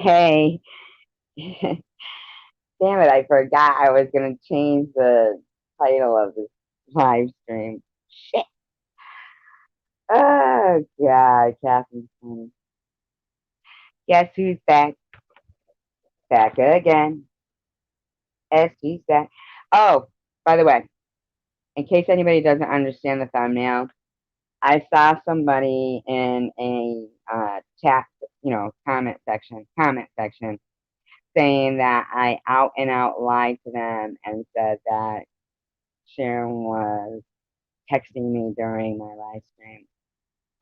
Hey, damn it, I forgot I was going to change the title of this live stream. Shit. Oh, God, Catherine's funny. Guess who's back? Back again. SG's back. Oh, by the way, in case anybody doesn't understand the thumbnail, I saw somebody in a chat, comment section saying that I out and out lied to them and said that Sharon was texting me during my live stream.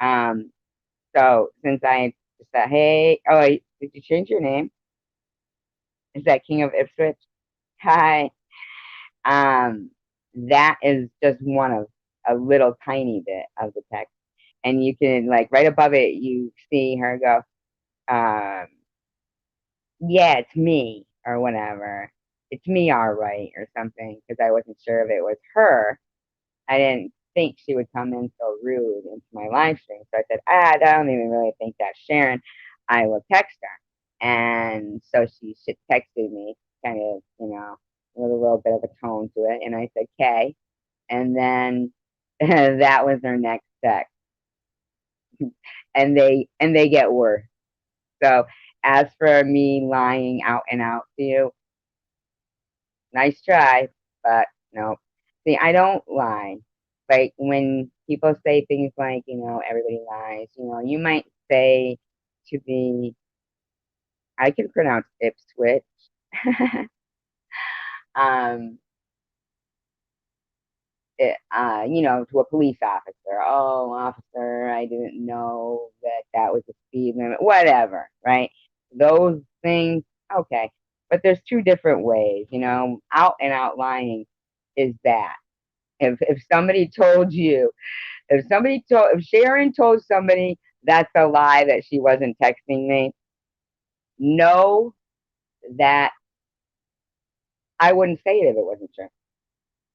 Um, so since I just said, hey, oh, did you change your name? Is that King of Ipswich? Hi. Um, that is just one of a little tiny bit of the text. And you can, like, right above it, you see her go, um, yeah, it's me, or whatever. It's me, all right, or something, because I wasn't sure if it was her. I didn't think she would come in so rude into my live stream. So I said, I don't even really think that's Sharon. I will text her. And so she texted me, kind of, with a little bit of a tone to it. And I said, okay. And then that was her next text. And they get worse. So as for me lying out and out to you, nice try, but no. See, I don't lie. Like when people say things like, everybody lies, you might say to be, I can pronounce Ipswich, um, to a police officer. Oh, officer, I didn't know that that was a speed limit, whatever, right? Those things, okay. But there's two different ways, out and out lying is that. If somebody told you, if Sharon told somebody that's a lie that she wasn't texting me, know that I wouldn't say it if it wasn't true.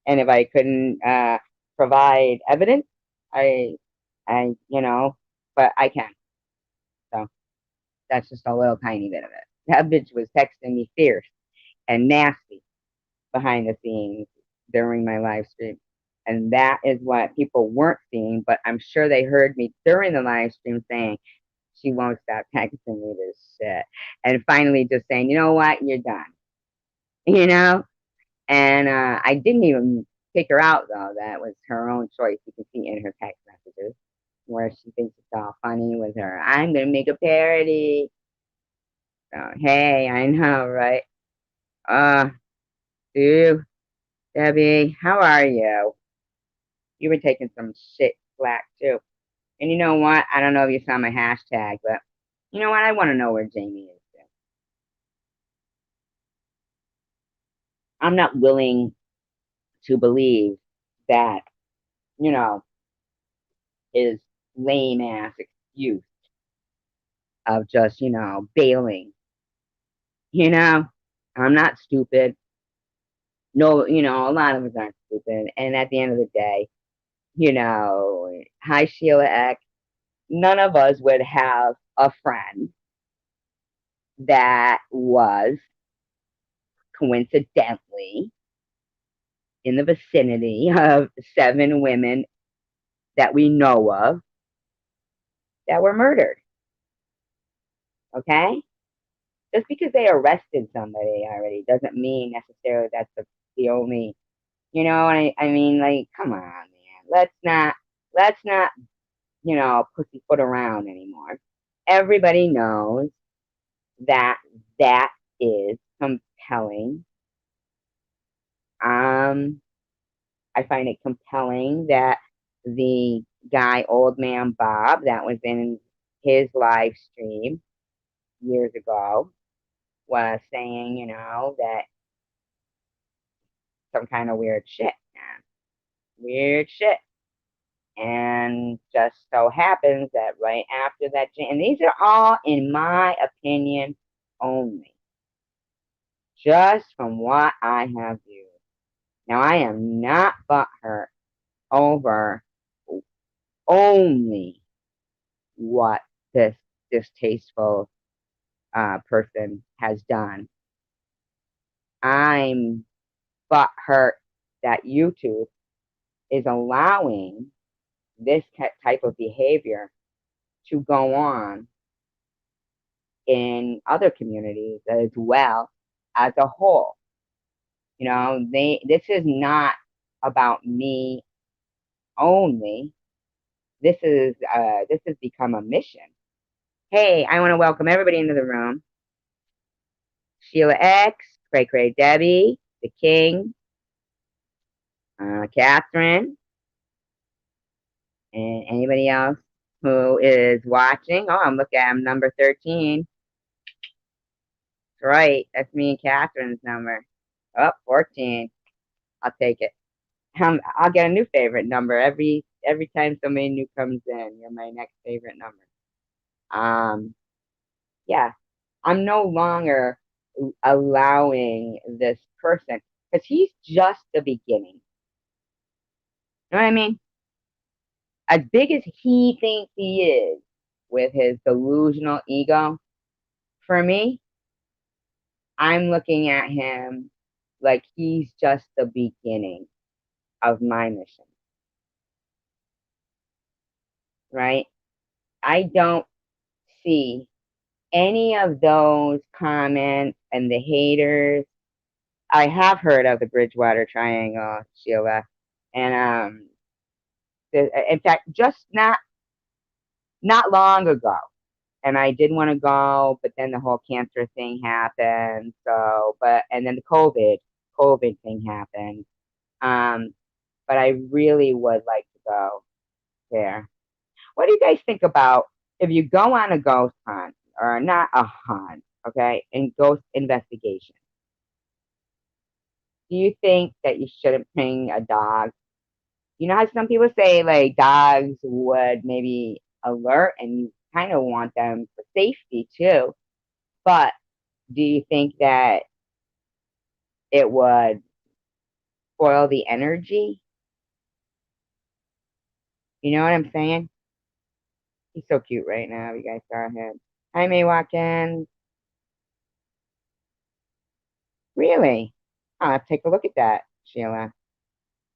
And if I couldn't provide evidence, I, but I can. So that's just a little tiny bit of it. That bitch was texting me fierce and nasty behind the scenes during my live stream. And that is what people weren't seeing, but I'm sure they heard me during the live stream saying, she won't stop texting me this shit. And finally just saying, you know what, you're done. You know? And I didn't even kick her out, though. That was her own choice. You can see in her text messages where she thinks it's all funny with her. I'm going to make a parody. So, hey, I know, right? Uh, Sue, Debbie, how are you? You were taking some shit slack, too. And you know what? I don't know if you saw my hashtag, but you know what? I want to know where Jamie is. Too. I'm not willing to believe that, you know, his lame ass excuse of just, bailing. You know, I'm not stupid. No, a lot of us aren't stupid. And at the end of the day, hi Sheila Eck, none of us would have a friend that was coincidentally in the vicinity of 7 women that we know of that were murdered. Okay? Just because they arrested somebody already doesn't mean necessarily that's the only, I mean, like, come on, man. Let's not, pussyfoot around anymore. Everybody knows that that is compelling. I find it compelling that the guy, Old Man Bob, that was in his live stream years ago, was saying, that some kind of weird shit, man. Weird shit. And just so happens that right after that, and these are all, in my opinion, only, just from what I have viewed. Now, I am not butthurt over only what this distasteful person has done. I'm butthurt that YouTube is allowing this type of behavior to go on in other communities as well as a whole. You know, this is not about me only. This has become a mission. Hey, I want to welcome everybody into the room. Sheila X, Cray Cray Debbie, the King, Catherine, and anybody else who is watching. Oh, I'm number 13. That's right. That's me and Catherine's number. Oh, 14. I'll take it. I'll get a new favorite number every time somebody new comes in. You're my next favorite number. Yeah, I'm no longer allowing this person because he's just the beginning. You know what I mean? As big as he thinks he is with his delusional ego, for me, I'm looking at him like he's just the beginning of my mission. Right? I don't see any of those comments and the haters. I have heard of the Bridgewater Triangle, Sheila, and in fact, just not long ago, and I did want to go, but then the whole cancer thing happened. And then the COVID thing happened. But I really would like to go there. What do you guys think about if you go on a ghost hunt, or not a hunt, okay, and ghost investigation? Do you think that you shouldn't bring a dog? You know how some people say like dogs would maybe alert, and you kind of want them for safety too. But do you think that it would spoil the energy? You know what I'm saying? He's so cute right now. You guys saw him. Hi, May Watkins. Really? I'll have to take a look at that, Sheila.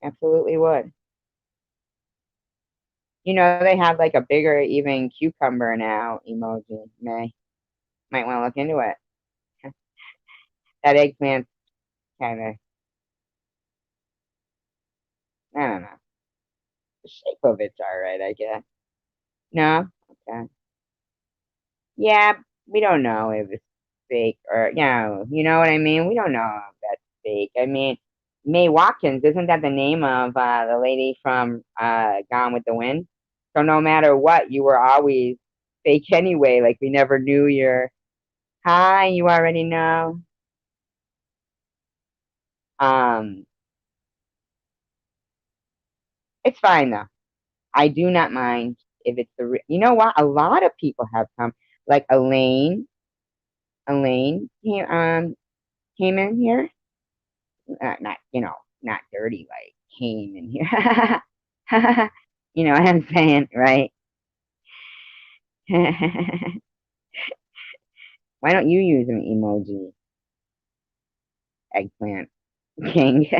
Absolutely would. You know, they have like a bigger, even cucumber now emoji, May. Might want to look into it. That eggplant kind of, I don't know. The shape of it's all right, I guess. No? Okay. Yeah, we don't know if it's fake or, you know what I mean? We don't know if that's fake. I mean, May Watkins, isn't that the name of the lady from Gone with the Wind? So no matter what, you were always fake anyway. Like we never knew your, hi, you already know. Um, it's fine though. I do not mind if it's you know what? A lot of people have come, like Elaine came in here. Not, not dirty, like came in here. You know what I'm saying, right? Why don't you use an emoji? Eggplant king.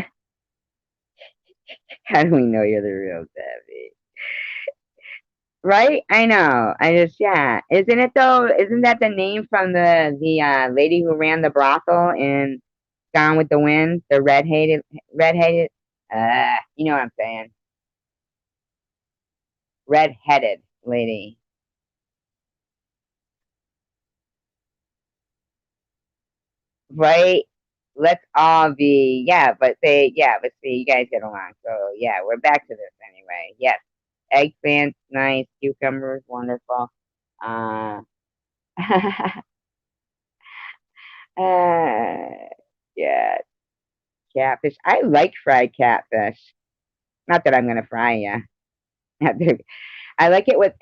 How do we know you're the real Debbie? Right? I know. I just, yeah. Isn't it though? Isn't that the name from the lady who ran the brothel in Gone with the Wind? The redheaded. You know what I'm saying? Redheaded lady. Right? Let's all be, but see, you guys get along. So yeah, we're back to this anyway. Yes, eggplants, nice. Cucumbers, wonderful. Uh, yeah, catfish. I like fried catfish. Not that I'm gonna fry you. I like it with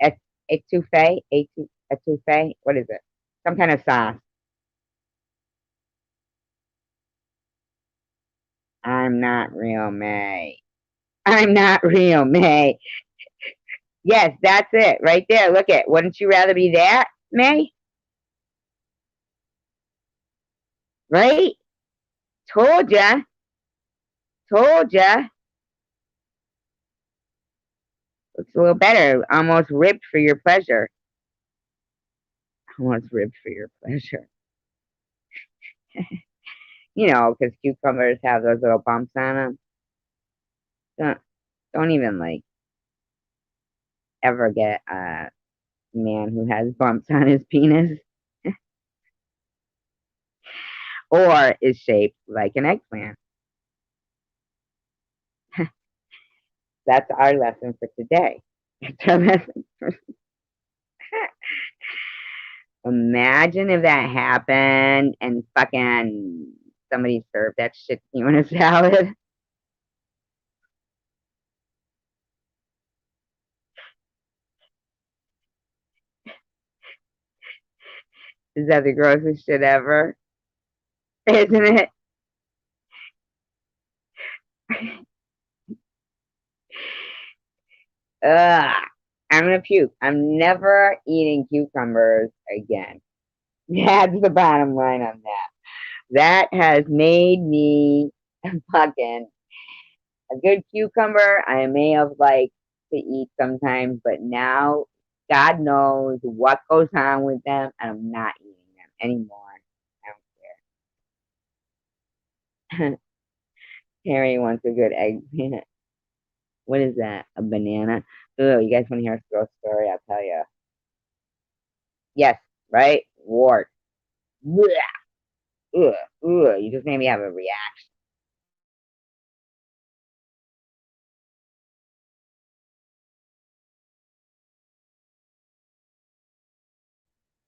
etouffee. Etouffee. What is it? Some kind of sauce. I'm not real May. I'm not real May. Yes, that's it right there. Look at. Wouldn't you rather be that, May? Right? Told ya. Told ya. Looks a little better. Almost ribbed for your pleasure. Almost ribbed for your pleasure. You know, because cucumbers have those little bumps on them. Don't, don't even like ever get a man who has bumps on his penis or is shaped like an eggplant. That's our lesson for today. That's our lesson for Imagine if that happened and fucking somebody served that shit to you in a salad. Is that the grossest shit ever? Isn't it? Ugh. I'm gonna puke. I'm never eating cucumbers again. That's the bottom line on that. That has made me fucking a good cucumber. I may have liked to eat sometimes, but now God knows what goes on with them, and I'm not eating them anymore. I don't care. Harry wants a good egg. What is that? A banana? Oh, you guys want to hear a gross story? I'll tell you. Yes, right? Wart. Ugh, ugh, ugh. You just made me have a reaction.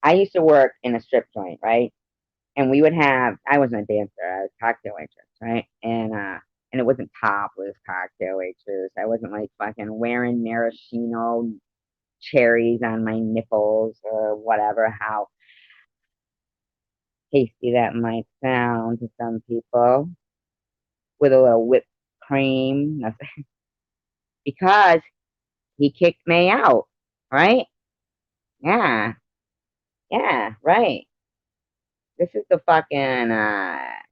I used to work in a strip joint, right? And we would have, I wasn't a dancer, I was a cocktail waitress, right? And it wasn't topless cocktail waitress. I wasn't like fucking wearing maraschino cherries on my nipples or whatever, how tasty that might sound to some people, with a little whipped cream. Because he kicked me out, right? Yeah, yeah, right. This is the fucking,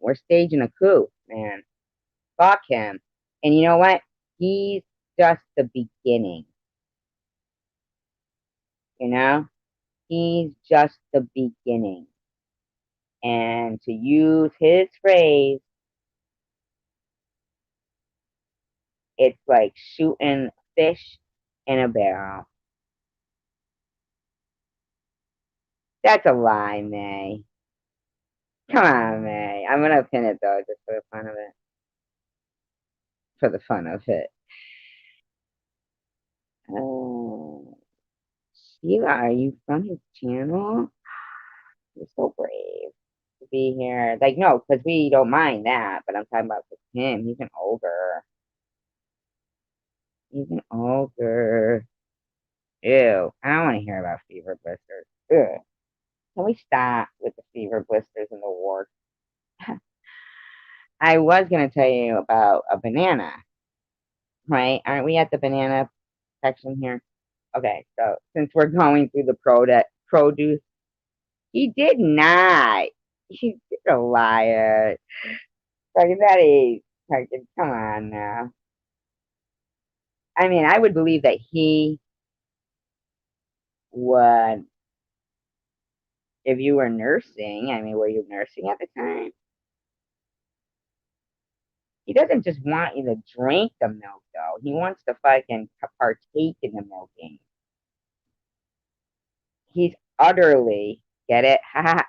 we're staging a coup, man. Fuck him. And you know what? He's just the beginning, you know? He's just the beginning. And to use his phrase, it's like shooting fish in a barrel. That's a lie, May. Come on, May. I'm gonna pin it though, just for the fun of it. For the fun of it. Oh, Sheila, are you from his channel? You're so brave to be here. Like, no, because we don't mind that, but I'm talking about with him. He's an ogre. He's an ogre. Ew. I don't want to hear about fever blisters. Ugh. Can we stop with the fever blisters and the wart? I was going to tell you about a banana, right? Aren't we at the banana section here? Okay, so since we're going through the produce, he did not. He's a liar. Like that is, like, come on now. I mean, I would believe that he would, if you were nursing. I mean, were you nursing at the time? He doesn't just want you to drink the milk, though. He wants to fucking partake in the milking. He's utterly, get it? Utterly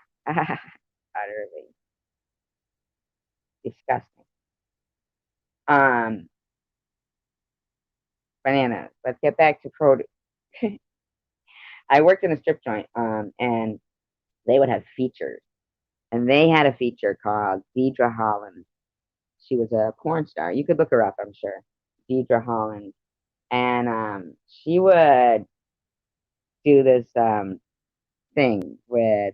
disgusting. Um, Bananas. Let's get back to produce. I worked in a strip joint, and they would have features, and they had a feature called Deidre Holland. She was a porn star. You could look her up, I'm sure. Deidre Holland, and she would do this thing with,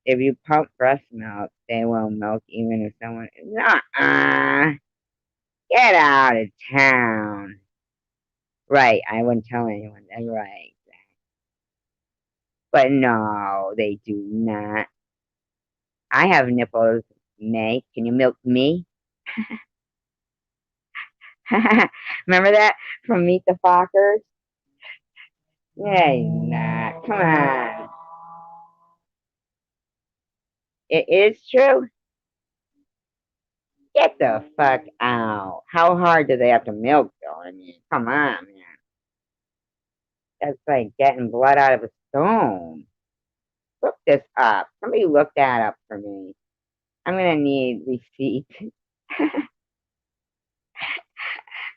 if you pump breast milk, they will milk even if someone, nah, get out of town. Right, I wouldn't tell anyone. Right, But no, they do not. I have nipples, May. Can you milk me? Remember that from Meet the Fockers? Yeah, you're not. Come on. It is true. Get the fuck out. How hard do they have to milk, though? I mean, come on, man. That's like getting blood out of a stone. Look this up. Somebody look that up for me. I'm gonna need receipts.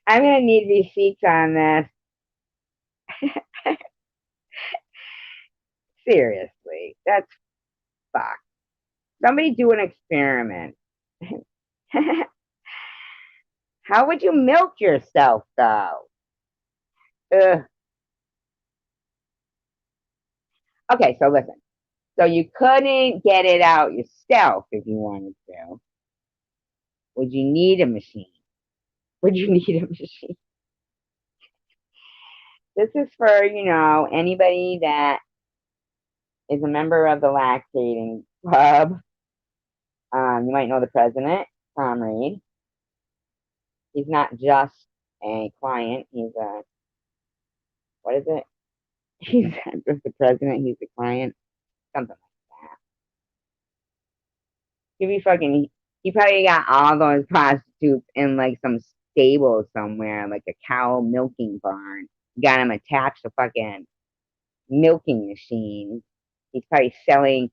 I'm gonna need receipts on this. Seriously, that's fucked. Somebody do an experiment. How would you milk yourself, though? Ugh. Okay, so listen. So you couldn't get it out yourself if you wanted to. Would you need a machine? Would you need a machine? This is for, anybody that is a member of the lactating club. You might know the president, Tom Reed. He's not just a client. He's a, what is it? He's not just the president. He's the client. Something like that. He probably got all those prostitutes in like some stable somewhere, like a cow milking barn. Got him attached to fucking milking machines. He's probably selling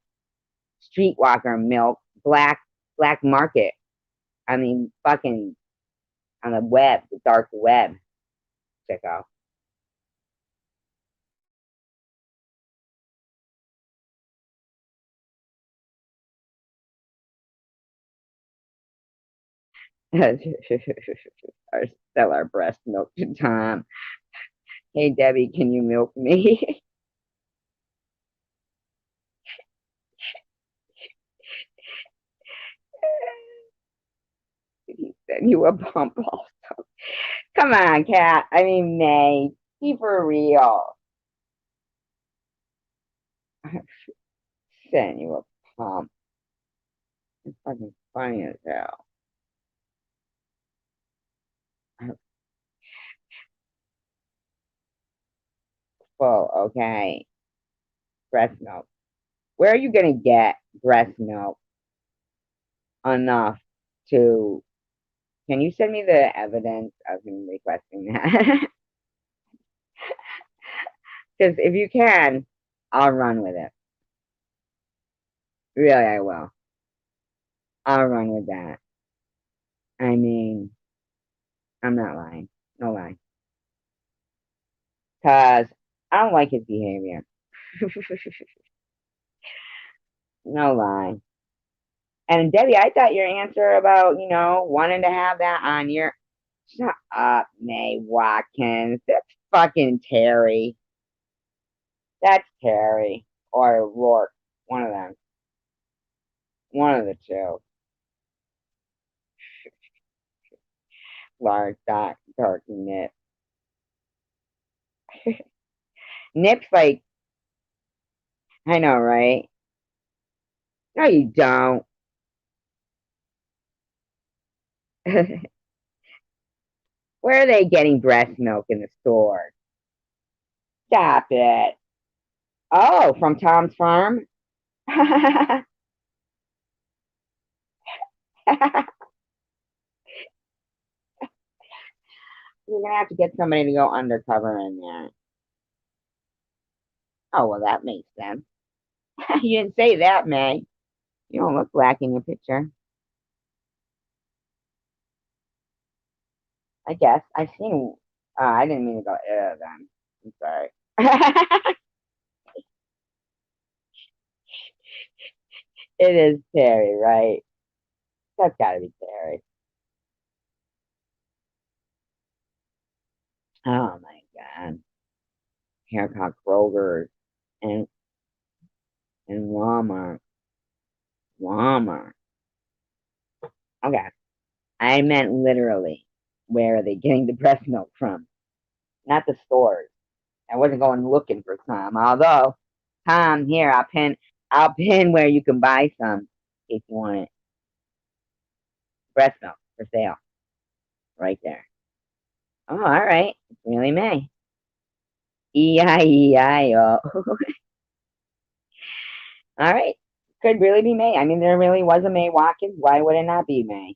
streetwalker milk, black market. I mean, fucking on the web, the dark web. Check out. Sell our breast milk to Tom. Hey Debbie, can you milk me? He said you a bump also. Come on, Cat. I mean May. Be for real. Send you a pump. It's fucking funny as hell. Full, okay. Breast milk. Where are you gonna get breast milk enough to? Can you send me the evidence of him requesting that? Because if you can, I'll run with it. Really, I will. I'll run with that. I mean, I'm not lying. No lie. Because I don't like his behavior. No lie. And Debbie, I thought your answer about, wanting to have that on your. Shut up, May Watkins. That's fucking Terry. That's Terry. Or Rourke. One of them. One of the two. Large, dark nip. Nip's like, I know, right? No, you don't. Where are they getting breast milk in the store? Stop it. Oh, from Tom's farm? You're gonna have to get somebody to go undercover in there. Oh, well, that makes sense. You didn't say that, May. You don't look black in your picture. I guess. I've seen, I didn't mean to go, then. I'm sorry. It is Terry, right? That's gotta be Terry. Oh my God. Haircut Kroger's and Walmart. Walmart. Okay. I meant literally, where are they getting the breast milk from? Not the stores. I wasn't going looking for some, although Here, I'll pin where you can buy some if you want it. Breast milk for sale, right there. Oh, all right. It's really May. E-I-E-I-O. All right. Could really be May. I mean, there really was a May Watkins. Why would it not be May?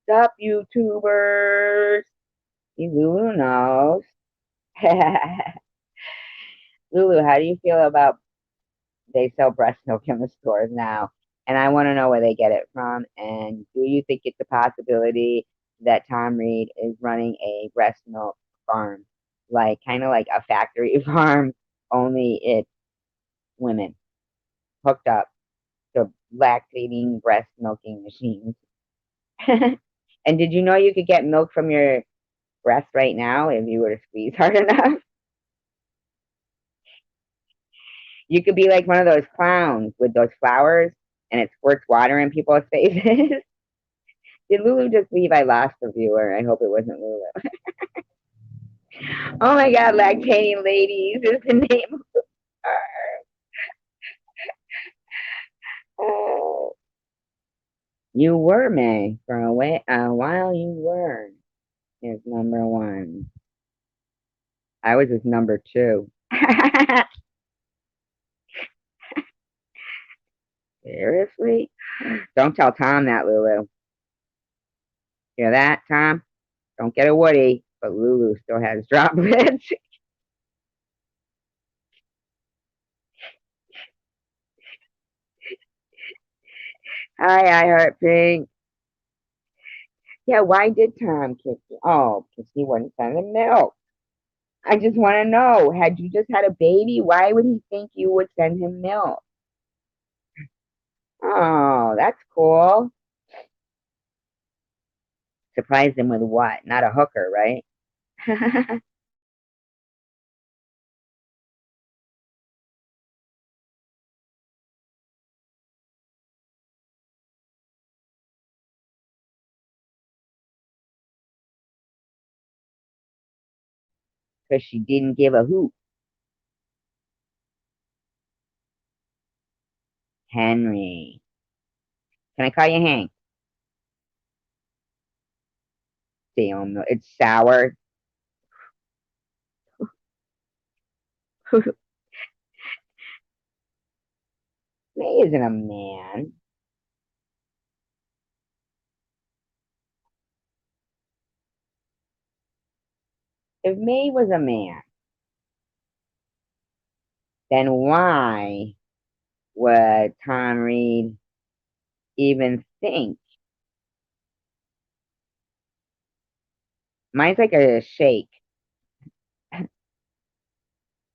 Sup, YouTubers? Lulu knows. Lulu, how do you feel about they sell breast milk in the stores now? And I want to know where they get it from. And do you think it's a possibility that Tom Reed is running a breast milk farm, like kind of like a factory farm, only it's women hooked up to lactating breast milking machines? And did you know you could get milk from your breast right now if you were to squeeze hard enough? You could be like one of those clowns with those flowers and it squirts water in people's faces. Did Lulu just leave? I lost a viewer. I hope it wasn't Lulu. Oh my God, lactating ladies is the name of her. Oh, you were May for a while. You were his number one. I was his number two. Seriously? Don't tell Tom that, Lulu. Hear that, Tom? Don't get a Woody, but Lulu still has droplets. Hi, I heart pink. Yeah, why did Tom kick you? Oh, because he wouldn't send him milk. I just want to know, had you just had a baby, why would he think you would send him milk? Oh, that's cool. Surprised him with what? Not a hooker, right? Because she didn't give a hoot. Henry. Can I call you Hank? Damn, no, it's sour. May isn't a man. If May was a man, then why would Tom Reed even think? Mine's like a shake,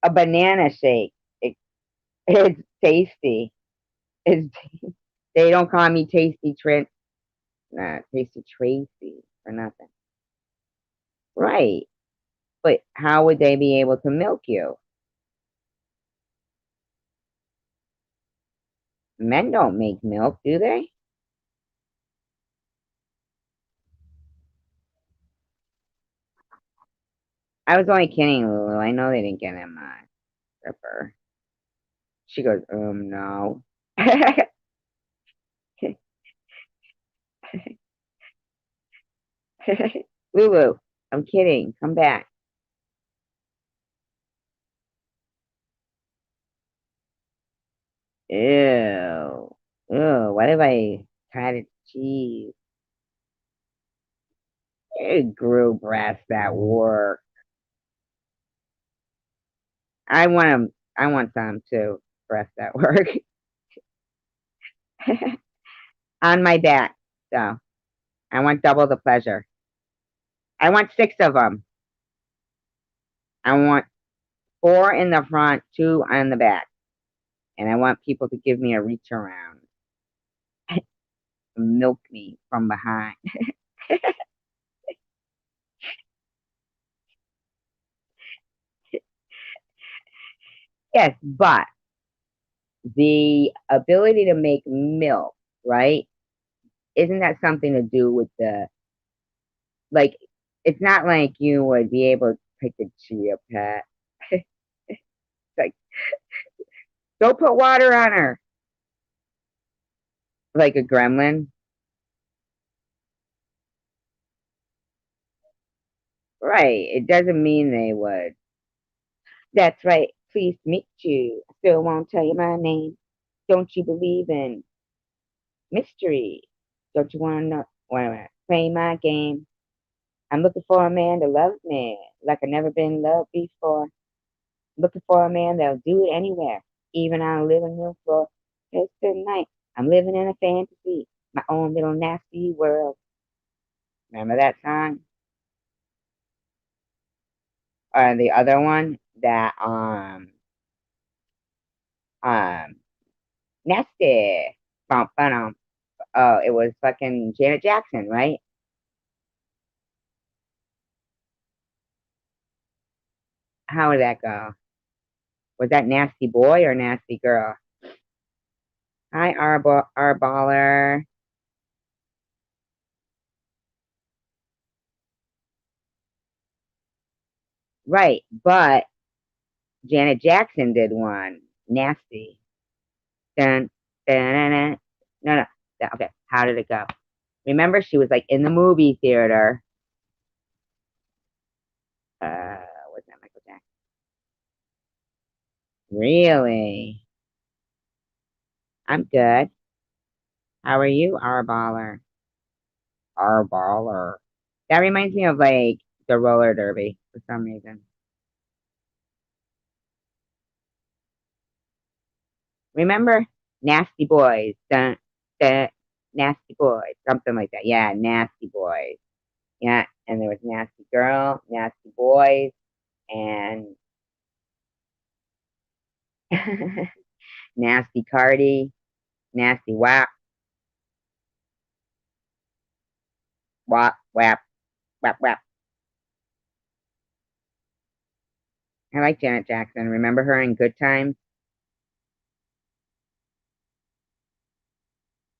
a banana shake. It's tasty. It's, they don't call me Tasty Tracy or nothing. Right. But how would they be able to milk you? Men don't make milk, do they? I was only kidding, Lulu. I know they didn't get him a stripper. She goes, no. Lulu, I'm kidding. Come back. Ew. Ew. What if I tried to cheese? It grew breasts at work. I want them. I want some too. Breasts at work. On my back. So I want double the pleasure. I want six of them. I want four in the front, two on the back. And I want people to give me a reach around, milk me from behind. Yes, but the ability to make milk, right? Isn't that something to do with like, it's not like you would be able to pick a chia pet. Don't put water on her. Like a gremlin. Right. It doesn't mean they would. That's right. Pleased to meet you. I still won't tell you my name. Don't you believe in mystery? Don't you want to know? Wait a minute. Play my game. I'm looking for a man to love me like I've never been loved before. Looking for a man that'll do it anywhere, even on a living room floor. It's good night. I'm living in a fantasy, my own little nasty world. Remember that song? Or the other one that um nasty. Bum, ba-dum. Oh, it was fucking Janet Jackson, right? How did that go? Was that nasty boy or nasty girl? Hi, Arballer. Right, but Janet Jackson did one. Nasty. Dun, dun, dun, dun. No, no. Okay, how did it go? Remember, she was like in the movie theater. What's that, Michael Jackson? Really? I'm good. How are you, Arballer? Arballer. That reminds me of like the roller derby for some reason. Remember? Nasty Boys. Dun, dun, nasty Boys. Something like that. Yeah, Nasty Boys. Yeah, and there was Nasty Girl, Nasty Boys, and Nasty Cardi, Nasty Wap, Wap, Wap, Wap, Wap. I like Janet Jackson. Remember her in Good Times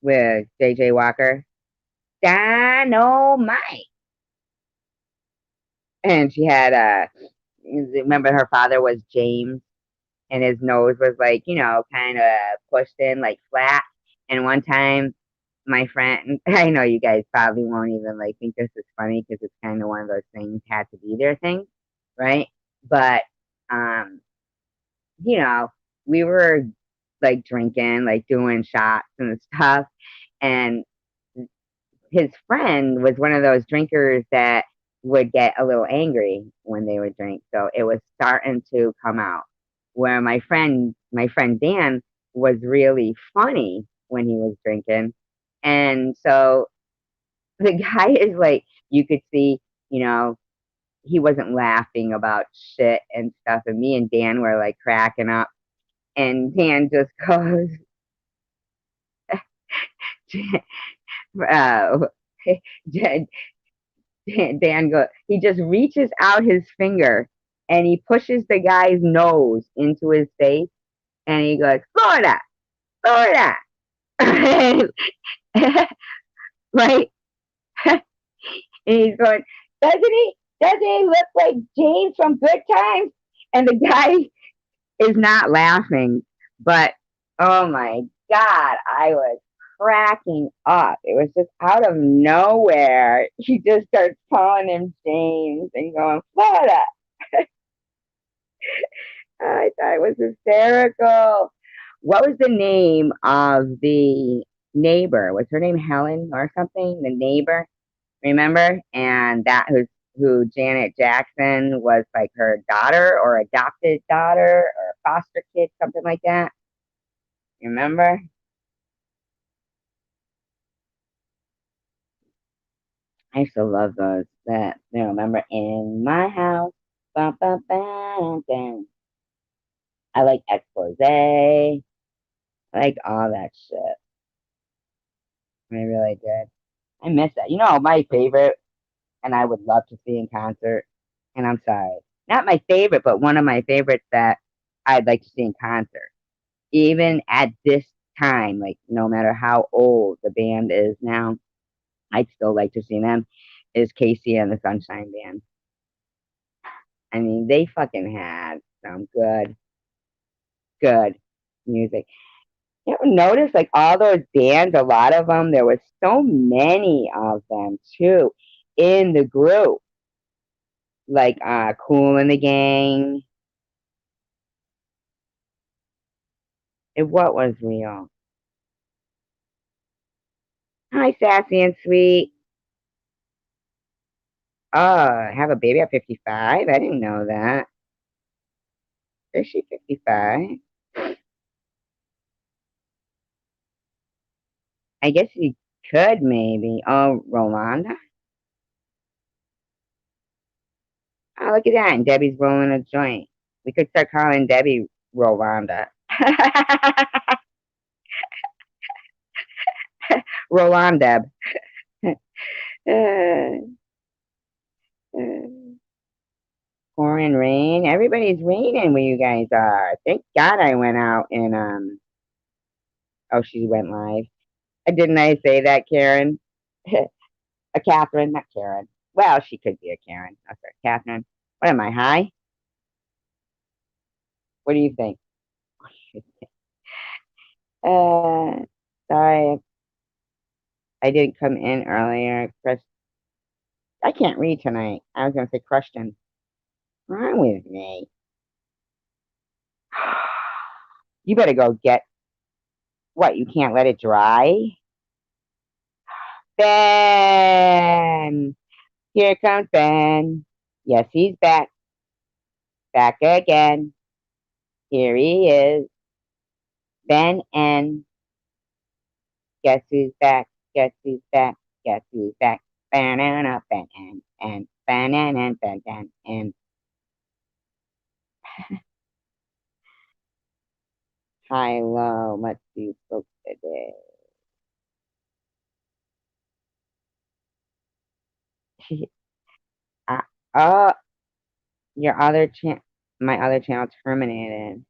with J.J. Walker? Dynamite. And she had remember her father was James, and his nose was like, kind of pushed in like flat. And one time, my friend, I know you guys probably won't even like think this is funny because it's kind of one of those things had to be there things, right? But um, you know, we were like drinking, like doing shots and stuff, and his friend was one of those drinkers that would get a little angry when they would drink. So it was starting to come out. Where my friend Dan was really funny when he was drinking. And so the guy is like, you could see, you know, he wasn't laughing about shit and stuff. And me and Dan were like cracking up. And Dan just goes, uh, Dan goes, he just reaches out his finger and he pushes the guy's nose into his face and he goes, Florida, Florida. Right? And he's going, doesn't he? Doesn't he look like James from Good Times? And the guy is not laughing, but oh my God, I was cracking up. It was just out of nowhere. He just starts calling him James and going, Florida. I thought it was hysterical. What was the name of the neighbor? Was her name Helen or something? The neighbor, remember? And that who's who Janet Jackson was like her daughter or adopted daughter or foster kid, something like that. Remember? I used to love those. That remember in my house. Bum, bum, bum, bum. I like expose. I like all that shit. I really did. I miss that. My favorite, and I would love to see in concert. And I'm sorry, not my favorite, but one of my favorites that I'd like to see in concert, even at this time. Like no matter how old the band is now, I'd still like to see them. Is Casey and the Sunshine Band? I mean, they fucking had some good, good. music. You ever notice like all those bands, a lot of them, there was so many of them too in the group, like Cool and the Gang. What was real? Hi, Sassy and Sweet. Oh, have a baby at 55? I didn't know that. Is she 55? I guess you could maybe. Oh, Rolanda? Oh, look at that. And Debbie's rolling a joint. We could start calling Debbie Rolanda. Rolandeb. uh, uh, pouring rain. Everybody's raining where you guys are. Thank God I went out and oh, she went live. Didn't I say that, Karen? A Catherine, not Karen. Well, she could be a Karen. Okay, Catherine. What am I, high? What do you think? Uh, sorry, I didn't come in earlier. I can't read tonight. I was gonna say Christian. What's wrong with me? You better go get what? You can't let it dry? Ben! Here comes Ben. Yes, he's back. Back again. Here he is. Ben N. Guess who's back? Guess who's back? Guess who's back? Banana, Ben N. And banana, Ben N. And high, low. Let's do folks today. uh, oh, your other my other channel terminated.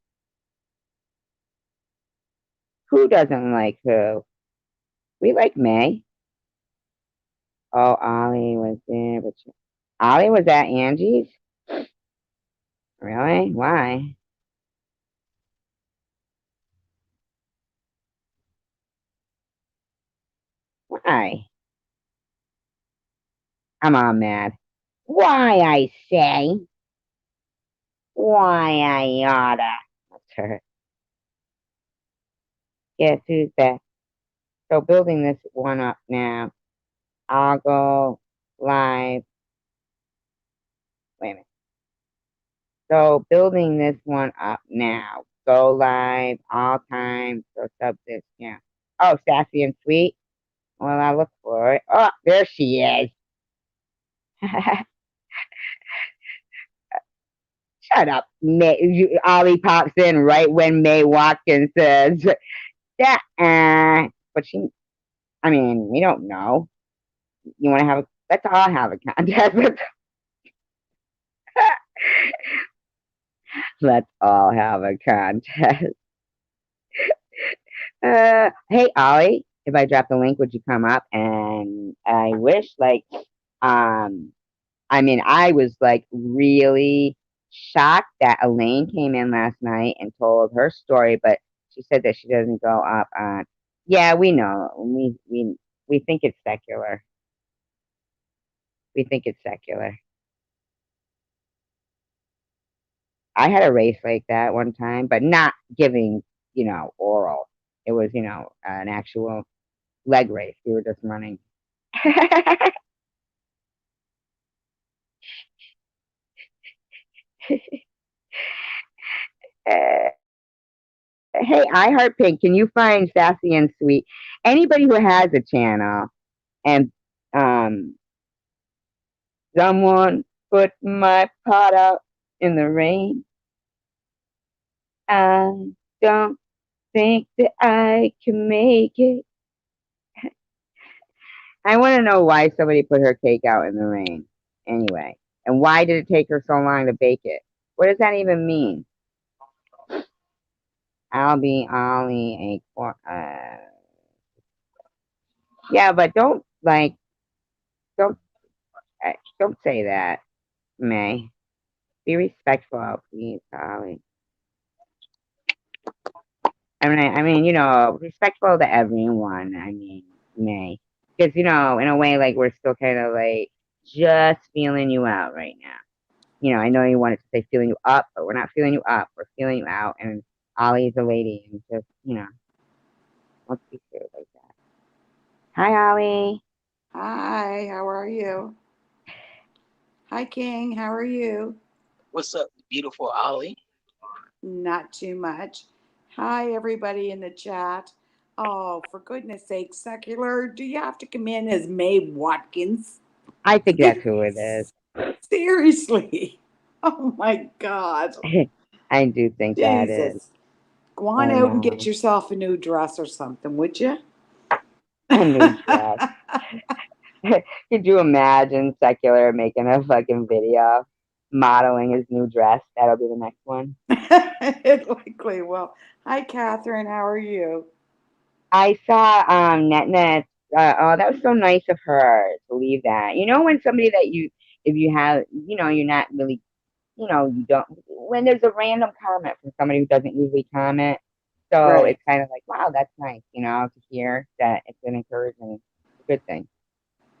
Who doesn't like who? We like May. Oh, Ollie was there, but Ollie was at Angie's? Really? Why? Why? I'm all mad. Why, I say? Why, I oughta? That's her. Guess who's back? So building this one up now. I'll go live. Wait a minute. So building this one up now. Go live all time. So sub this, yeah. Oh, Sassy and Sweet. Well, I look for it. Oh, there she is. Shut up, May. Ollie pops in right when May Watkins says that. But she, I mean, we don't know. You want to have a? Let's all have a contest. Let's all have a contest. Hey Ollie, if I drop the link, would you come up? And I wish, like, um, I mean, I was like really shocked that Elaine came in last night and told her story, but she said that she doesn't go up on. Yeah, we know. We think it's secular. We think it's secular. I had a race like that one time, but not giving, oral. It was, an actual leg race. We were just running. Uh, hey, I Heart Pink, can you find Sassy and Sweet? Anybody who has a channel and um someone put my pot out in the rain. I don't think that I can make it. I want to know why somebody put her cake out in the rain anyway. And why did it take her so long to bake it? What does that even mean? I'll be Ollie yeah, but don't don't say that, May. Be respectful, please, Ollie. I mean, respectful to everyone. I mean, may because in a way, like we're still kind of like just feeling you out right now. I know you wanted to say feeling you up, but we're not feeling you up. We're feeling you out. And Ollie's a lady, and just let's be clear like that. Hi, Ollie. Hi, how are you? Hi, King, how are you? What's up, beautiful Ollie? Not too much. Hi, everybody in the chat. Oh, for goodness sake, Secular, do you have to come in as Mae Watkins? I think that's who it is. Seriously. Oh my God. I do think that is. Jesus. Go on I out and get know. yourself a new dress or something, would you? A new dress. Could you imagine Secular making a fucking video modeling his new dress? That'll be the next one. It likely will. Hi, Catherine. How are you? I saw Net. Oh, that was so nice of her to leave that. When somebody that if you have, you're not really, you don't. When there's a random comment from somebody who doesn't usually comment, so Right. it's kind of like, wow, that's nice, to hear that it's an encouraging, good thing.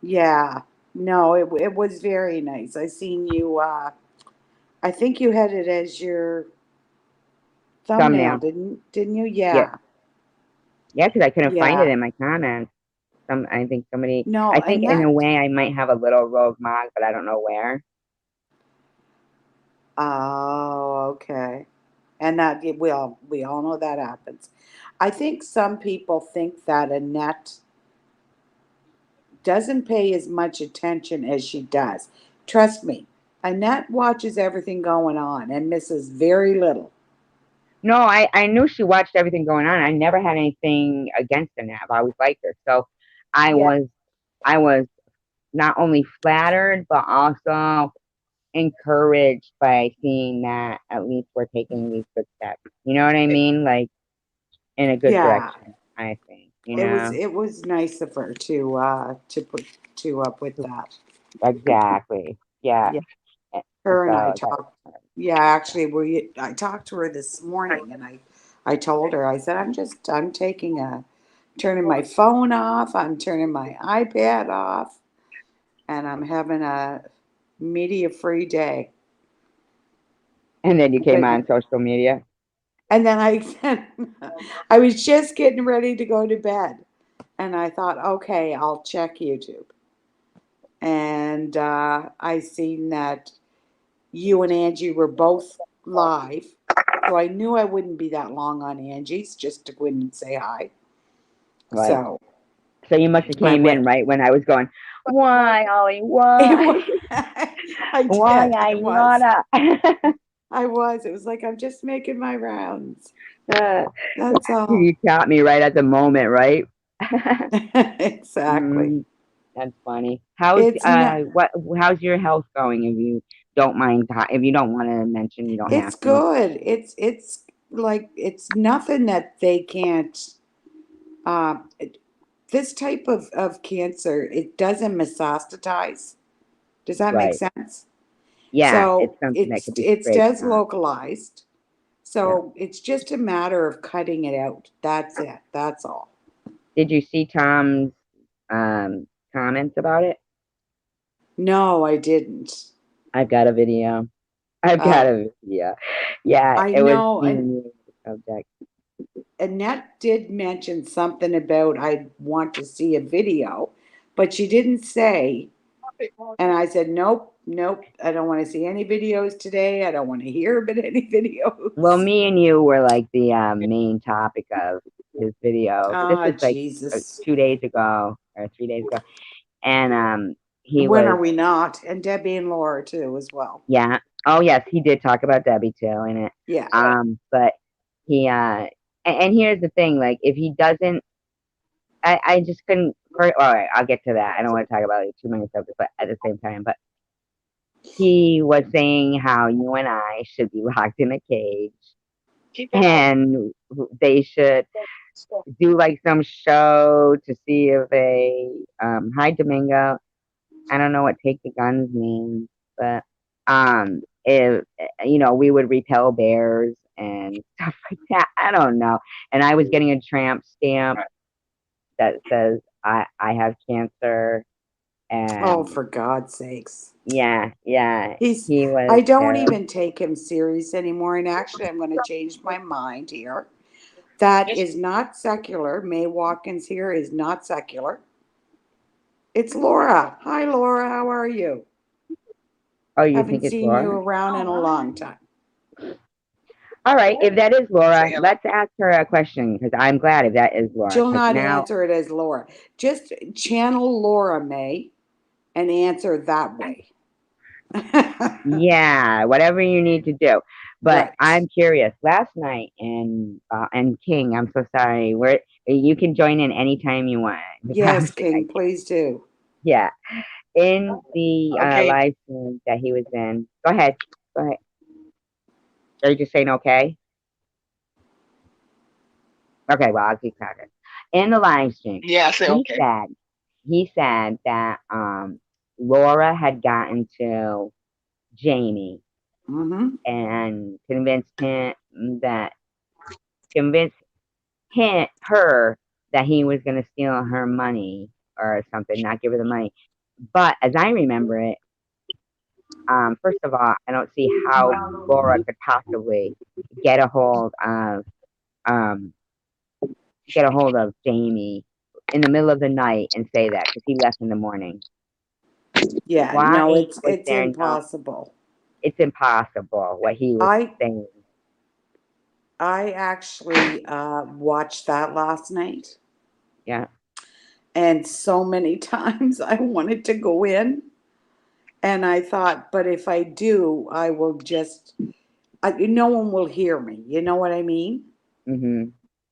Yeah. No, it was very nice. I seen you. I think you had it as your thumbnail, Thumbnail, didn't you? yeah, Yeah. yeah, because I couldn't find it Yeah. in my comments. I think somebody, No, I think and in a that. way I might have a little Rose Mog, but I don't know where. Oh, okay. And that we all know that happens. I think some people think that Annette doesn't pay as much attention as she does. Trust me, Annette watches everything going on and misses very little. No, I knew she watched everything going on. I never had anything against her. I've always liked her. So I Yeah. was I was not only flattered but also encouraged by seeing that at least we're taking these good steps. You know what I mean? Like in a good Yeah. direction, I think, It was nice of her to put to up with that. Exactly. Yeah. Yeah. So Her and I that was talked. Yeah, actually, I talked to her this morning, and I told her, I said, I'm taking a turning my phone off, I'm turning my iPad off, and I'm having a media free day. and then you came But on social media. and then I was just getting ready to go to bed, and I thought, okay, I'll check YouTube, and I seen that you and Angie were both live. So I knew I wouldn't be that long on Angie's just to go in and say hi. Right. So So you must have I came in went. right when I was going, why, Ollie, It why? was, I Why did. I It was. gotta? I was. It was like I'm just making my rounds. Uh, That's all. you caught me right at the moment, right? Exactly. Mm, that's funny. How's It's not. how's your health going? If you don't mind, if you don't want to mention, you don't have It's to. good. It's like it's nothing that they can't. Uh, this type of cancer, it doesn't metastasize. Does that make Right. sense? Yeah, it's So something that could be it's scraped does on. localized. Yeah. So it's just a matter of cutting it out. That's it. That's all. Did you see Tom's comments about it? No, I didn't. I've got a video. I've got Uh, a video. Yeah, I it was know, and the subject. Annette did mention something about I want to see a video, but she didn't say. And I said, nope, nope. I don't want to see any videos today. I don't want to hear about any Well, videos. me and you were like the main topic of his video. This Ah, was like Jesus. 2 days ago or 3 days ago, and he When are was we not? And Debbie and Laura too, as well. yeah. Oh yes, he did talk about Debbie too in it. Yeah. But he and here's the thing, like if he doesn't, I just couldn't. All right, I'll get to that. I don't want to talk about like, too many subjects, but at the same time, but he was saying how you and I should be locked in a cage and they should do like some show to see if they hi Domingo. I don't know what take the guns means, but if we would repel bears and stuff like that. I don't know. And I was getting a tramp stamp that says I have cancer, Oh, and for God's sakes. yeah, yeah, He's, he was I don't terrible. even take him serious anymore. And actually, I'm going to change my mind here. That Yes. is not secular. May Watkins here is not secular. It's Laura. Hi, Laura. How are you? Oh, you think Haven't it's seen you Laura? around in a long time. All right, if that is Say Laura, hello. let's ask her a question because I'm glad if that is Laura. She'll Because not now, answer it as Laura. Just channel Laura May and answer that way. yeah, whatever you need to do. But Right. I'm curious. Last night, and King, I'm so sorry. Where you can join in anytime you want. Yes, King, please do. Yeah, in the Okay. live stream that he was in. Go ahead. Go ahead. Are you just saying okay? Okay, well, I'll keep talking. In the live stream, Yeah, I say he okay. said he said that Laura had gotten to Jamie Mm-hmm. and that convinced her that he was going to steal her money or something, not give her the money. But as I remember it, first of all, I don't see how Laura could possibly get a hold of um, Jamie in the middle of the night and say that because he left in the morning. Yeah, Why no, was it's there no? impossible. It's impossible what he was I saying. I actually watched that last night, Yeah, and so many times I wanted to go in, and I thought, but if I do, I will just, no one will hear me. You know what I mean? hmm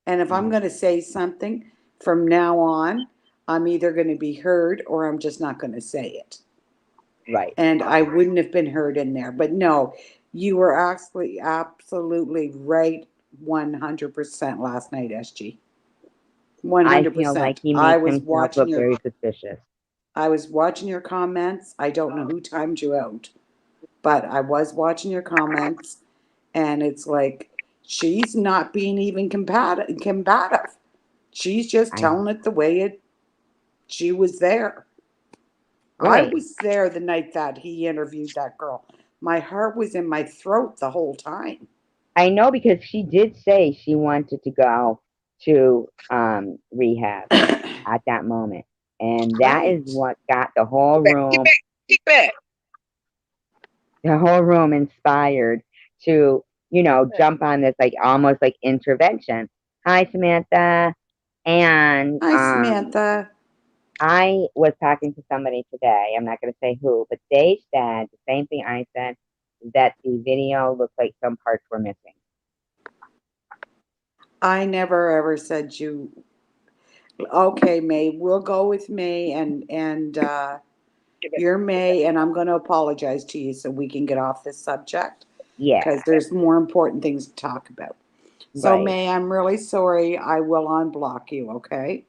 And if I'm hmm going to say something from now on, I'm either going to be heard or I'm just not going to say it. right. And I wouldn't have been heard in there. But no, you were absolutely right 100% last night, SG. I feel like 100%. he I makes was himself watching look your very suspicious. I was watching your comments. I don't know who timed you out, but I was watching your comments, and it's like she's not being even combative. She's just I telling it the way she was there. I right. was there the night that he interviewed that girl. My heart was in my throat the whole time. I know because she did say she wanted to go to rehab at that moment, and that is Right. what got Get back, get back, get back. the whole room inspired to jump on this like almost like intervention. Hi, Samantha. And Hi, Samantha. I was talking to somebody today. I'm not going to say who, but they said the same thing I said, that the video looked like some parts were missing. I never ever said you. Okay, May. We'll go with May, and Get back. you're May, and I'm going to apologize to you so we can get off this subject Yeah, because there's more important things to talk about. So, right. May, I'm really sorry. I will unblock you. Okay.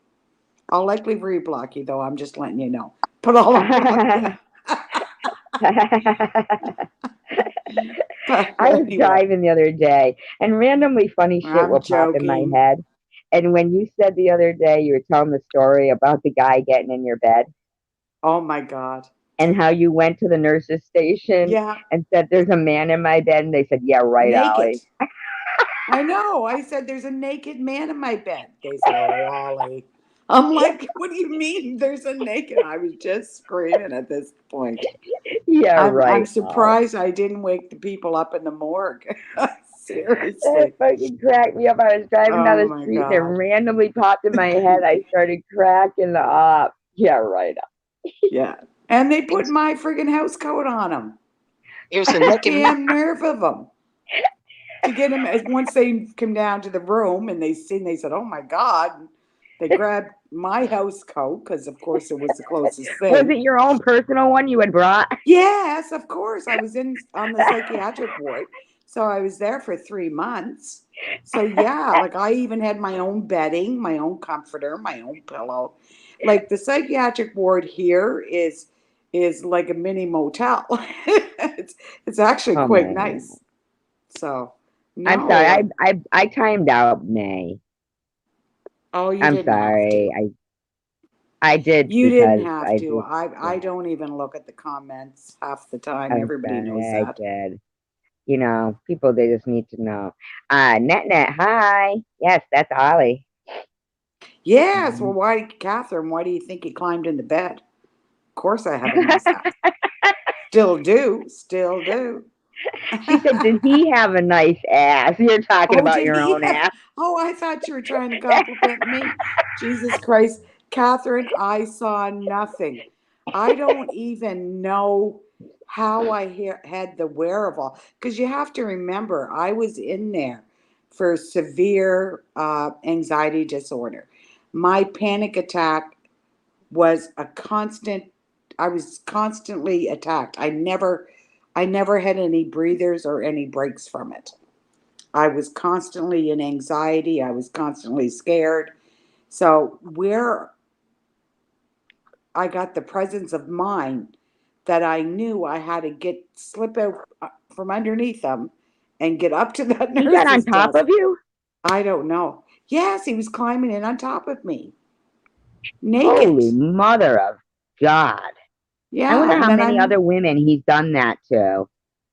I'll likely reblock you, though. I'm just letting you know. But I'll unblock you. But I was anyway, driving the other day and randomly funny shit I'm will pop in my joking. head. And when you said the other day, you were telling the story about the guy getting in your bed Oh my God. and how you went to the nurse's station Yeah, and said, "There's a man in my bed." And they said, "Yeah, right, naked. Ollie." I know. I said, there's a naked man in my bed. They said, oh, Ollie. I'm like, what do you mean there's a naked? I was just screaming at this point. Yeah, I'm right, Ollie. surprised I didn't wake the people up in the morgue. That Seriously. fucking cracked me up. I was driving down Oh the my street and it God. randomly popped in my head. I started cracking up. Yeah, right. Yeah. And they It put was, my friggin' house coat on him. it was a The naked man. damn nerve of them. To get him, once they come down to the room and they said, oh my God. They grabbed my house coat because, of course, it was the closest Was thing. it your own personal one you had brought? Yes, of course. I was in on the psychiatric ward. So I was there for 3 months. So yeah, like I even had my own bedding, my own comforter, my own pillow. Like the psychiatric ward here is like a mini motel. it's actually Oh quite my God. nice. So I'm sorry. No. I timed out May. Oh, you I'm didn't have sorry. to. I did You didn't because have I to. did. I Yeah, don't even look at the comments half the time. I'm Everybody knows sorry. I that. did. You know, people they just need to know. Net. Hi. Yes, that's Ollie. Yes. Well, Mhm. why, Catherine? Why do you think he climbed into bed? Of course, I have a nice ass. Still do. Still do. She said, "Did he have a nice ass?" You're talking Oh, about did your he own have? ass. Oh, I thought you were trying to compliment me. Jesus Christ. Catherine, I saw nothing. I don't even know how I had the wherewithal. Because you have to remember, I was in there for severe anxiety disorder. My panic attack was a constant, I was constantly attacked. I never had any breathers or any breaks from it. I was constantly in anxiety. I was constantly scared. So, where I got the presence of mind that I knew I had to slip out from underneath them and get up to that He got on nurse's top desk. of you. I don't know. Yes, he was climbing in on top of me, naked. Holy mother of God! I Yeah, wonder and how then many other women he's done that to.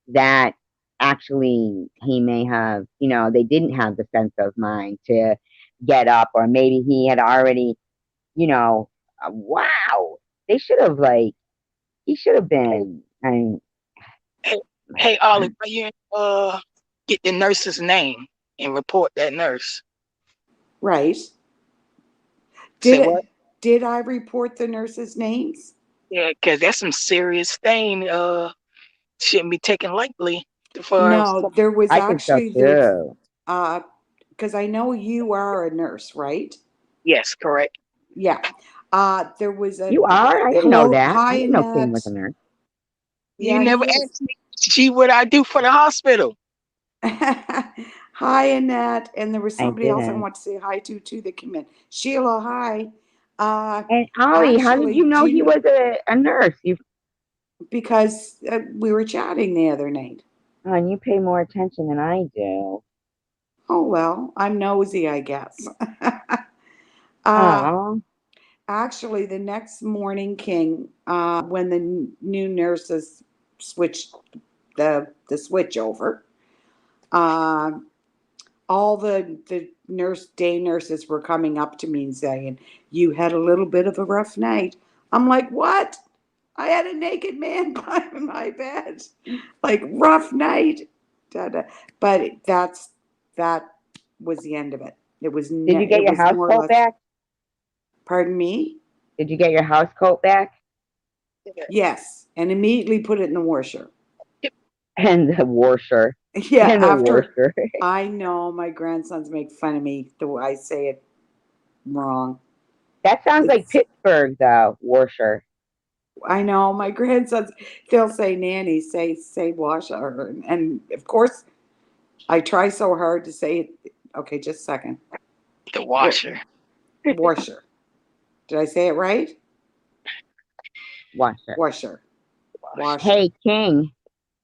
That actually he may have. You know, they didn't have the sense of mind to get up, or maybe he had already. You know, wow. They should have like. He should have been. I mean, Hey, my hey, Ollie, God. why you get the nurse's name and report that nurse? right. Say Did what? it? Did I report the nurses' names? Yeah, because that's some serious thing. Shouldn't be taken lightly. For No, there was I think so actually there's too. uh because I know you are a nurse, right? yes, correct. Yeah. There was a You are? I didn't know hello, that. I hi didn't know King was Annette. a nurse. You Yeah, never he is. asked me, gee, what I do for the hospital. Hi Annette. And there was I somebody else I didn't. want to say hi to too that came in. Sheila, hi. Uh And Ollie, how did Actually, you do know you he know, was a nurse? You because we were chatting the other night. oh, and you pay more attention than I do. Oh well, I'm nosy, I guess. uh Oh, Actually, the next morning, King, when the new nurses switched the switch over, uh, all the day nurses were coming up to me and saying, "You had a little bit of a rough night." I'm like, "What? I had a naked man climbing my bed, like rough night." Da, da. But that was the end of it. did you get It your was house more or coat less. back? Pardon me. Did you get your house coat back? Yes, and immediately put it in the washer. And the washer. Yeah, And the after washer. I know my grandsons make fun of me the way I say it wrong. That sounds like It's Pittsburgh, though. Washer. I know my grandsons. They'll say nanny, say washer, and of course I try so hard to say it. Okay, just a second. The Wa- washer. Washer. Did I say it right? Washer. Washer. Washer. Hey, King.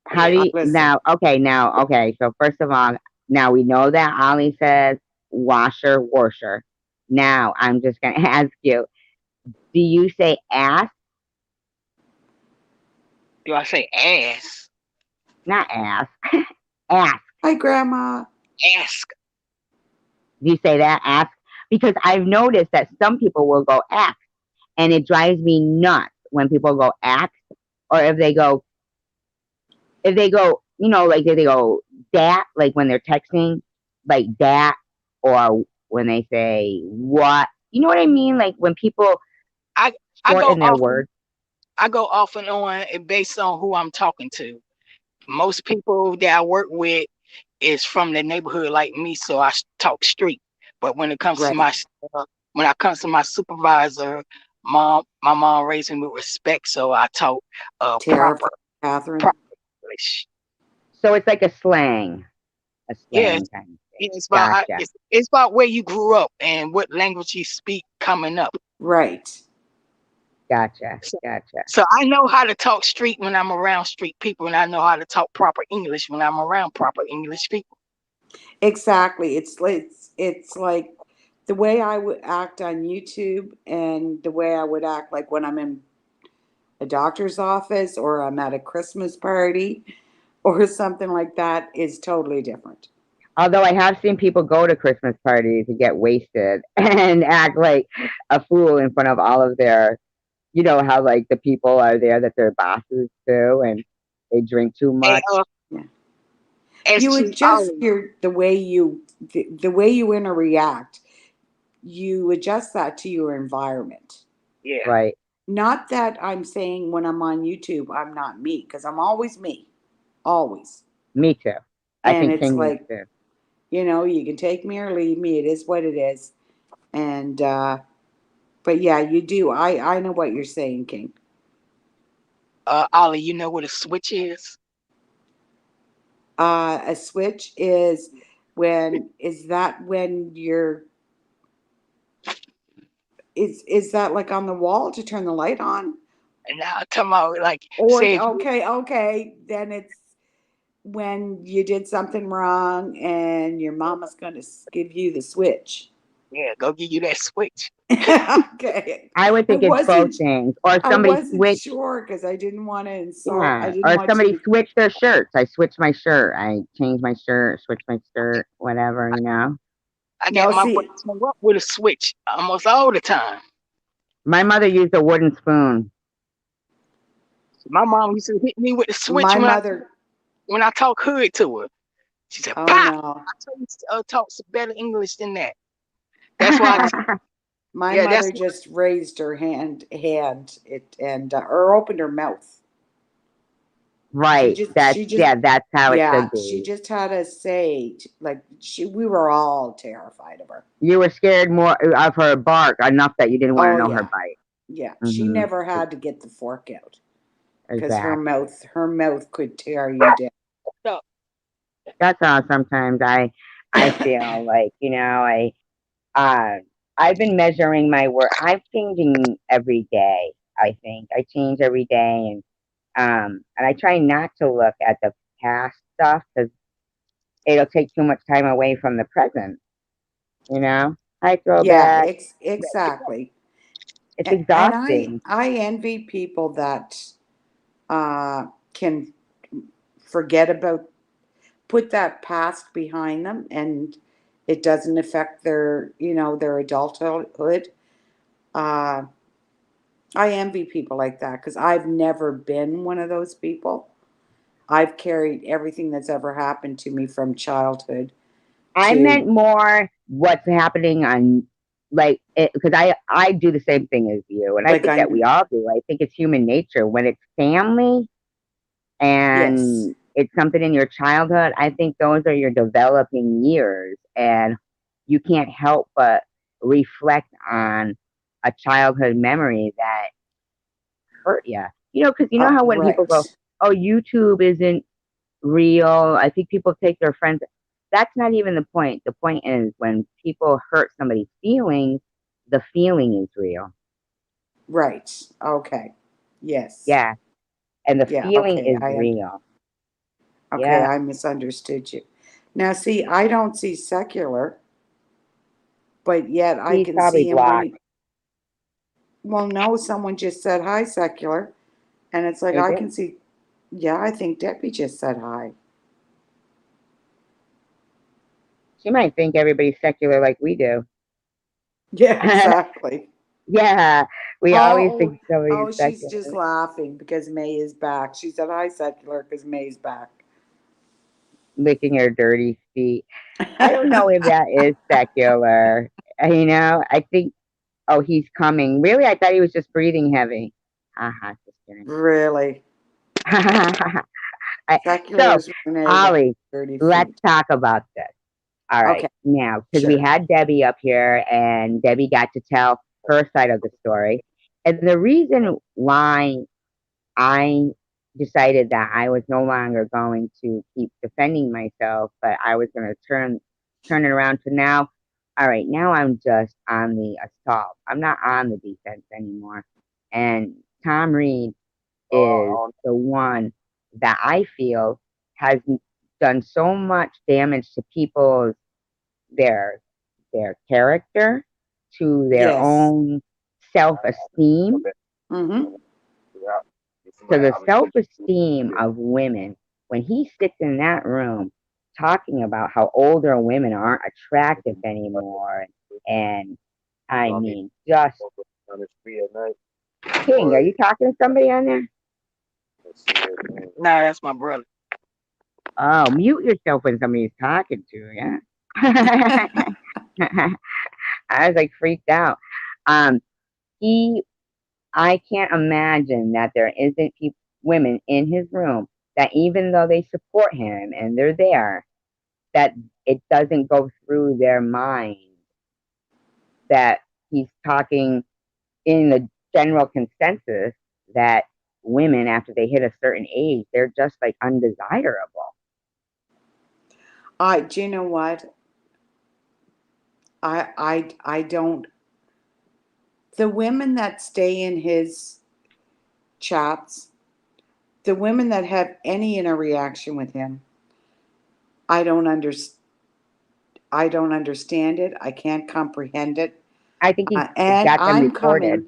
How Yeah. do I you listen. now? Okay, now, okay. So first of all, now we know that Ollie says washer, washer. Now I'm just gonna ask you: do you say ass? Do I say ass? Not ass. Ask. Hi, Grandma. Ask. Do you say that? Ask. Because I've noticed that some people will go ask, and it drives me nuts when people go ask, or if they go, like if they go dat, like when they're texting, like dat, or when they say what, you know what I mean? Like when people I I go shorten their off. words. I go off and on based on who I'm talking to. Most people that I work with is from the neighborhood like me, so I talk street. But when it comes to Right. my supervisor, my mom raised me with respect, so I talk Terrified, Catherine. proper English. So it's like a Yes, slang kind of thing. it's about Gotcha. it's about where you grew up and what language you speak coming up. Right. Gotcha. So, Gotcha. so I know how to talk street when I'm around street people, and I know how to talk proper English when I'm around proper English people. Exactly. It's like the way I would act on YouTube and the way I would act like when I'm in a doctor's office or I'm at a Christmas party or something like that is totally different. Although I have seen people go to Christmas parties and get wasted and act like a fool in front of all of their, you know, how like the people are there that they're bosses too, and they drink too And much. Yeah. as You to adjust the way you interact, you adjust that to your environment. yeah, Right. Not that I'm saying when I'm on YouTube I'm not me, because I'm always me. Always. Me too. I And think it's King is like, too. you can take me or leave me. It is what it is. And but yeah, you do. I know what you're saying, King. Ollie, you know what a switch is? A switch is that when you're is that like on the wall to turn the light on? And now I'm talking about like Or say if you okay, then it's when you did something wrong and your mama's gonna give you the switch. yeah, go give you that switch. Okay. I would I think it's both wasn't things. Or I somebody wasn't switch. sure because I didn't want to insult. I Yeah. didn't Or want you somebody to. switch their shirts. I switch my shirt. I change my shirt, switch my shirt, whatever, you know. I get No, my butt see, turned up with a switch almost all the time. My mother used a wooden spoon. My mom used to hit me with the switch my mother. when I talk hood to her. She said, Oh "Pop!" no, I told you to talk some better English than that. That's why. my Yeah, that's mother just raised her hand it and or opened her mouth. She Right. just That's she just yeah, that's how it yeah, should she be. just had to say like she we were all terrified of her. You were scared more of her bark enough that you didn't want to Oh know her yeah, bite. yeah. She Hmm. never had to get the fork out because Exactly. her mouth could tear you down. up. That's how sometimes I feel like, you know, uh I've been measuring my work. I'm changing every day, I think. I change every day, and I try not to look at the past stuff because it'll take too much time away from the present, you know? I throw Yeah, back. exactly. It's And exhausting. I envy people that can forget about put that past behind them and it doesn't affect their their adulthood. Uh, I envy people like that because I've never been one of those people. I've carried everything that's ever happened to me from childhood I to meant more what's happening on, like, because I do the same thing as you, and I like think that we I'm all do. I think it's human nature when it's family yes, and it's something in your childhood. I think those are your developing years, and you can't help but reflect on a childhood memory that hurt you. You know, because you know how when people go, right, "Oh, YouTube isn't real." I think people take their friends. That's not even the point. The point is when people hurt somebody's feelings, the feeling is real. right, okay, yes, Yeah. And the yeah, feeling okay, is real. okay, Yeah. I misunderstood you. Now, see, I don't see secular, but yet I He's can probably see him when blocked. he. Well, no, someone just said hi, secular, and it's like They I did. can see. Yeah, I think Debbie just said hi. She might think everybody's secular like we do. Yeah, exactly. Yeah. We always Oh, think somebody's she's just secular. laughing because May is back. She said hi, secular, because May's back. Licking her dirty feet. I don't know if that is secular. You know, I think, oh, he's coming. Really? I thought he was just breathing heavy. Haha, just kidding. Really, I, so, seculars when they got Ollie, dirty let's feet. talk about this. All Okay, right, now, because we sure. had Debbie up here and Debbie got to tell her side of the story. And the reason why I decided that I was no longer going to keep defending myself, but I was going to turn it around to now. All right, now I'm just on the assault. I'm not on the defense anymore. And Tom Reed is Oh, the one that I feel has done so much damage to people's their character, to their Yes. own self-esteem, Mm-hmm. to the self-esteem of women. When he sits in that room talking about how older women aren't attractive anymore, and I mean, just King, are you talking to somebody on there? Nah, that's my brother. Oh, mute yourself when somebody's talking to you. Yeah. I was like freaked out. Um, he, I can't imagine that there isn't women in his room that even though they support him and they're there, that it doesn't go through their mind that he's talking in the general consensus that women after they hit a certain age, they're just like undesirable. Do you know what? I don't. The women that stay in his chats, the women that have any interaction with him, I don't under, I don't understand it. I can't comprehend it. I think he's And got them recorded.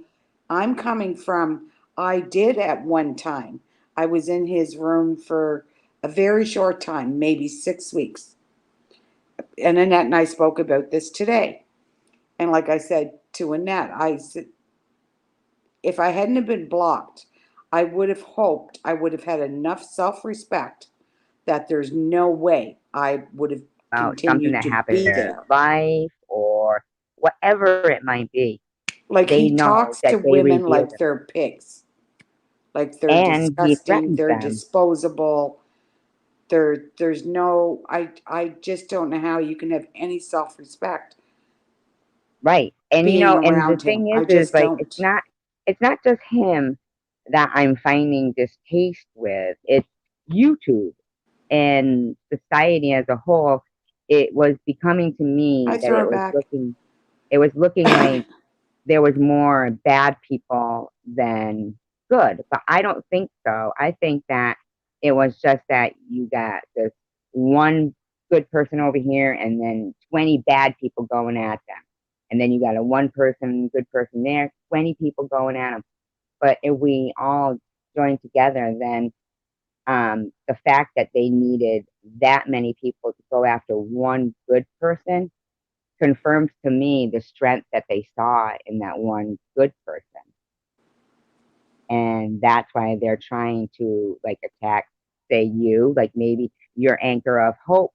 I'm coming from, I did at one time. I was in his room for a very short time, maybe 6 weeks. And Annette and I spoke about this today. And like I said to Annette, I said, if I hadn't have been blocked, I would have hoped I would have had enough self-respect that there's no way I would have About something continued that to happened in be their there. life or whatever it might be. Like They he know talks to that they women revealed like it. they're pigs, like they're And he disgusting, threatens they're them. disposable. There's no, I just don't know how you can have any self-respect Right. And being and the around him. thing I is just like don't. it's not just him that I'm finding distaste with. It's YouTube and society as a whole. It was becoming to I me that throw it back. it was looking like there was more bad people than good. But I don't think so. I think that it was just that you got this one good person over here and then 20 bad people going at them. And then you got a one person, good person there, 20 people going at them. But if we all join together, then the fact that they needed that many people to go after one good person confirms to me the strength that they saw in that one good person. And that's why they're trying to like attack, say you, like maybe your Anchor of Hope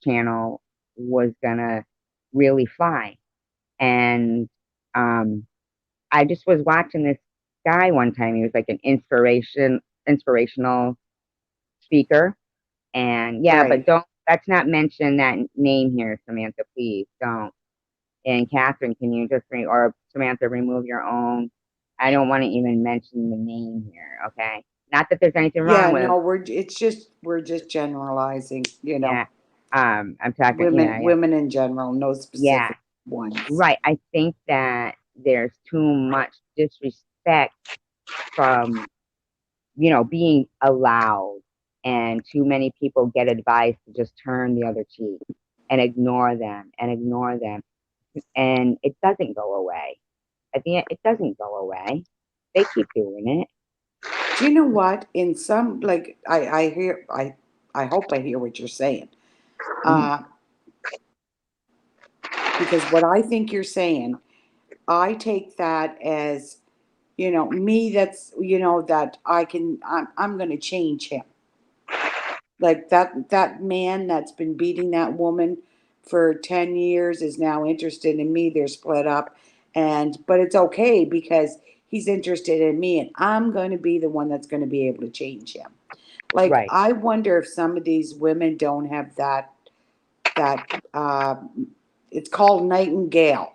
channel was gonna really fly. And I just was watching this guy one time. He was like an inspirational speaker. And yeah, but Right. don't let's not mention that name here, Samantha, please don't. And Catherine, can you just or Samantha, remove your own? I don't want to even mention the name here, okay? Not that there's anything Yeah, wrong with, no, we're just generalizing, yeah. I'm talking, women, yeah, women in general, no yeah, specific ones. right. I think that there's too much disrespect from, being allowed, and too many people get advice to just turn the other cheek and ignore them and ignore them. And it doesn't go away. At the end, it doesn't go away. They keep doing it. Do you know what? In some, like, I hear, I hope I hear what you're saying. Mhm. Uh, because what I think you're saying, I take that as, me, that's, that I'm going to change him. Like that man that's been beating that woman for 10 years is now interested in me. They're split up, but it's okay because he's interested in me and I'm going to be the one that's going to be able to change him. Like, Right. I wonder if some of these women don't have that uh, it's called Nightingale,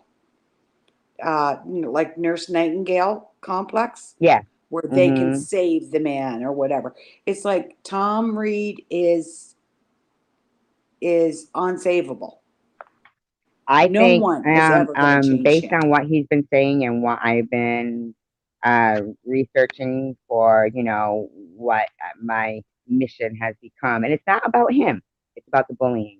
like Nurse Nightingale complex, Yeah. where they can Hmm. save the man or whatever. It's like Tom Reed is unsavable. I No think one is ever going to change based him. on what he's been saying and what I've been researching for, what my mission has become. And it's not about him. just about the bullying.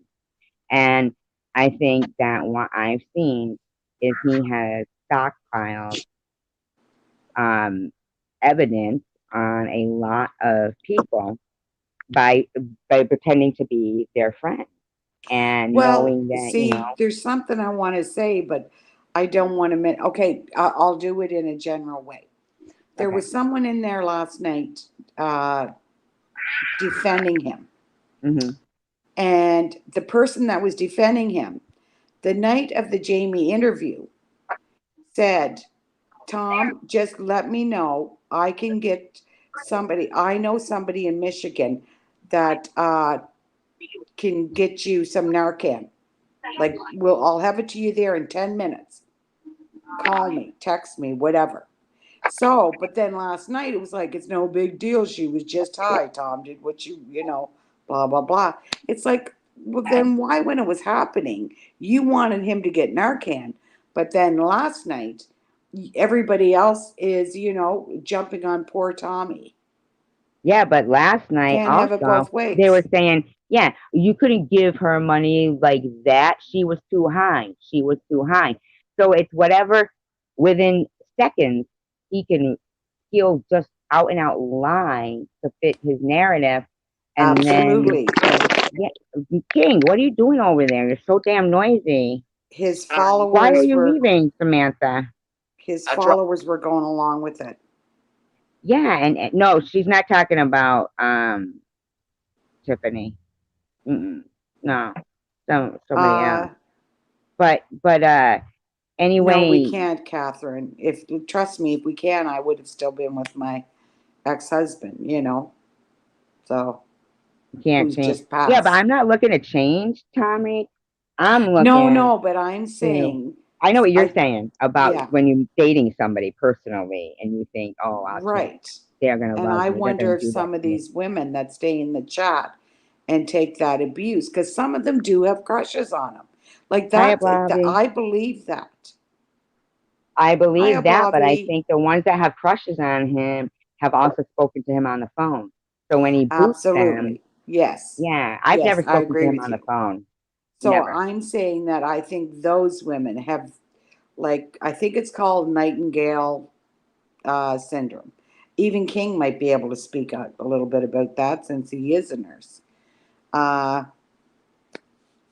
And I think that what I've seen is he has stockpiled um, evidence on a lot of people by pretending to be their friend and Well, knowing that, see, there's something I want to say, but I don't want to. Okay, I'll do it in a general way. There okay, was someone in there last night uh, defending him. hmm And the person that was defending him, the night of the Jamie interview, said, Tom, just let me know. I can get somebody, I know somebody in Michigan that can get you some Narcan. Like, I'll have it to you there in 10 minutes. Call me, text me, whatever. So, but then last night it was like, it's no big deal. She was just high. Tom did what blah, blah, blah. It's like, well, then why, when it was happening, you wanted him to get Narcan, but then last night, everybody else is, jumping on poor Tommy. yeah, but last night Can't have it also both they were ways. saying, yeah, you couldn't give her money like that. She was too high. She was too high. So it's whatever within seconds he'll just out and out lie to fit his narrative. And then, Absolutely. yeah, King, what are you doing over there? You're so damn noisy. His Why are followers you were leaving, Samantha? his I dropped. followers were going along with it. Yeah, and no, she's not talking about Tiffany. Mm-mm. No, somebody else. Uh But no, we anyway, can't, Catherine. If trust me, if we can, I would have still been with my ex-husband. So you can't who's change. just Yeah, but passed. I'm not looking to change, Tommy. I'm No, looking no, but I'm to. saying, I know what you're I saying about yeah, when you're dating somebody personally, and you think, "Oh, I'll change. right. They're gonna And love I me. They're wonder gonna if do that some of to me." these women that stay in the chat and take that abuse, because some of them do have crushes on them. Like Hiya, that, Bobby. I believe that. I Hiya, believe that, but I Bobby. think the ones that have crushes on him have also spoken to him on the phone. So when he boosts them, Absolutely. Yes. yeah, I've Yes, never I spoken to agree him with on the you. phone. So Never. I'm saying that I think those women have, like, I think it's called Nightingale syndrome. Even King might be able to speak a little bit about that since he is a nurse. Uh,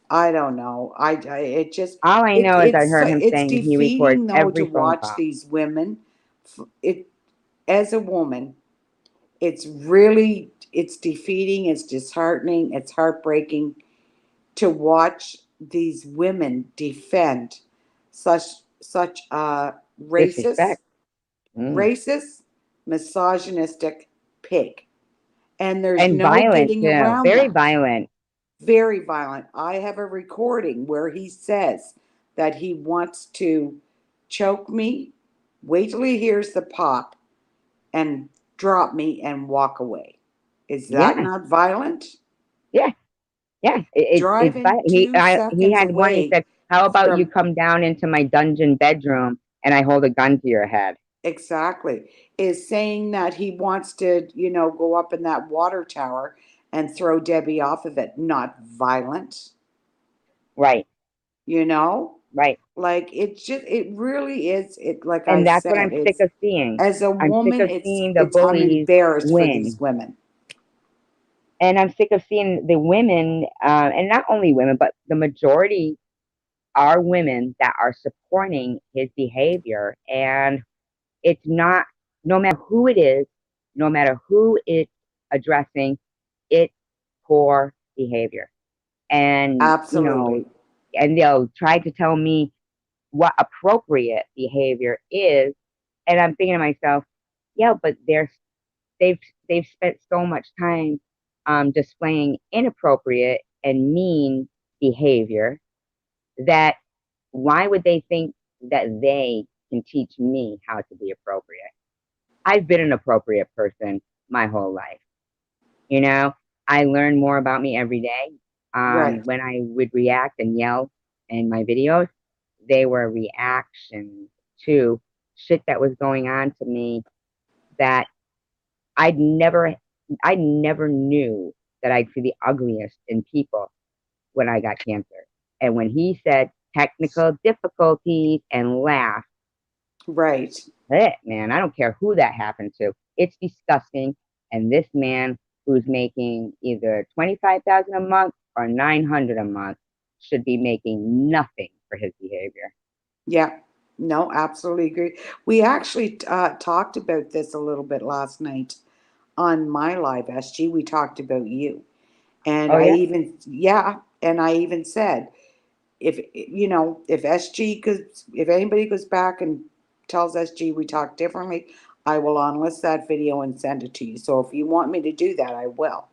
I don't know. It just All I know is I heard him it's saying he records defeating though to every phone watch call. these women. It as a woman, it's defeating. It's disheartening. It's heartbreaking to watch these women defend such such racist, Disrespect. Mm. racist, misogynistic pig. And there's And no violent getting too. around Very that. violent. Very violent. I have a recording where he says that he wants to choke me, wait till he hears the pop, and drop me and walk away. Is that Yeah. not violent? Yeah. Yeah. It's Driving two he seconds had one. He away said, "How about you from come down into my dungeon bedroom and I hold a gun to your head?" exactly is saying that he wants to, go up in that water tower and throw Debbie off of it. Not violent, Right. you know? Right. Like it really is. It like I And that's what said, I'm sick it's of seeing. as a I'm sick woman, of it's seeing the it's I'm bullies embarrassed for these win. women. And I'm sick of seeing the women, and not only women, but the majority are women that are supporting his behavior. And it's not, no matter who it is, no matter who it's addressing, it's poor behavior. And, Absolutely. and they'll try to tell me what appropriate behavior is. And I'm thinking to myself, yeah, but they've they've spent so much time displaying inappropriate and mean behavior that why would they think that they can teach me how to be appropriate? I've been an appropriate person my whole life. You know, I learn more about me every day. Right. When I would react and yell in my videos, they were reactions to shit that was going on to me that I'd never, I never knew that I'd see the ugliest in people when I got cancer. And when he said technical difficulties and laughed, Right. it, man, I don't care who that happened to. It's disgusting. And this man who's making either 25,000 a month or 900 a month should be making nothing for his behavior. Yeah. No, absolutely agree. We actually talked about this a little bit last night on my live SG. We talked about you. And Oh I yeah? even, yeah, and I even said, if, if SG goes, if anybody goes back and tells SG we talk differently, I will unlist that video and send it to you. So if you want me to do that, I will.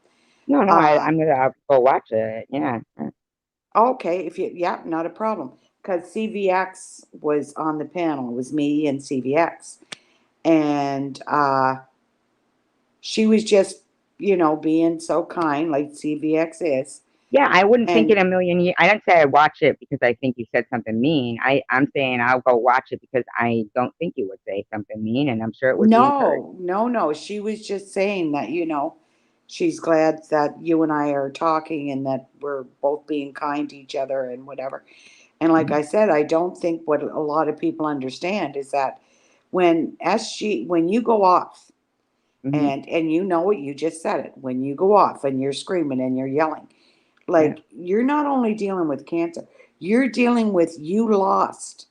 No, no, Uh, I'm gonna I'll go watch it. Yeah. okay, if you, yeah, not a problem. Because CVX was on the panel. It was me and CVX. And she was just, being so kind, like CVX is. Yeah, I wouldn't think in And a million years. I didn't say I'd watch it because I think you said something mean. I'm saying I'll go watch it because I don't think you would say something mean, and I'm sure it would be encouraging. no, no, no. She was just saying that, she's glad that you and I are talking and that we're both being kind to each other and whatever. And like Mhm, I said, I don't think what a lot of people understand is that when you go off, mhm, and you know what, you just said it, when you go off and you're screaming and you're yelling, yeah, like you're not only dealing with cancer, you're dealing with you lost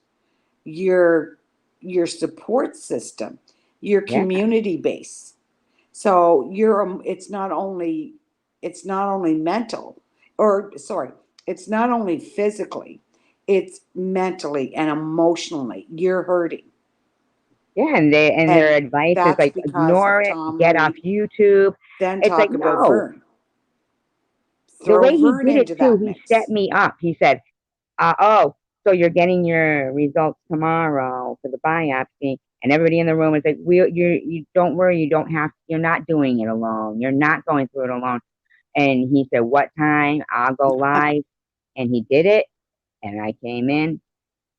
your support system, your yeah, community base. So it's not only mental, or sorry, it's not only physically, it's mentally and emotionally. You're hurting. yeah. And their And advice is that's like because ignore of it, Tom get off Reed. YouTube. Then It's like talk about no. Vern. The Throw way he Vern did it into too, that he set mix. me up. He said, oh, so you're getting your results tomorrow for the biopsy. And everybody in the room is like, you don't worry, you don't have, you're not doing it alone. You're not going through it alone. And he said, what time? I'll go live. And he did it. And I came in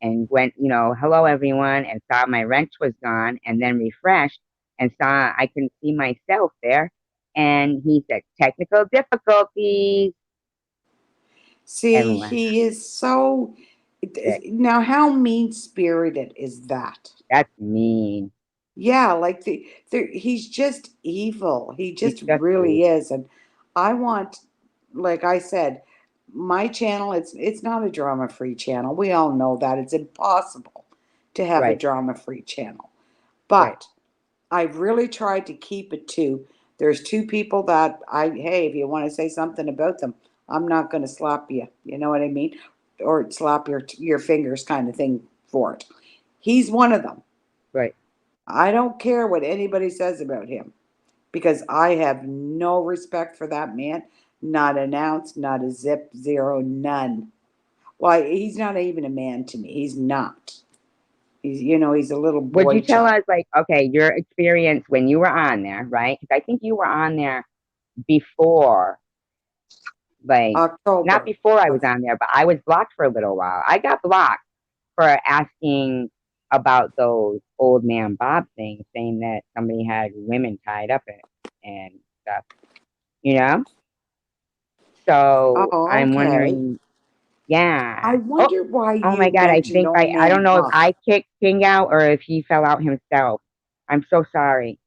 and went, hello everyone, and saw my wrench was gone, and then refreshed and saw I couldn't see myself there. And he said, technical difficulties. See, Everyone, he is so. sick. Now, how mean spirited is that? That's mean. Yeah, like he's just evil. He He's just just really evil. is. And I want, like I said, my channel, it's not a drama-free channel. We all know that. It's impossible to have a Right, drama-free channel. right. But I've really tried to keep it to, there's two people that hey, if you want to say something about them, I'm not going to slap you. You know what I mean? Or slap your fingers kind of thing for it. He's one of them. Right. I don't care what anybody says about him because I have no respect for that man. Not an ounce, not a zip, zero, none. Why, he's not even a man to me. He's not. He's a little Would boy you tell child. us, like, okay, your experience when you were on there, right? Because I think you were on there before, like, not October. before I was of- on there, but I was blocked for a little while. I got blocked for asking about those old man Bob things, saying that somebody had women tied up and stuff, you know? So Oh, I'm okay. wondering, I yeah. wonder why Oh my you God, I mentioned think Old I Man don't know if Bob. I kicked King out or if he fell out himself. I'm so sorry.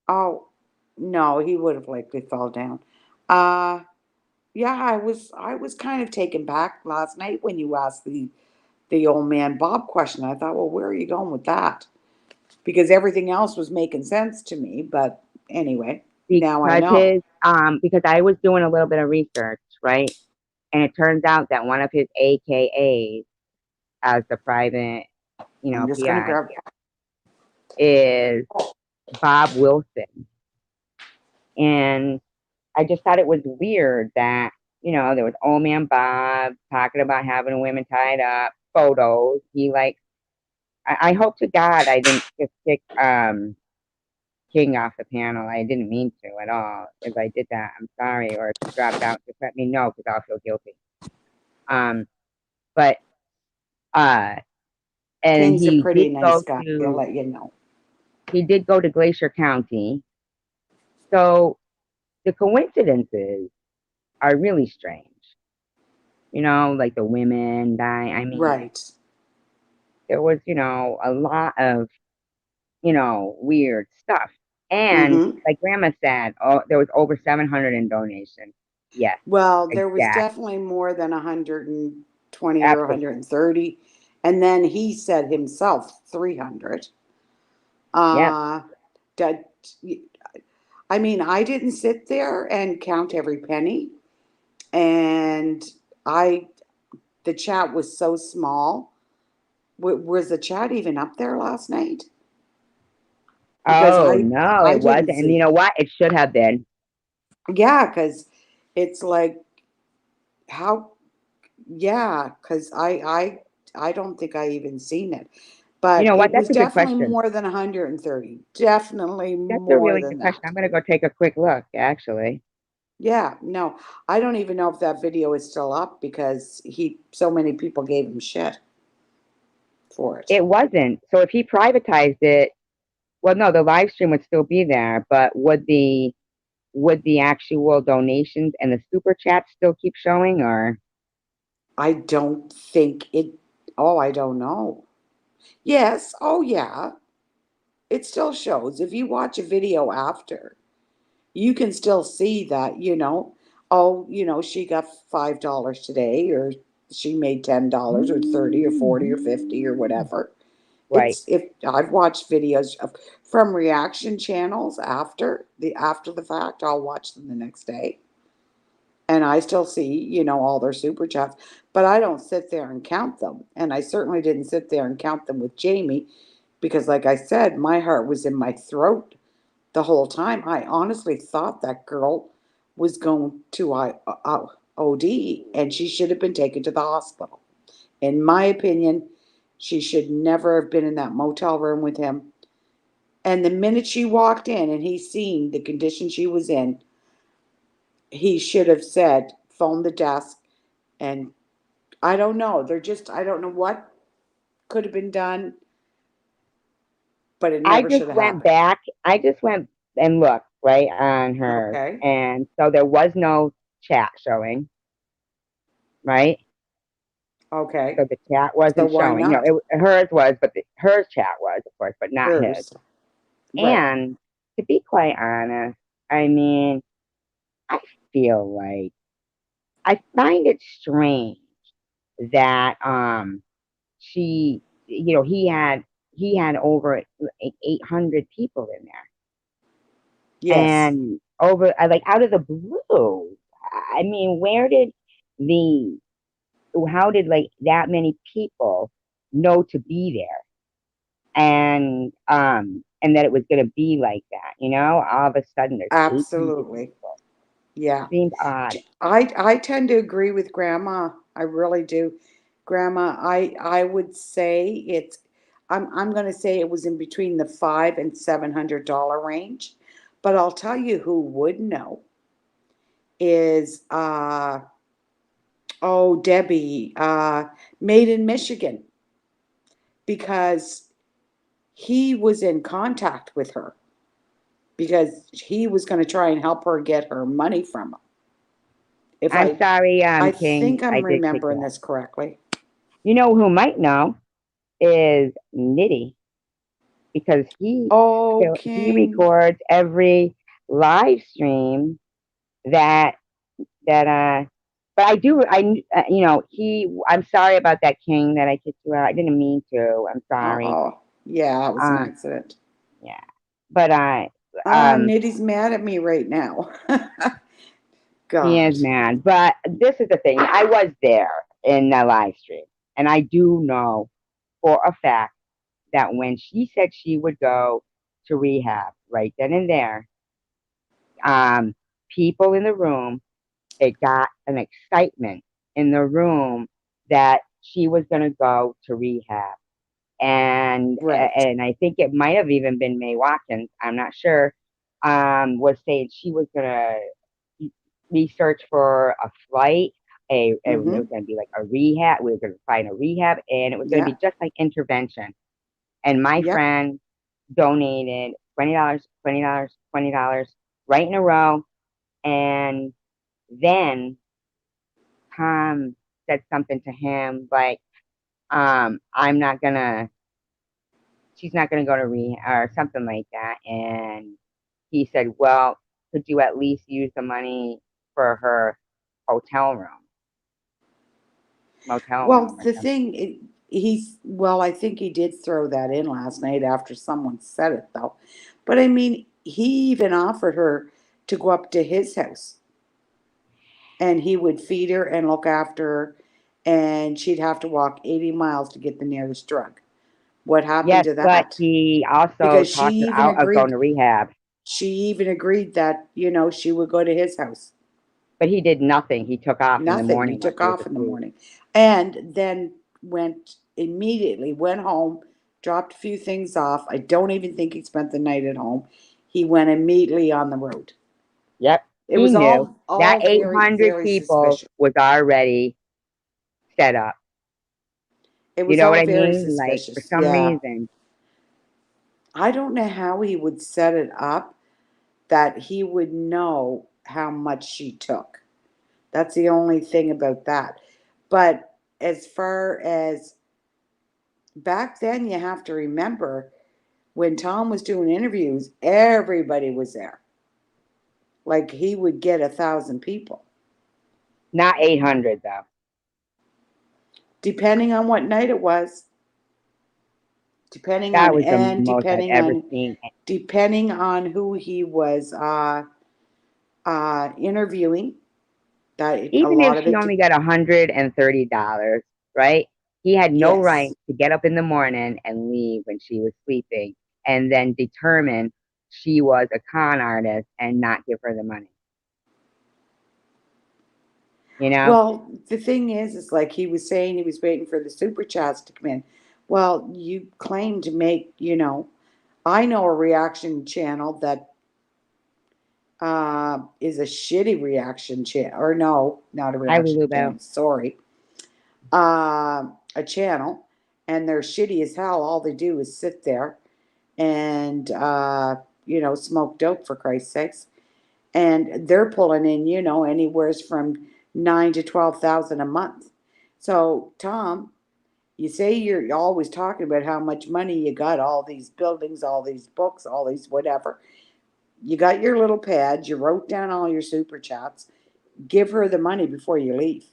Oh, no, he would have likely fell down. Uh, yeah, I was kind of taken back last night when you asked the Old Man Bob question. I thought, well, where are you going with that? Because everything else was making sense to me. But anyway, now I know. Because I was doing a little bit of research, right? And it turns out that one of his AKAs as the private, I'm just gonna PI grab. is Bob Wilson. And I just thought it was weird that, there was old man Bob talking about having women tied up, photos. He like, I hope to God I didn't just kick King off the panel. I didn't mean to at all. If I did that, I'm sorry. Or if he dropped out, just let me know because I'll feel guilty. Um, but uh, and King's a pretty nice guy. He'll let you know. he did go to Glacier County. So the coincidences are really strange. like the women die. I mean, Right. there was, a lot of, weird stuff. And Mm-hmm. like Grandma said, oh, there was over 700 in donations. Yes, Well, there was exactly. definitely more than 120 or Absolutely. 130. And then he said himself 300. Yep. Uh, that, I mean, I didn't sit there and count every penny. And I, the chat was so small. Was the chat even up there last night? Because Oh, I, no, I it wasn't. didn't And you see. know what? It should have been. Yeah, because it's like, how, yeah, because I don't think I even seen it. You But know what? it was That's a good definitely question. more than 130. Definitely That's a more really than good question. that. I'm gonna go take a quick look, actually. Yeah, no, I don't even know if that video is still up because so many people gave him shit for it. It wasn't. So if he privatized it, well, no, the live stream would still be there, but would the actual donations and the super chats still keep showing, or I don't think it, oh, I don't know. Yes, oh yeah, it still shows. If you watch a video after, you can still see that, oh, she got $5 today, or she made $10 or 30 or 40 or 50 or whatever. right? If I've watched videos from reaction channels after the fact, I'll watch them the next day. And I still see, all their super chats, but I don't sit there and count them. And I certainly didn't sit there and count them with Jamie because, like I said, my heart was in my throat the whole time. I honestly thought that girl was going to OD and she should have been taken to the hospital. In my opinion, she should never have been in that motel room with him. And the minute she walked in and he seen the condition she was in, he should have said, phone the desk. And I don't know. I don't know what could have been done, but it I never just should have went happened. back. I just went and looked right on hers, Okay. and so there was no chat showing, right? Okay. So the chat So wasn't why showing. not? Hers was, but hers chat was, of course, but not his. Hers. Right. And to be quite honest, I mean, I feel like I find it strange that she, he had over 800 people in there, Yes. and over like out of the blue. I mean, the how did like that many people know to be there, and that it was going to be like that? All of a sudden there's 800 Absolutely. people. Yeah. Seemed odd. I tend to agree with Grandma. I really do. Grandma, I would say I'm going to say it was in between the $500 and $700 range. But I'll tell you who would know is Debbie, Made in Michigan, because he was in contact with her because he was going to try and help her get her money from him. If I'm sorry, I King, think I'm I did kick you remembering out. this correctly. You know who might know is Nitty, because Oh, he King. records every live stream that that. But I do. I'm sorry about that, King, that I kicked you out. I didn't mean to. I'm sorry. Oh, yeah, it was an Um, accident. yeah. But um, Nitty's mad at me right now. he is God. mad. But this is the thing. I was there in the live stream, and I do know for a fact that when she said she would go to rehab right then and there, um, people in the room, it got an excitement in the room that she was going to go to rehab. And Right. and I think it might have even been May Watkins. I'm not sure. Was saying she was going to research for a flight. It was Mm-hmm. going to be like a rehab. We were going to find a rehab, and it was going to Yeah. be just like intervention. And my Yep. friend donated $20, $20, $20 right in a row. And then Tom said something to him like, I'm not gonna, she's not gonna go to rehab or something like that. And he said, well, could you at least use the money for her hotel room, motel room Well, or the something? thing, well, I think he did throw that in last night after someone said it, though. But I mean, he even offered her to go up to his house and he would feed her and look after her, and she'd have to walk 80 miles to get the nearest drug. What happened Yes, to but that? he also Because talked her out of going to rehab. she even agreed that, she would go to his house. But he did nothing. He took off in the Nothing. He morning while took she was off in the asleep. morning and then went home, dropped a few things off. I don't even think he spent the night at home. He went immediately on the road. Yep, It he was knew that all very, 800 very people suspicious. was already set up. It You was know what all I very mean? Like, for suspicious. some Yeah. reason, I don't know how he would set it up that he would know how much she took. That's the only thing about that. But as far as back then, you have to remember when Tom was doing interviews, everybody was there. Like he would get 1,000 people, not 800 though. depending on what night it was, depending That on was the and most I've depending ever on seen. depending on who he was interviewing. That a Even if lot of she it. only got $130, right? He had no right Yes. to get up in the morning and leave when she was sleeping and then determine she was a con artist and not give her the money. You know? Well, the thing is like he was saying he was waiting for the super chats to come in. Well, you claim to make, I know a reaction channel that is a shitty reaction channel, or no, not a Hi, reaction Lulu Bell. channel. Sorry, a channel, and they're shitty as hell. All they do is sit there and smoke dope for Christ's sakes, and they're pulling in anywhere from 9 to 12,000 a month. So Tom, you say you're always talking about how much money you got, all these buildings, all these books, all these whatever. You got your little pad, you wrote down all your super chats. Give her the money before you leave.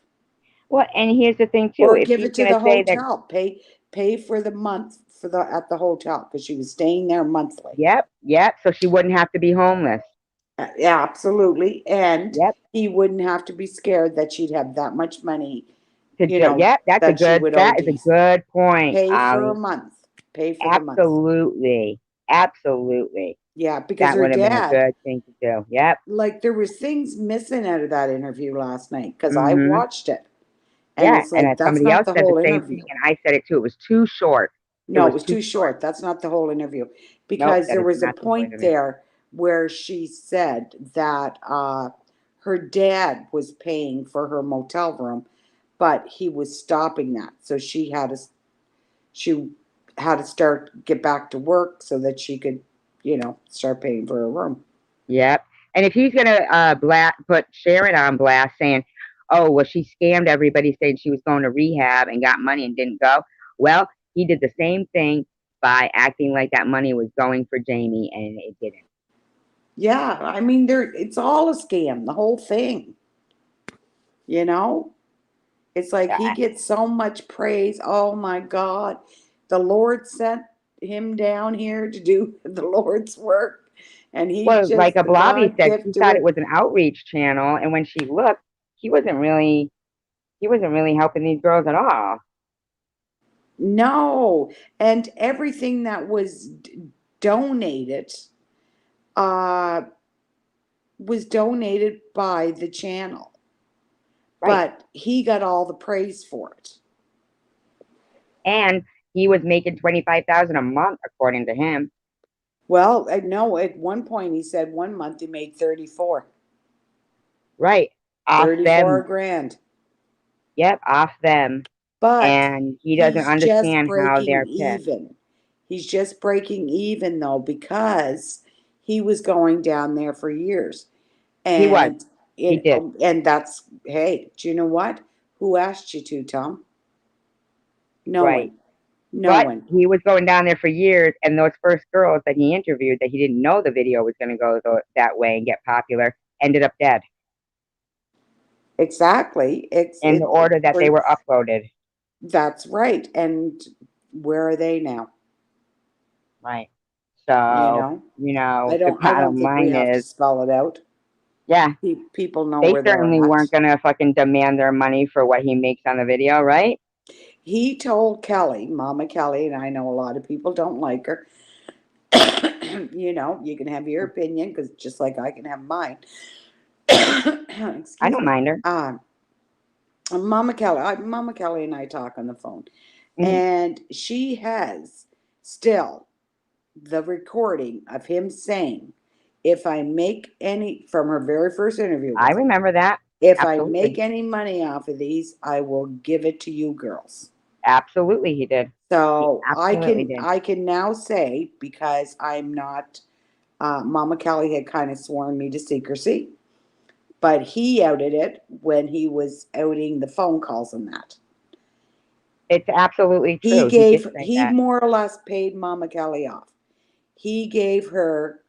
Well, and here's the thing too. Or If give he's it to gonna the say that, hotel. Pay for the month for the at the hotel because she was staying there monthly. yep, yep, so she wouldn't have to be homeless. Yeah, absolutely. And Yep. he wouldn't have to be scared that she'd have that much money, Yep, that she would that is a OD. good point, Pay for a Ollie. month. Pay for the month. Absolutely. Absolutely. Yeah, because That her would have been a dad, good thing to do. Yep. like there was things missing out of that interview last night because I Mhm. watched it. And Yeah, it's and like that's somebody not else the said the whole same thing, interview. and I said it too. It was too short. It No, it was was too too short. short. That's not the whole interview. Nope, Because that there is was a not the whole point interview. there where she said that her dad was paying for her motel room, but he was stopping that. So she had to get back to work so that she could, start paying for her room. Yep. And if he's gonna put Sharon on blast saying, "Oh, well, she scammed everybody, saying she was going to rehab and got money and didn't go," well, he did the same thing by acting like that money was going for Jamie, and it didn't. Yeah, I mean it's all a scam, the whole thing. You know? It's like he gets so much praise. Oh my God. The Lord sent him down here to do the Lord's work. And he's Well, like just a the Blobby God said, she gift to thought it it. was an outreach channel, and when she looked, he wasn't really helping these girls at all. No. And everything that was donated uh, was donated by the channel. Right. But he got all the praise for it. And he was making 25,000 a month, according to him. Well, no, at one point he said one month he made 34. Right. Off 34 them. grand. Yep, off them. But And he doesn't he's just understand how breaking they're pissed. even. He's just breaking even though because he was going down there for years. He was. And He it did. and that's hey, do you know what? Who asked you to, Tom? No Right. one. No But one. he was going down there for years, and those first girls that he interviewed that he didn't know the video was going to go that way and get popular ended up dead Exactly. in the order that they For were uploaded. that's right. And where are they now? Right. You So, know, the I don't bottom think we line have to is, spell it out. yeah, People know they where they're certainly at. weren't going to fucking demand their money for what he makes on the video, right? He told Kelly, Mama Kelly, and I know a lot of people don't like her. You can have your opinion because just like I can have mine. I Excuse don't me. mind her. Mama Kelly and I talk on the phone, Mhm. and she has still the recording of him saying, "If I make any," from her very first interview I with him, remember that. "if I make Absolutely. any money off of these, I will give it to you girls." Absolutely, he did. He So absolutely did. I can now say, because I'm not, Mama Kelly had kind of sworn me to secrecy, but he outed it when he was outing the phone calls and that. It's absolutely true. He did say He that. more or less paid Mama Kelly off. He gave her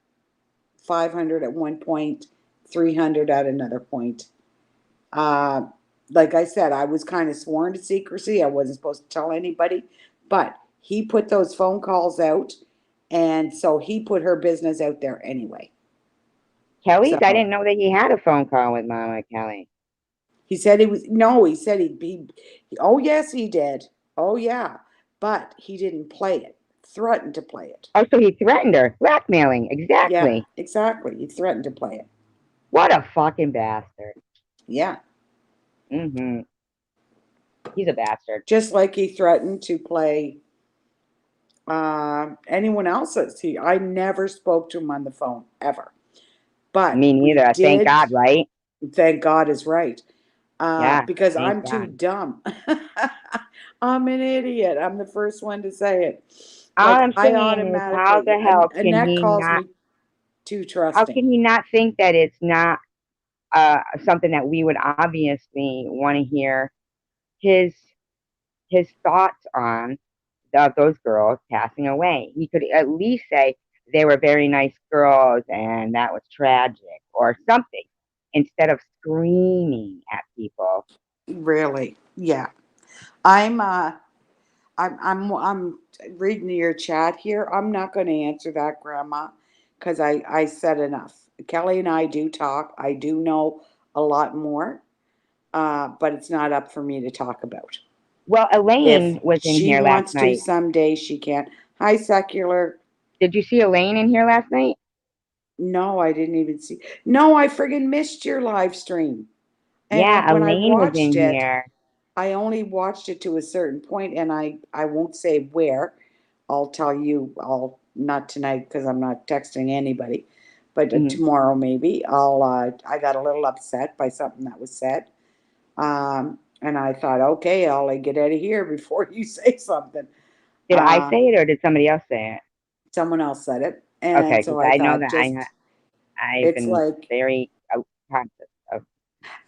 500 at one point, 300 at another point. Uh, like I said, I was kind of sworn to secrecy. I wasn't supposed to tell anybody, but he put those phone calls out, and so he put her business out there anyway. Kelly's? I So didn't know that he had a phone call with Mama Kelly. he said he was no. He said oh yes, he did. Oh yeah, but he didn't play it. Threatened to play it. Oh, so he threatened her. Blackmailing. Yeah, Exactly. exactly. He threatened to play it. What a fucking bastard. Yeah, Mm-hmm. He's a bastard. just like he threatened to play anyone else's. I never spoke to him on the phone ever, but Me we neither. Thank did. God, right? Thank God is right, Yeah. because Thank I'm too God. dumb. I'm an idiot. I'm the first one to say it. All Like I'm I saying is, how automatically, the hell can Annette he calls not? me too How trusting. can he not think that it's not something that we would obviously want to hear his his thoughts on of those girls passing away? He could at least say they were very nice girls and that was tragic or something instead of screaming at people. Really, yeah. I'm uh, I'm reading your chat here. I'm not going to answer that, Grandma, because I said enough. Kelly and I do talk. I do know a lot more, but it's not up for me to talk about. Well, If Elaine was in she here last wants to night. someday, she can. Hi, Secular. Did you see Elaine in here last night? No, I didn't even see. No, I friggin' missed your live stream. And Yeah, when I Elaine was watched in it, here. I only watched it to a certain point, and I won't say where. I'll tell you. I'll not tonight because I'm not texting anybody, but Hmm. tomorrow maybe. I got a little upset by something that was said, and I thought, okay, I'll get out of here before you say something. Did I Uh, say it or did somebody else say it? Someone else said it, and Okay, so because I I know thought, that just I've it's been like, very conscious of.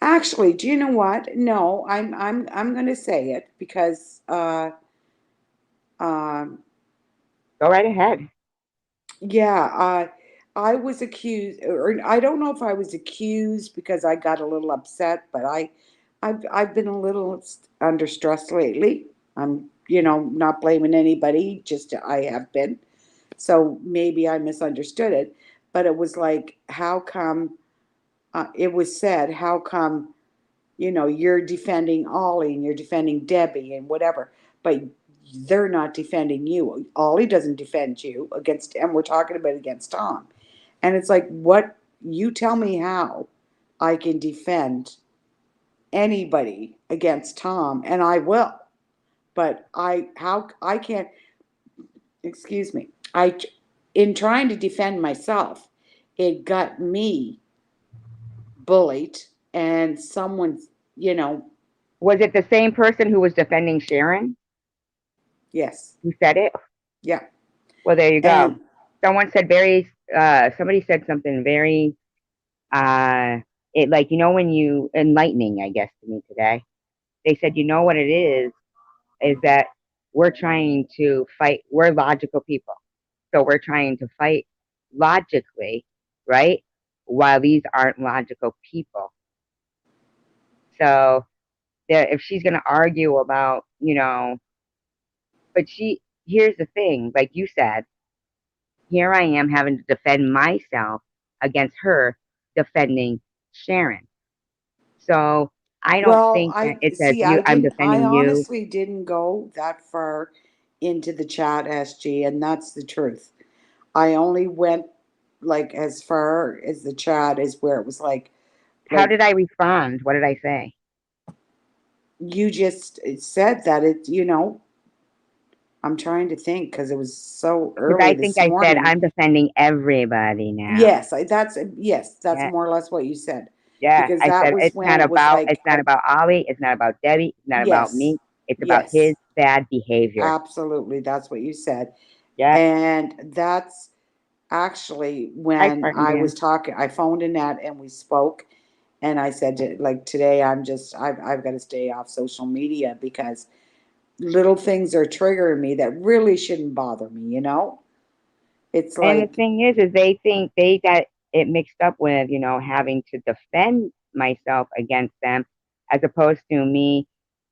actually, do you know what? No, I'm going to say it because um, Go right ahead. yeah, I was accused, or I don't know if I was accused because I got a little upset, but I've been a little under stress lately. I'm, not blaming anybody, just I have been. So maybe I misunderstood it, but it was like, how come? It was said, how come? You're defending Ollie and you're defending Debbie and whatever, but they're not defending you. Ollie doesn't defend you against, and we're talking about against Tom. And it's like, what? You tell me how I can defend anybody against Tom, and I will. But how I can't, excuse me, in trying to defend myself, it got me bullied, and someone, you know, Was it the same person who was defending Sharon yes, who said it? yeah. Well, there you go. And Someone said somebody said something very, uh, it like, when you, enlightening, I guess, to me today. they said, you know what it is that we're trying to fight, we're logical people. So we're trying to fight logically, right? While these aren't logical people. So if she's going to argue about, but here's the thing, like you said, here I am having to defend myself against her defending Sharon. So I don't Well, think that I it's as see. you, I'm I defending you. honestly didn't go that far into the chat, SG, and that's the truth. I only went like as far as the chat is where it was How like did I respond? What did I say? you just said that I'm trying to think because it was so Because early I think this I said morning. I'm defending everybody now. That's Yeah, more or less what you said, yeah. because I that said was when it was it's not about Ollie, it's not about Debbie, it's not about yes, me. It's about his yes, bad behavior. absolutely, that's what you said, Yeah. and that's actually Hi, when Spartan I Dan. was talking. I phoned Annette and we spoke, and I said like today I've got to stay off social media because little things are triggering me that really shouldn't bother me. It's And the like, thing is they think they got it mixed up with, having to defend myself against them, as opposed to me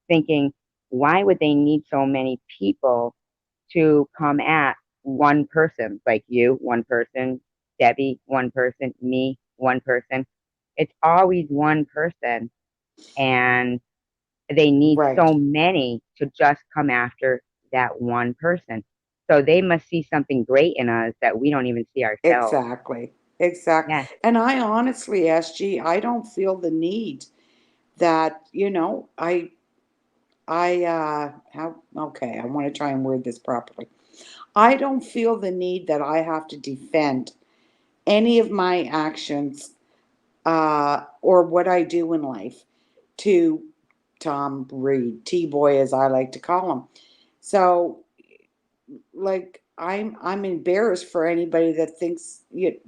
thinking, why would they need so many people to come at one person, like you, one person, Debbie, one person, me, one person. It's always one person, and they need right, so many to just come after that one person. So they must see something great in us that we don't even see ourselves. exactly, exact. Yeah. And I honestly, SG, I don't feel the need that, how, okay, I want to try and word this properly. I don't feel the need that I have to defend any of my actions or what I do in life to Tom Reed, T Boy as I like to call him. So, like, I'm embarrassed for anybody that thinks you.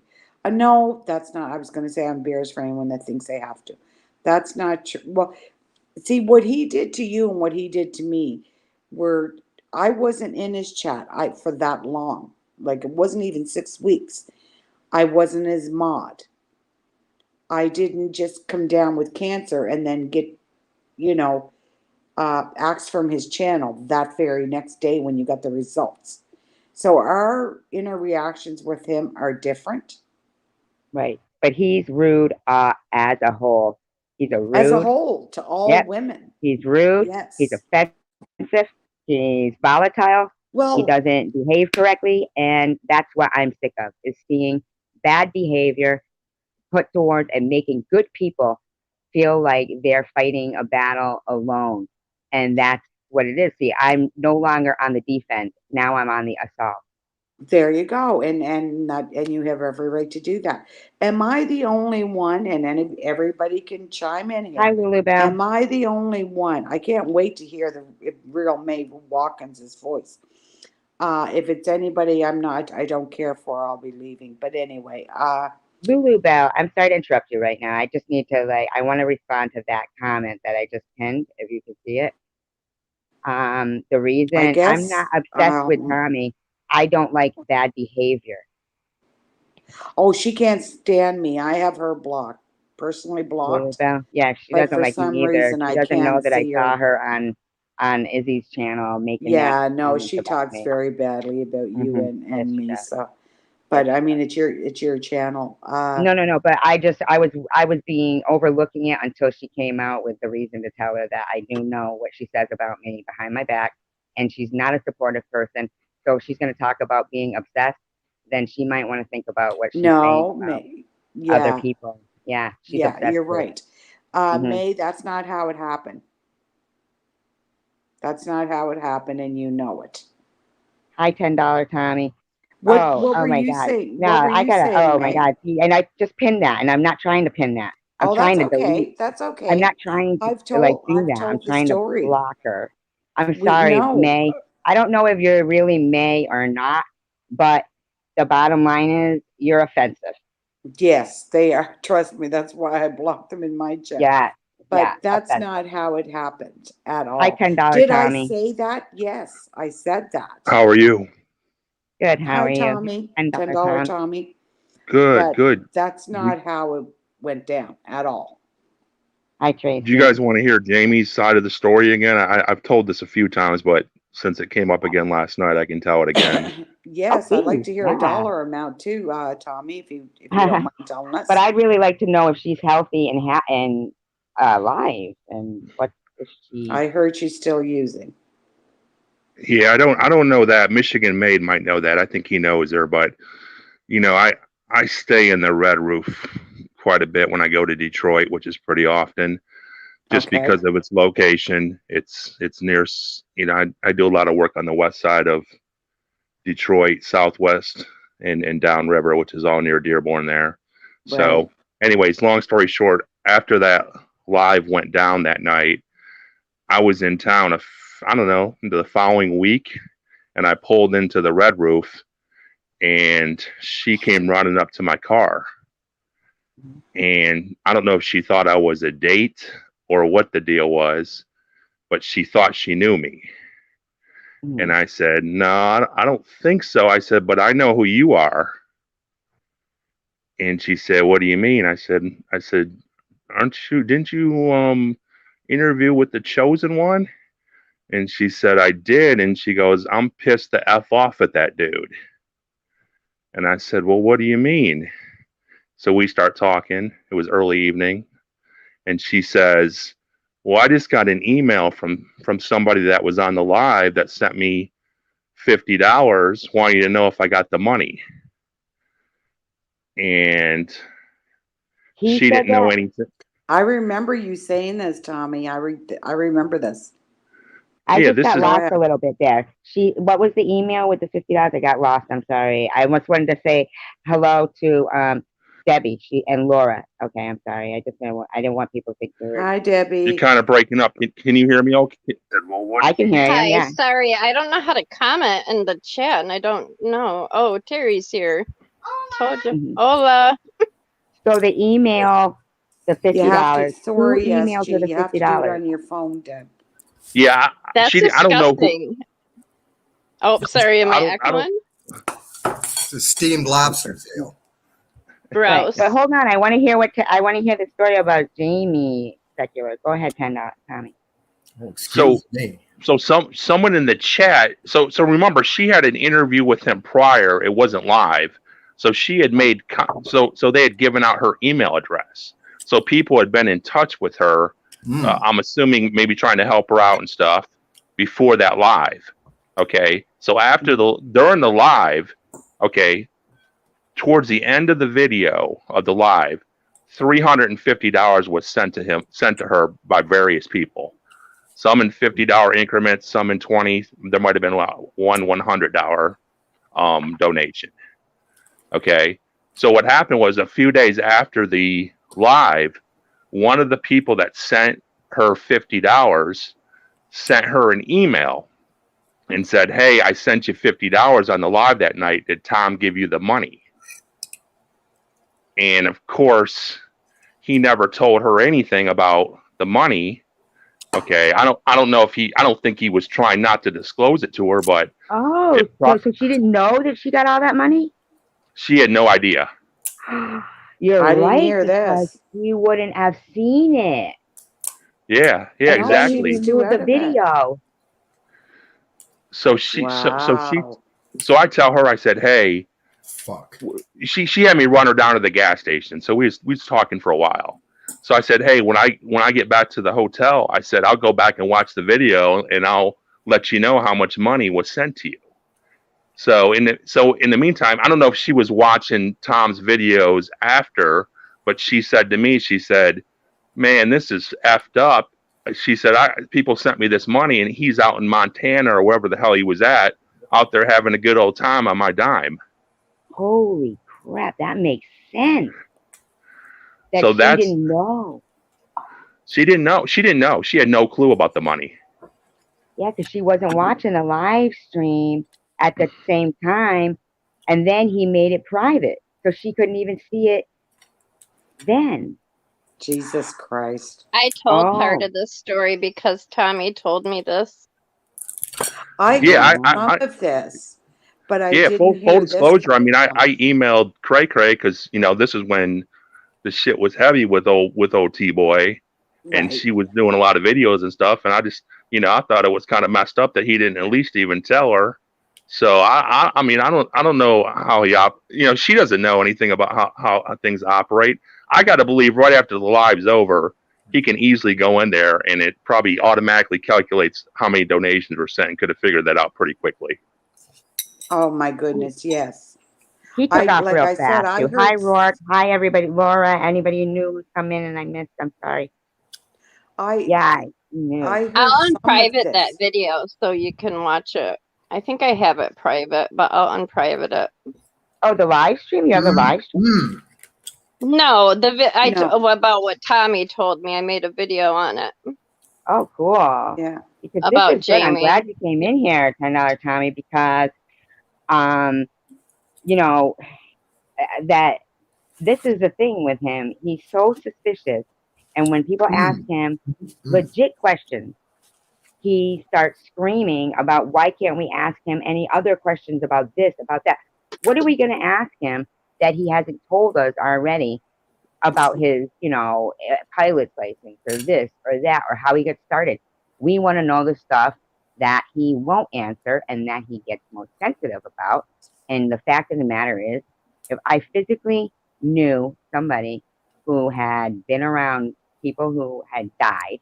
No, that's not. I was going to say I'm embarrassed for anyone that thinks they have to. That's not true. Well, see what he did to you and what he did to me were I wasn't in his chat for that long. Like it wasn't even 6 weeks. I wasn't his mod. I didn't just come down with cancer and then get, you know, acts from his channel that very next day when you got the results. So our inner reactions with him are different Right. But he's rude as a whole. He's a as a rude. whole to all Yep. women. He's rude. He's Yes. offensive. He's volatile. He Well, doesn't behave correctly. And that's what I'm sick of, is seeing bad behavior put towards and making good people feel like they're fighting a battle alone. And that's what it is. See, I'm no longer on the defense. Now I'm on the assault. there you go, and you have every right to do that. Am I the only one? And everybody can chime in Hi, here. Lulu Bell. Am I the only one? I can't wait to hear the real Mae Watkins' voice. If it's anybody I don't care for, I'll be leaving. But anyway, Lulu Bell, I'm sorry to interrupt you right now. I just need to, I want to respond to that comment that I just pinned, if you can see it. The I reason I'm not guess. obsessed with Tommy, I don't like bad behavior. Oh, she can't stand me. I have her blocked, personally Lulu blocked. Bell, yeah, she But doesn't for like me some either. reason, She I doesn't know can't that I see saw her. her on Izzy's channel making Yeah, nasty no, comments she about talks me. very badly about you Yes, and she me. does. So, Yes, but I she mean, does. it's your channel. No, no, no. But I was being overlooking it until she came out with the reason to tell her that I do know what she says about me behind my back, and she's not a supportive person. So if she's going to talk about being obsessed, then she might want to think about what she's saying No, about May. other Yeah, people. Yeah, she's yeah, obsessed you're too. right. Hmm. May, that's not how it happened. That's not how it happened, and you know it. Hi, $10 Tommy. What Oh, What oh were my you God. saying? No, What were I you gotta. saying, Oh my May? God. See, and I just pinned that, and I'm not trying to pin that. I'm Oh, trying that's to delete. okay. That's I'm okay. not trying to I've do I've that. I'm told the trying to story. block her. I'm We sorry, no. May. I don't know if you're really May or not, but the bottom line is you're offensive. Yes, they are. Trust me. That's why I blocked them in my chat. Yeah. but that's offensive. not how it happened at Like all. $10 Did I Tommy. say that? Yes, I said that. How are you? Good. How Hi, are you? Tommy. $10 $10 Tom. Tommy. Good, But good. that's Do not how it went down at all. Hi, you Tracy. guys want to hear Jamie's side of the story again? I've told this a few times, but since it came up again last night, I can tell it again. Yes, Oh, I'd like please. to hear a Yeah. dollar amount too, Tommy, if you don't mind telling us. But I'd really like to know if she's healthy and alive, and what is she? I heard she's still using. Yeah, I don't know that. Michigan Made might know that. I think he knows her, but I stay in the Red Roof quite a bit when I go to Detroit, which is pretty often, just Okay. because of its location. It's near. I do a lot of work on the west side of Detroit, southwest, and downriver, which is all near Dearborn there. Right. So, anyways, long story short, after that live went down that night, I was in town. I don't know, the following week, and I pulled into the Red Roof, and she came running up to my car, and I don't know if she thought I was a date or what the deal was, but she thought she knew me. And I said, no, I don't think so. I said, but I know who you are. And she said, what do you mean? I said, didn't you interview with the chosen one? And she said, I did. And she goes, I'm pissed the F off at that dude. And I said, well, what do you mean? So we start talking. It was early evening. And she says, well, I just got an email from somebody that was on the live that sent me $50 wanting to know if I got the money. And she didn't know anything. I remember you saying this, Tommy. I remember this. I just got lost a little bit there. What was the email with the $50? I got lost. I'm sorry. I almost wanted to say hello to Debbie and Laura. Okay, I'm sorry. I didn't want people to think we were. Hi, Debbie. You're kind of breaking up. Can you hear me okay? I can hear you. Hi, Yeah. sorry. I don't know how to comment in the chat, and I don't know. Oh, Terry's here. Told you. Mhm. Hola. So the email, the $50. You have to, sorry, Who emailed her the you have to do it on your phone, Deb. Yeah, That's I don't know. Oh, sorry. Am I echoing? It's a steamed lobster tail. Gross. Right. But hold on, I want to hear the story about Jamie Secular. Go ahead, Tommy. Oh, excuse me. So someone in the chat. So remember, she had an interview with him prior. It wasn't live. So she had made so they had given out her email address. So people had been in touch with her. I'm assuming maybe trying to help her out and stuff before that live. Okay. So during the live, okay, towards the end of the video of the live, $350 was sent to her by various people. Some in $50 increments, some in 20. There might have been one $100 donation. Okay. So what happened was a few days after the live, one of the people that sent her $50 sent her an email and said, hey, I sent you $50 on the live that night. Did Tom give you the money? And of course, he never told her anything about the money. Okay, I don't know if I don't think he was trying not to disclose it to her, but so she didn't know that she got all that money? She had no idea. You're I right, didn't hear because this. you wouldn't have seen it. Yeah, exactly. She removed the video. So so I tell her, I said, hey, fuck. She had me run her down to the gas station. So we was talking for a while. So I said, hey, when I get back to the hotel, I said, I'll go back and watch the video and I'll let you know how much money was sent to you. So in the meantime, I don't know if she was watching Tom's videos after, but she said to me, she said, man, this is effed up. She said, people sent me this money and he's out in Montana or wherever the hell he was at, out there having a good old time on my dime. Holy crap, that makes sense. She didn't know. She didn't know. She didn't know. She had no clue about the money. Yeah, because she wasn't watching the live stream at the same time. And then he made it private. So she couldn't even see it then. Jesus Christ. I told part Oh. of this story because Tommy told me this. I Yeah, heard some of this, but I yeah, didn't full hear this disclosure. I part. mean, I emailed Cray Cray because this is when the shit was heavy with old T Boy, and Right. she was doing a lot of videos and stuff, and I just I thought it was kind of messed up that he didn't at least even tell her. So I mean, I don't know how she doesn't know anything about how things operate. I got to believe right after the live's over, he can easily go in there and it probably automatically calculates how many donations were sent and could have figured that out pretty quickly. Oh my goodness, yes. He took off Like real I said, fast I too. Hi, heard Rourke. Hi, everybody. Laura, anybody new who's come in and I missed, I'm sorry. Yeah, I knew. I heard I'll some of unprivate that this. video so you can watch it. I think I have it private, but I'll unprivate it. Oh, the live stream? You have the live stream? No, No. about what Tommy told me. I made a video on it. Oh, cool. Yeah. Because About this is good. I'm Jamie. glad you came in here, $10 Tommy, because that this is the thing with him. He's so suspicious. And when people ask him legit questions, he starts screaming about why can't we ask him any other questions about this, about that. What are we going to ask him that he hasn't told us already about his, pilot's license or this or that or how he gets started? We want to know the stuff that he won't answer and that he gets most sensitive about. And the fact of the matter is, if I physically knew somebody who had been around people who had died,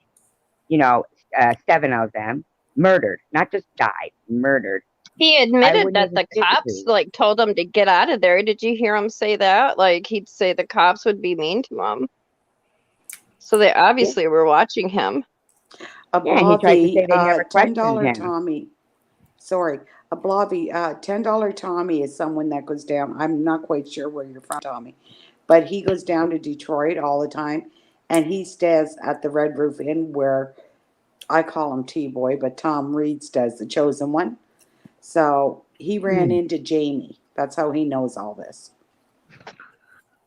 7 of them murdered, not just died, murdered. He admitted that the cops told him to get out of there. Did you hear him say that? Like he'd say the cops would be mean to him. So they obviously were watching him. And he tried to say they never questioned $10 him. Tommy. Sorry. A blobby, $10 Tommy is someone that goes down. I'm not quite sure where you're from, Tommy, but he goes down to Detroit all the time, and he stays at the Red Roof Inn where I call him T-Boy, but Tom Reeds does, the chosen one. So he ran into Jamie. That's how he knows all this.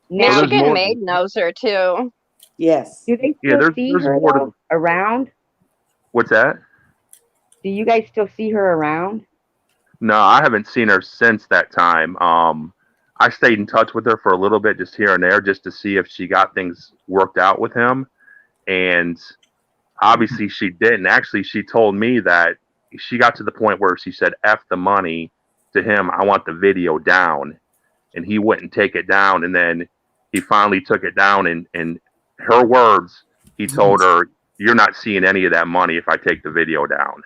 Now, Michigan Maid knows her too. Yes. Do they still see her around? What's that? Do you guys still see her around? No, I haven't seen her since that time. I stayed in touch with her for a little bit, just here and there, just to see if she got things worked out with him. And obviously she didn't. Actually, she told me that she got to the point where she said, F the money to him. I want the video down. And he wouldn't take it down. And then he finally took it down. And in her words, he told her, you're not seeing any of that money if I take the video down.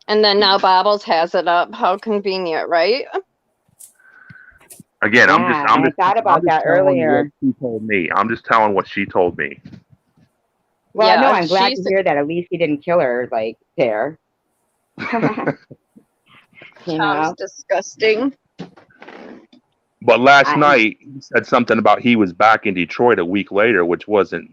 And then now Bobbles has it up. How convenient, right? Again, I'm just thought about that earlier. She told me. I'm just telling what she told me. Well, yeah, no, I'm glad to hear that at least he didn't kill her, there. Sounds disgusting. But last night, he said something about he was back in Detroit a week later, which wasn't,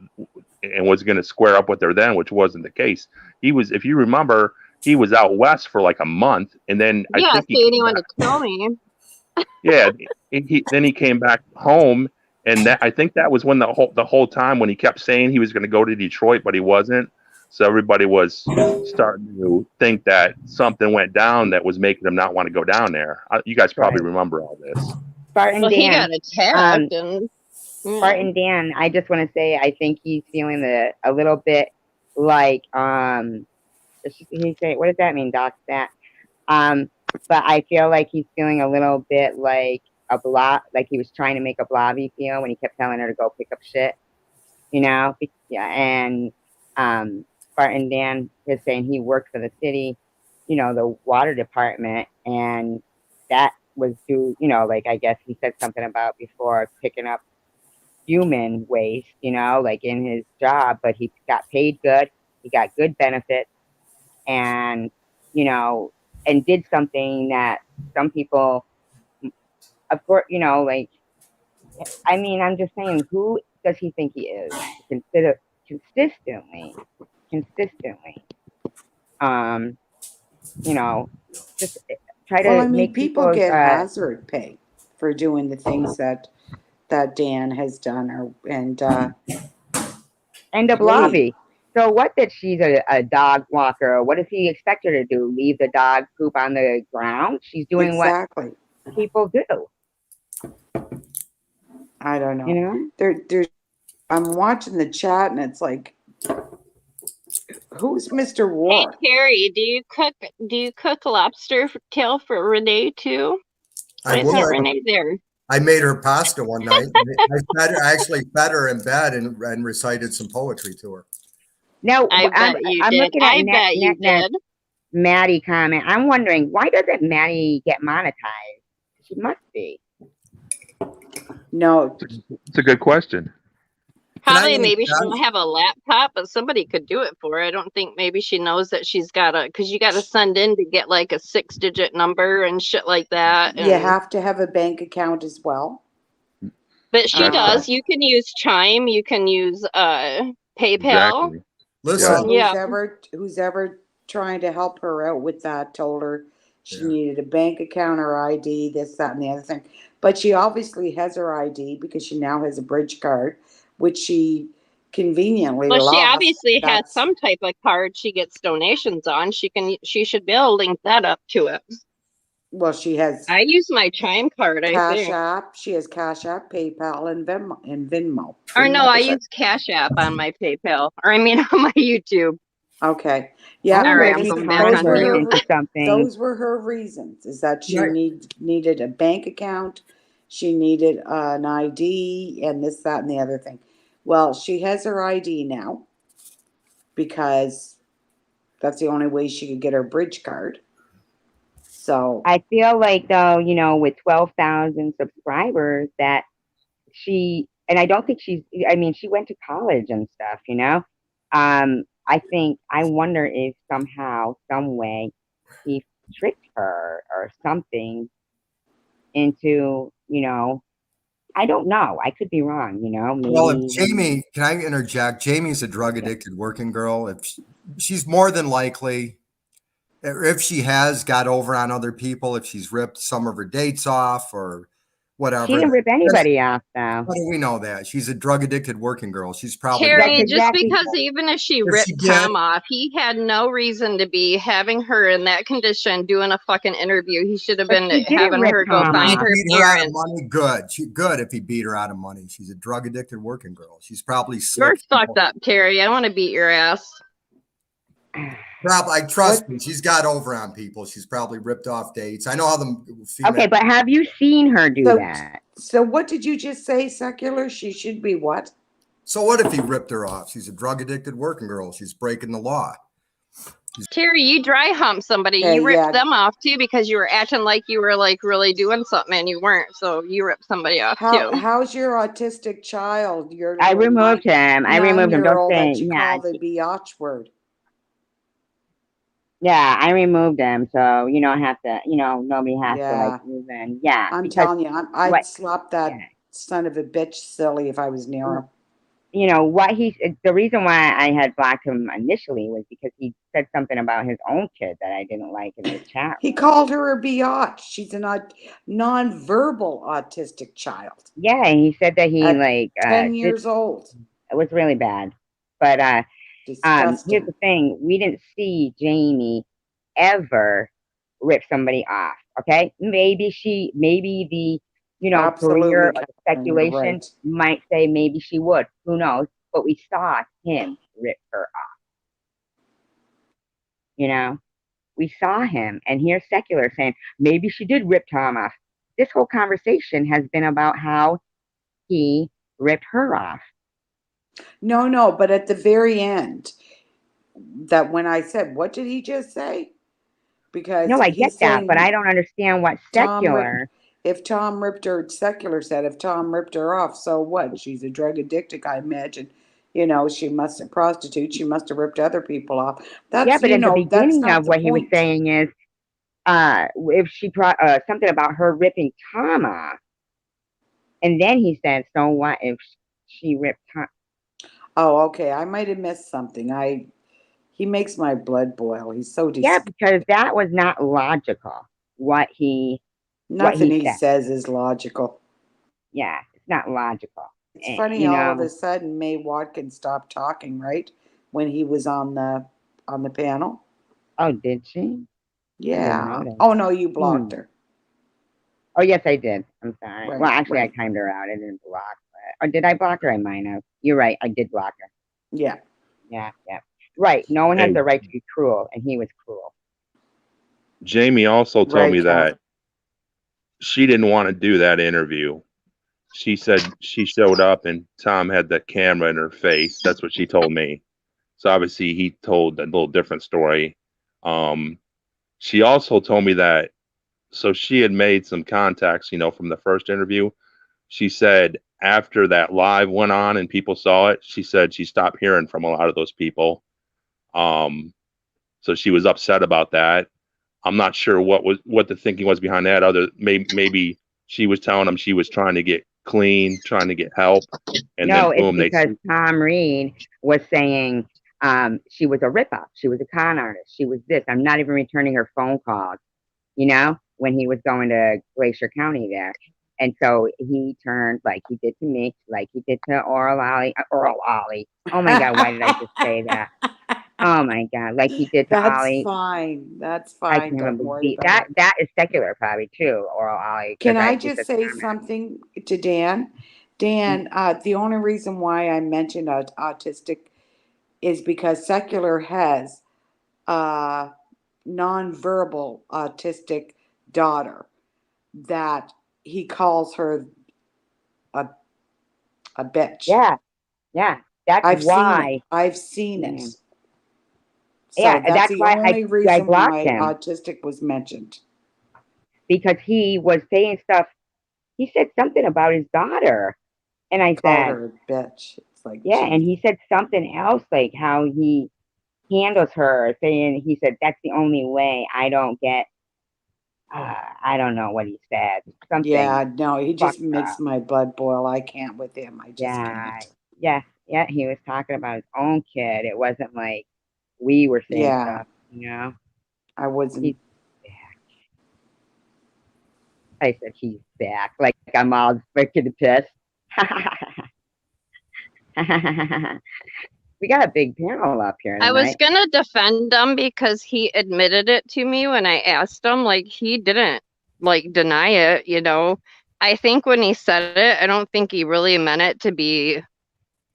and was going to square up with her then, which wasn't the case. He was, if you remember, he was out west for like a month, and then I think he wanted to kill me. Yeah, then he came back home, and I think that was when the whole time when he kept saying he was going to go to Detroit, but he wasn't. So everybody was starting to think that something went down that was making him not want to go down there. You guys probably remember all this. Spartan Dan, he got attacked. Spartan Dan, I just want to say I think he's feeling a little bit like he say, what does that mean, Doc? That but I feel like he's feeling a little bit like a blob, like he was trying to make a blobby feel when he kept telling her to go pick up shit, Yeah, and Spartan Dan is saying he worked for the city, the water department, and that was due, I guess he said something about before picking up human waste, in his job, but he got paid good, he got good benefits, and, and did something that some people, of course, I'm just saying, who does he think he is? Consider consistently, just try to make people get hazard pay for doing the things that Dan has done, and End of Leave. lobby. So what that she's a dog walker? What does he expect her to do? Leave the dog poop on the ground? She's doing what Exactly. people do. I don't know. You know? There's. I'm watching the chat, and it's like, who's Mr. Hey War? Terry, do you cook lobster tail for Renee too? Why I isn't would. Renee there? I made her pasta one night. I actually fed her in bed and recited some poetry to her. Now I bet you did. looking at I bet you did. Maddie comment. I'm wondering, why doesn't Maddie get monetized? She must be. No, It's a good question. Probably maybe she don't have a laptop, but somebody could do it for her. I don't think maybe she knows that she's got because you got to send in to get like a 6-digit number and shit like that. you have to have a bank account as well. But she does. You can use Chime. You can use PayPal. Exactly. Listen, Well, who's ever trying to help her out with that told her she needed a bank account or ID, this, that, and the other thing. But she obviously has her ID because she now has a bridge card, which she conveniently Well, lost. she obviously has some type of card she gets donations on. She should be able to link that up to it. Well, she has. I use my Chime card. Cash App. She has Cash App, PayPal, and Venmo. Or no, I use Cash App on my PayPal. Or I mean on my YouTube. Okay. Yeah. All right, I'm going back on mute. Those were her reasons. Is that she needed a bank account, she needed an ID, and this, that, and the other thing. Well, she has her ID now because that's the only way she could get her bridge card. So I feel like though, you know, with 12,000 subscribers that she, and I don't think she went to college and stuff, you know? I wonder if somehow, some way he tricked her or something into, you know, I don't know. I could be wrong, you know. Maybe. Well, if Jamie, can I interject? Jamie's a drug addicted working girl. If she's more than likely, if she has got over on other people, if she's ripped some of her dates off or whatever. She didn't rip anybody off, though. How do we know that? She's a drug addicted working girl. She's probably Terry, just because even if she ripped Tom off, he had no reason to be having her in that condition doing a fucking interview. He should have been having her go find her parents. Money, good if he beat her out of money. She's a drug addicted working girl. She's probably You're fucked up, Terry. I want to beat your ass. Probably, trust me, she's got over on people. She's probably ripped off dates. I know how them. Okay, but have you seen her do that? So what did you just say, Secular? She should be what? So what if he ripped her off? She's a drug addicted working girl. She's breaking the law. Terry, you dry hump somebody. You ripped them off too because you were acting like you were like really doing something and you weren't. So you ripped somebody off too. How's your autistic child? I removed him. I removed him. Don't say the biatch word. Yeah, I removed him, so you don't have to. You know, nobody has to like move in. Yeah, I'm telling you, I'd slap that son of a bitch silly if I was near him. You know the reason why I had blocked him initially was because he said something about his own kid that I didn't like in the chat. He called her a biatch. She's a non-verbal autistic child. Yeah, and he said that he 10 years old. It was really bad, but here's the thing: we didn't see Jamie ever rip somebody off. Okay, maybe the career of speculation might say maybe she would. Who knows? But we saw him rip her off. You know, we saw him, and here's Secular saying maybe she did rip Tom off. This whole conversation has been about how he ripped her off. No, but at the very end, that when I said, what did he just say? Because no, I get that, but I don't understand what Secular. If Tom ripped her, Secular said, if Tom ripped her off, so what? She's a drug addict, I imagine. You know, she must have prostitute. She must have ripped other people off. That's, yeah, but in the beginning of what he was saying is, if she something about her ripping Tom off, and then he said, so what if she ripped Tom? Oh, okay. I might have missed something. He makes my blood boil. He's so yeah, because that was not logical. Nothing he says is logical. Yeah, it's not logical. funny, you all of know. a sudden Mae Watkins stopped talking, right? When he was on the panel. Oh, did she? I didn't Yeah. notice. Oh no, you blocked Hmm. her. Oh, yes, I did. I'm sorry. Right, Well, actually, right. I timed her out. I didn't block her. Or did I block her? I might have. You're right. I did block her. Yeah. Yeah, yeah. Right. No one has And the right to be cruel, and he was cruel. Jamie also told Right, me Cal. that she didn't want to do that interview. She said she showed up and Tom had the camera in her face. That's what she told me. So obviously he told a little different story. She also told me that so she had made some contacts, from the first interview. She said after that live went on and people saw it, she said she stopped hearing from a lot of those people. So she was upset about that. I'm not sure what the thinking was behind that. Maybe she was telling them she was trying to get clean, trying to get help, and then No, it's boom, because Tom Reed was saying she was a ripoff. She was a con artist. She was this. I'm not even returning her phone calls, when he was going to Glacier County there. And so he turned like he did to me, like he did to Oral Ollie. Oh my God, why did I just say that? Oh my God, like he did to That's Ollie. fine. That's I fine. can have Don't a worry beat. about it. That is secular probably too, Oral Ollie, Can I because just say Tom had something to Dan? Dan, the only reason why I mentioned autistic is because secular has a nonverbal autistic daughter that he calls her a a bitch. Yeah, yeah. That's I've seen it. why. I've seen it. Yeah, So yeah. that's That's the why only I reason blocked why him, autistic was mentioned. because he was saying stuff. He said something about his daughter, and I Called said, her a bitch. It's like, yeah. And gee. he said something else, like how he handles her, saying he said that's the only way. I don't get. I don't know what he said. Yeah, Something no, he fucked just makes up. my blood boil. I can't with him. I just Yeah, can't. yeah, yeah. He was talking about his own kid. It wasn't like we were saying Yeah, stuff. I wasn't. He's I said he's back. Like I'm all freaking pissed. We got a big panel up here I was tonight. gonna defend him because he admitted it to me when I asked him. Like he didn't deny it. I think when he said it, I don't think he really meant it to be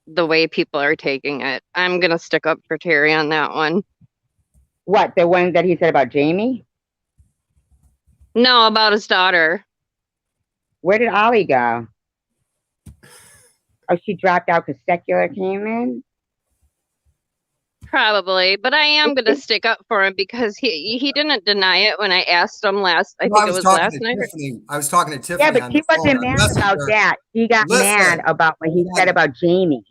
the way people are taking it. I'm gonna stick up for Terry on that one. What, the one that he said about Jamie? No, about his daughter. Where did Ollie go? Oh, she dropped out because secular came in. Probably, but I am gonna stick up for him because he didn't deny it when I asked him last. I No, think I it was was talking last to night. Tiffany. I was talking to Yeah, Tiffany but on he the phone wasn't on mad about Messenger. that. He got mad Listen, about what he hold said on. about Jamie.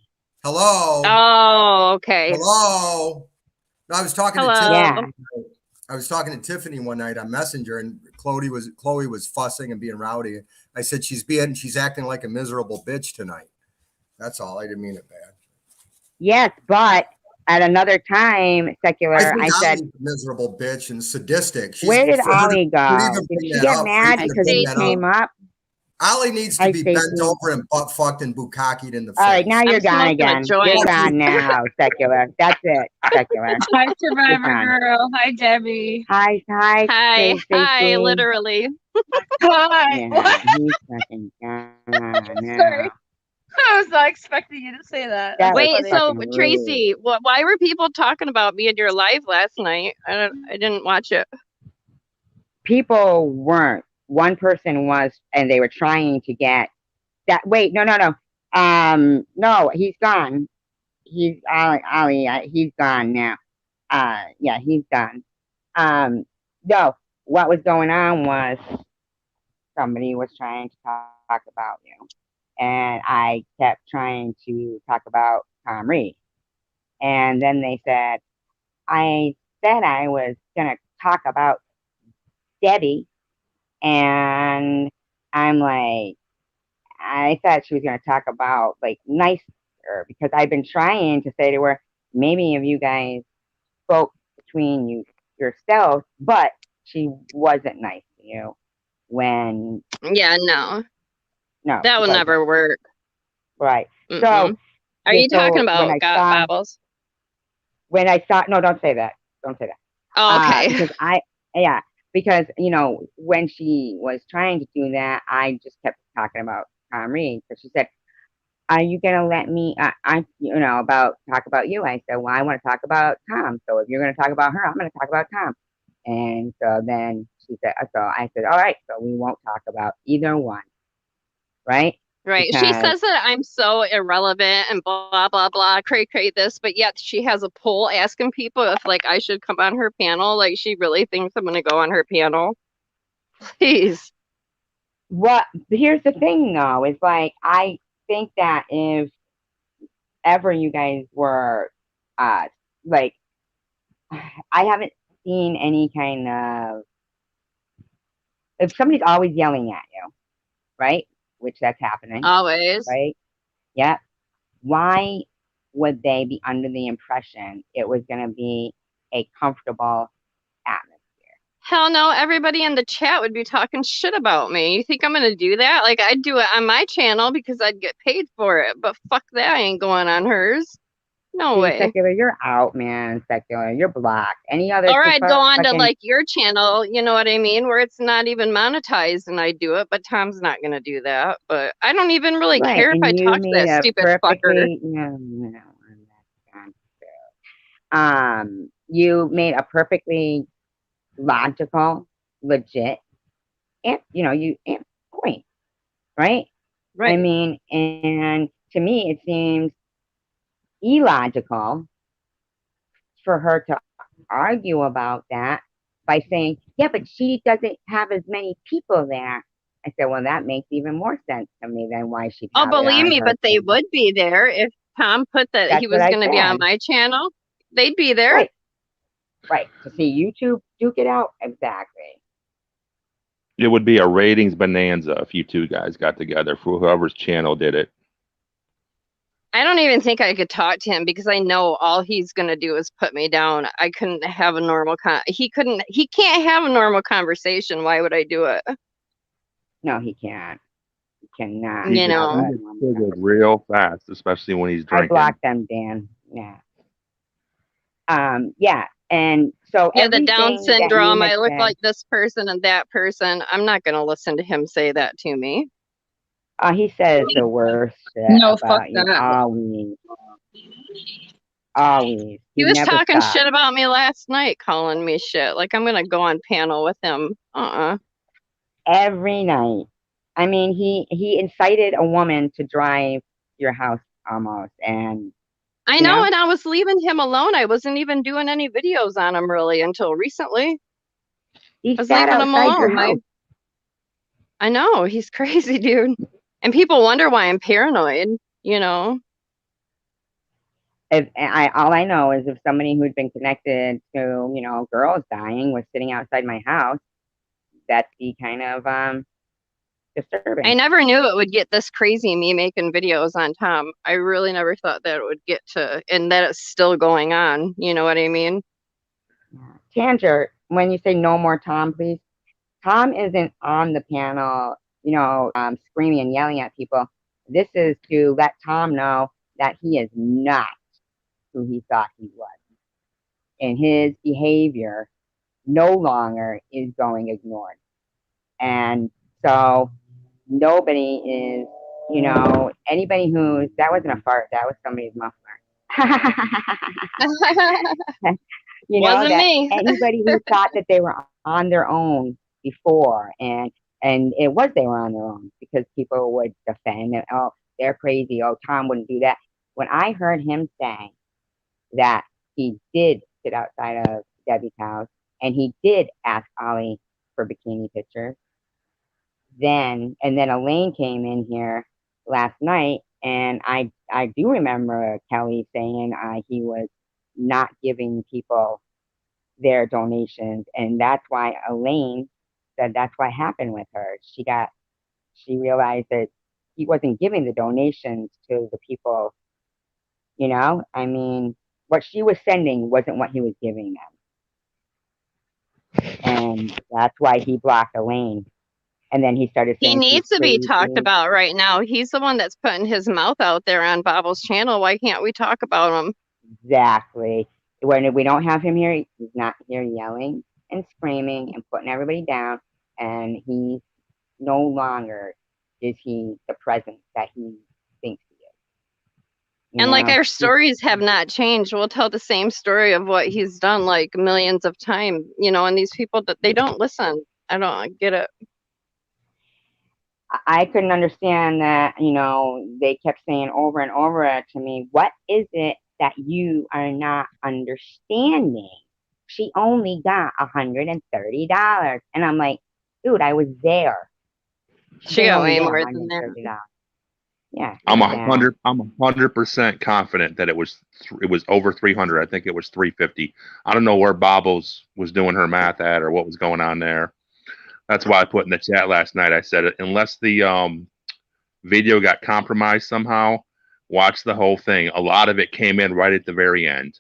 Hello. Oh, okay. Hello. No, I was talking to Hello. Yeah. Tiffany. I was talking to Tiffany one night on Messenger, and Chloe was fussing and being rowdy. I said she's acting like a miserable bitch tonight. That's all. I didn't mean it bad. Yes, but at another time, secular, think I said, Ollie's a miserable bitch and sadistic. where did For her to Ollie go? even Did bring she that get up, for mad even Hi, to because bring he that up. Stacy. came up? Ollie needs to Hi, be Stacey. bent over and butt fucked and bukkakied in the All right, face. now you're I'm gone smoking a again. joint. You're gone now, secular. That's it, secular. Hi, You're Survivor gone. Girl. Hi, Debbie. Hi, Hi, Stacey. literally. Hi. Yeah, What? he's fucking gone Sorry. now. I was not expecting you to say that. That That's was Wait, funny. so fucking rude. Tracy, why were people talking about me in your live last night? I didn't watch it. People weren't. One person was, and they were trying to get that. Wait, no. No, he's gone. He's Ollie. He's gone now. Yeah, he's done. No, what was going on was somebody was trying to talk about you, and I kept trying to talk about Tom Reed, and then they said I said I was gonna talk about Debbie, and I'm like, I thought she was gonna talk about like nicer, because I've been trying to say to her, maybe if you guys spoke between yourself, but she wasn't nice to you when Yeah, no, no, that she will wasn't. never work. Right. Mm-mm. So, Are yeah, you talking so when about I saw, Bobbles? no, don't say that. Don't say that. Oh, okay. Because yeah, because, when she was trying to do that, I just kept talking about Tom Reed. So she said, are you going to let me, talk about you? I said, well, I want to talk about Tom. So if you're going to talk about her, I'm going to talk about Tom. And so then so I said, all right, so we won't talk about either one, right? Right. She Because, says that I'm so irrelevant and blah blah blah, cray this, but yet she has a poll asking people if like I should come on her panel. Like she really thinks I'm gonna go on her panel. Please. here's the thing though, is like, I think that if ever you guys were, like, I haven't seen any kind of, if somebody's always yelling at you, right? Which that's happening, Always. right? Yeah. Why would they be under the impression it was going to be a comfortable atmosphere? Hell no, everybody in the chat would be talking shit about me. You think I'm gonna do that? Like I'd do it on my channel because I'd get paid for it, but fuck that, I ain't going on hers. No See, way. Secular, you're out, man. Secular, you're blocked. Any other Or I'd go on to fucking, like your channel, you know what I mean, where it's not even monetized and I do it, but Tom's not gonna do that. But I don't even really right? care if I And you talk to made that a stupid fucker. perfectly, that's you made a perfectly logical, legit, and point, right? I Right. mean, and to me, it seems illogical for her to argue about that by saying, yeah, but she doesn't have as many people there. I said, well, that makes even more sense to me than why she'd Oh, have it believe on me, her but they channel. would be there if Tom put that he That's what was I gonna be on said. my channel. They'd be there. Right, right. To see YouTube duke it out. Exactly. It would be a ratings bonanza if you two guys got together for whoever's channel did it. I don't even think I could talk to him because I know all he's gonna do is put me down. I couldn't have a normal he can't have a normal conversation. Why would I do it? No, he can't. He cannot You have know. a He gets normal triggered conversation. real fast, especially when he's I drinking. blocked them, Dan. Yeah. Yeah. And so Yeah, the Down everything that you syndrome, had I look said, like this person and that person. I'm not gonna listen to him say that to me. he says the worst shit No, fuck about you that. always. Always. He He was never talking stops. shit about me last night, calling me shit. Like I'm gonna go on panel with him. Every night. I mean, he incited a woman to drive your house almost, and I know, and I was leaving him alone. I wasn't even doing any videos on him really until recently. he I was sat leaving him outside your alone. house. I know, he's crazy, dude. And people wonder why I'm paranoid, you know. All I know is if somebody who'd been connected to girls dying was sitting outside my house, that'd be kind of disturbing. I never knew it would get this crazy, me making videos on Tom. I really never thought that it would get to, and that it's still going on. You know what I mean? Tanger, when you say no more Tom, please. Tom isn't on the panel, screaming and yelling at people. This is to let Tom know that he is not who he thought he was. And his behavior no longer is going ignored. And so nobody is, anybody that wasn't a fart, that was somebody's muffler. Wasn't That me. anybody who thought that they were on their own before, and it was they were on their own because people would defend and, oh, they're crazy, oh, Tom wouldn't do that. When I heard him say that he did sit outside of Debbie's house and he did ask Ollie for bikini pictures, and then Elaine came in here last night, and I do remember Kelly saying he was not giving people their donations, and that's why Elaine said that's what happened with her. She realized that he wasn't giving the donations to the people. I mean, what she was sending wasn't what he was giving them, and that's why he blocked Elaine. And then he started He saying she's needs to be talked crazy. about right now. He's the one that's putting his mouth out there on Bobble's channel. Why can't we talk about him? Exactly. When we don't have him here, he's not here yelling and screaming and putting everybody down. And he's no longer is he the presence that he thinks he is. And like know? our stories have not changed. We'll tell the same story of what he's done like millions of times, you know, and these people that they don't listen. I don't get it. I couldn't understand that, you know, they kept saying over and over to me, what is it that you are not understanding? She only got $130. And I'm like, dude, I was there. She They got only way get more than that. $130. Yeah. I'm yeah. 100% confident that it was over 300. I think it was 350. I don't know where Bobbles was doing her math at or what was going on there. That's why I put in the chat last night. I said, unless the video got compromised somehow, watch the whole thing. A lot of it came in right at the very end.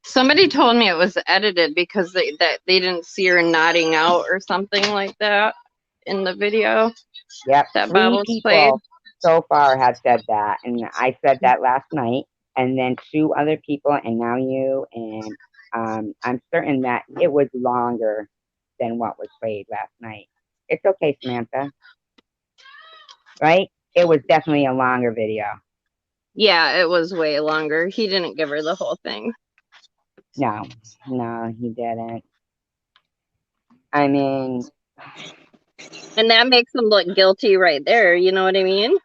Somebody told me it was edited because they didn't see her nodding out or something like that in the video. Yep. That 3 Bobbles played. people so far have said that. And I said that last night. And then 2 other people, and now you. And I'm certain that it was longer than what was played last night. It's okay, Samantha. Right? It was definitely a longer video. Yeah, it was way longer. He didn't give her the whole thing. No, he didn't. I mean, and that makes him look guilty right there. You know what I mean?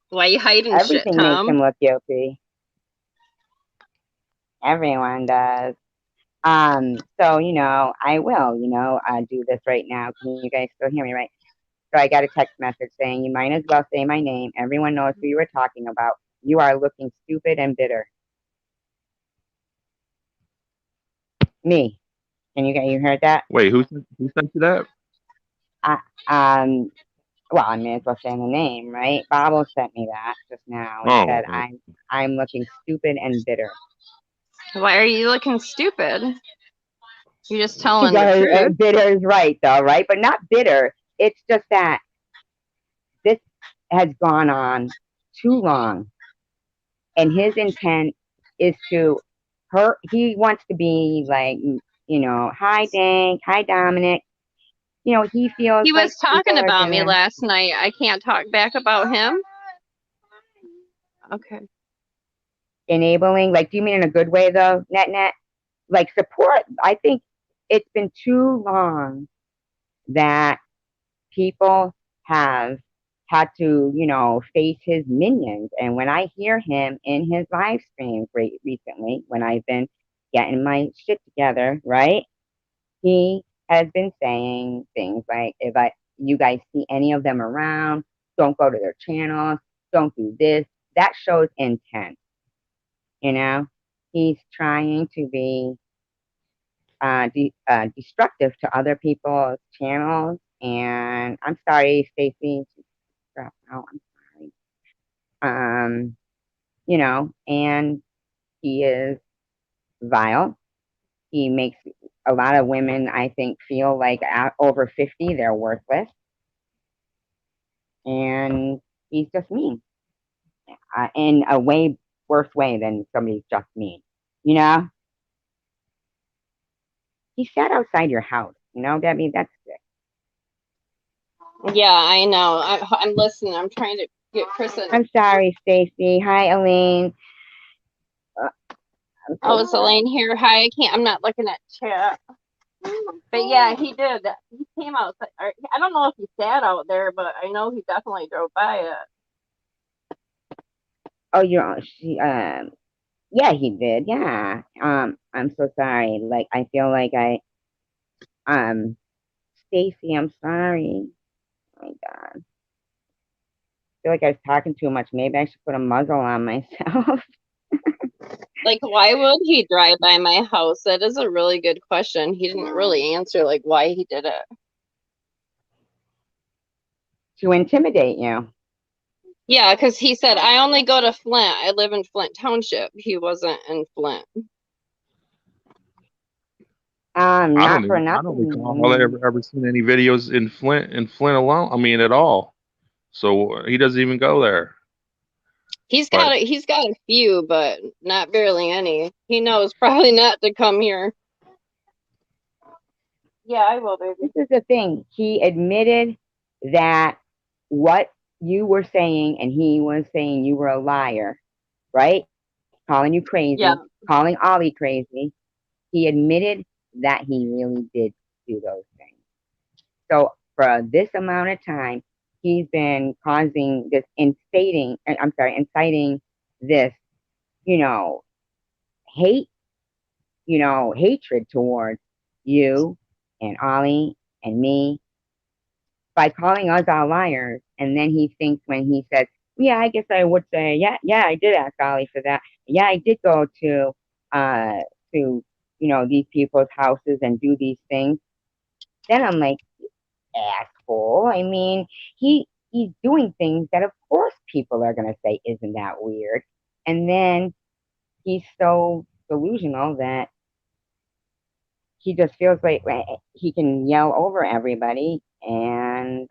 Why you hiding shit, everything makes Tom? him look guilty. Everyone does. So, you know, I will, you know, do this right now. Can you guys still hear me, right? So I got a text message saying, you might as well say my name. Everyone knows who you were talking about. You are looking stupid and bitter. Me. Can you heard that? Wait, who sent you that? Well, I may as well say the name, right? Bobble sent me that just now. It said, I'm looking stupid and bitter. Why are you looking stupid? You're just telling the truth. Bitter is right, though, right? But not bitter. It's just that this has gone on too long. And his intent is to hurt. He wants to be like, you know, hi, Dank. Hi, Dominic. You know, he feels he like was talking people are about me gonna- last night. I can't talk back about him. Okay. Enabling, like, do you mean in a good way, though, net? Like, support. I think it's been too long that people have had to, you know, face his minions. And when I hear him in his live streams recently, when I've been getting my shit together, right? He has been saying things like, if you guys see any of them around, don't go to their channels, don't do this. That shows intent. You know, he's trying to be destructive to other people's channels. And I'm sorry, Stacey. Oh, I'm sorry. You know, and he is vile. He makes a lot of women, I think, feel like over 50, they're worthless. And he's just mean in a way worse way than somebody's just mean. You know? He sat outside your house. You know, Debbie? That's sick. Yeah, I know. I'm listening. I'm trying to get Chris in. I'm sorry, Stacy. Hi, Elaine. Oh, is Elaine here? Hi, I'm not looking at chat. But yeah, he did. He came outside. I don't know if he sat out there, but I know he definitely drove by it. Oh, yeah, he did. Yeah. I'm so sorry. Like, I feel like Stacy, I'm sorry. Oh my God. I feel like I was talking too much. Maybe I should put a muzzle on myself. Like, why would he drive by my house? That is a really good question. He didn't really answer, like, why he did it. To intimidate you. Yeah, because he said, I only go to Flint. I live in Flint Township. He wasn't in Flint. Not for I don't nothing. I recall mean, ever seen any videos in Flint alone. I mean, at all. So he doesn't even go there. He's But got a few, but not barely any. He knows probably not to come here. Yeah, I will, baby. this is the thing. He admitted that what you were saying, and he was saying you were a liar, right? Calling you Yeah. crazy, calling Ollie crazy. He admitted that he really did do those things. So for this amount of time, he's been causing this inciting this, you know, hate, hatred towards you and Ollie and me by calling us all liars. And then he thinks when he says, yeah, I guess I would say, yeah, I did ask Ollie for that. Yeah, I did go uh, these people's houses and do these things. Then I'm like, asshole. I mean, he's doing things that of course people are gonna say, isn't that weird? And then he's so delusional that he just feels like he can yell over everybody, and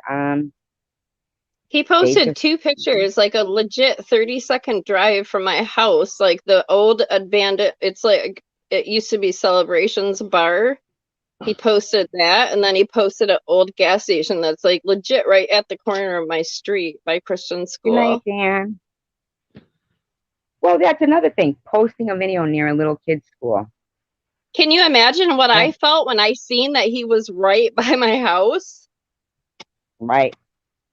He they posted just 2 pictures, like a legit 30-second drive from my house, like the old abandoned, it's like, it used to be Celebrations Bar. He posted that, and then he posted an old gas station that's like legit right at the corner of my street by Christian good school. night, Dan. Well, that's another thing. Posting a video near a little kid's school. Can you imagine what I Right. felt when I seen that he was right by my house? Right.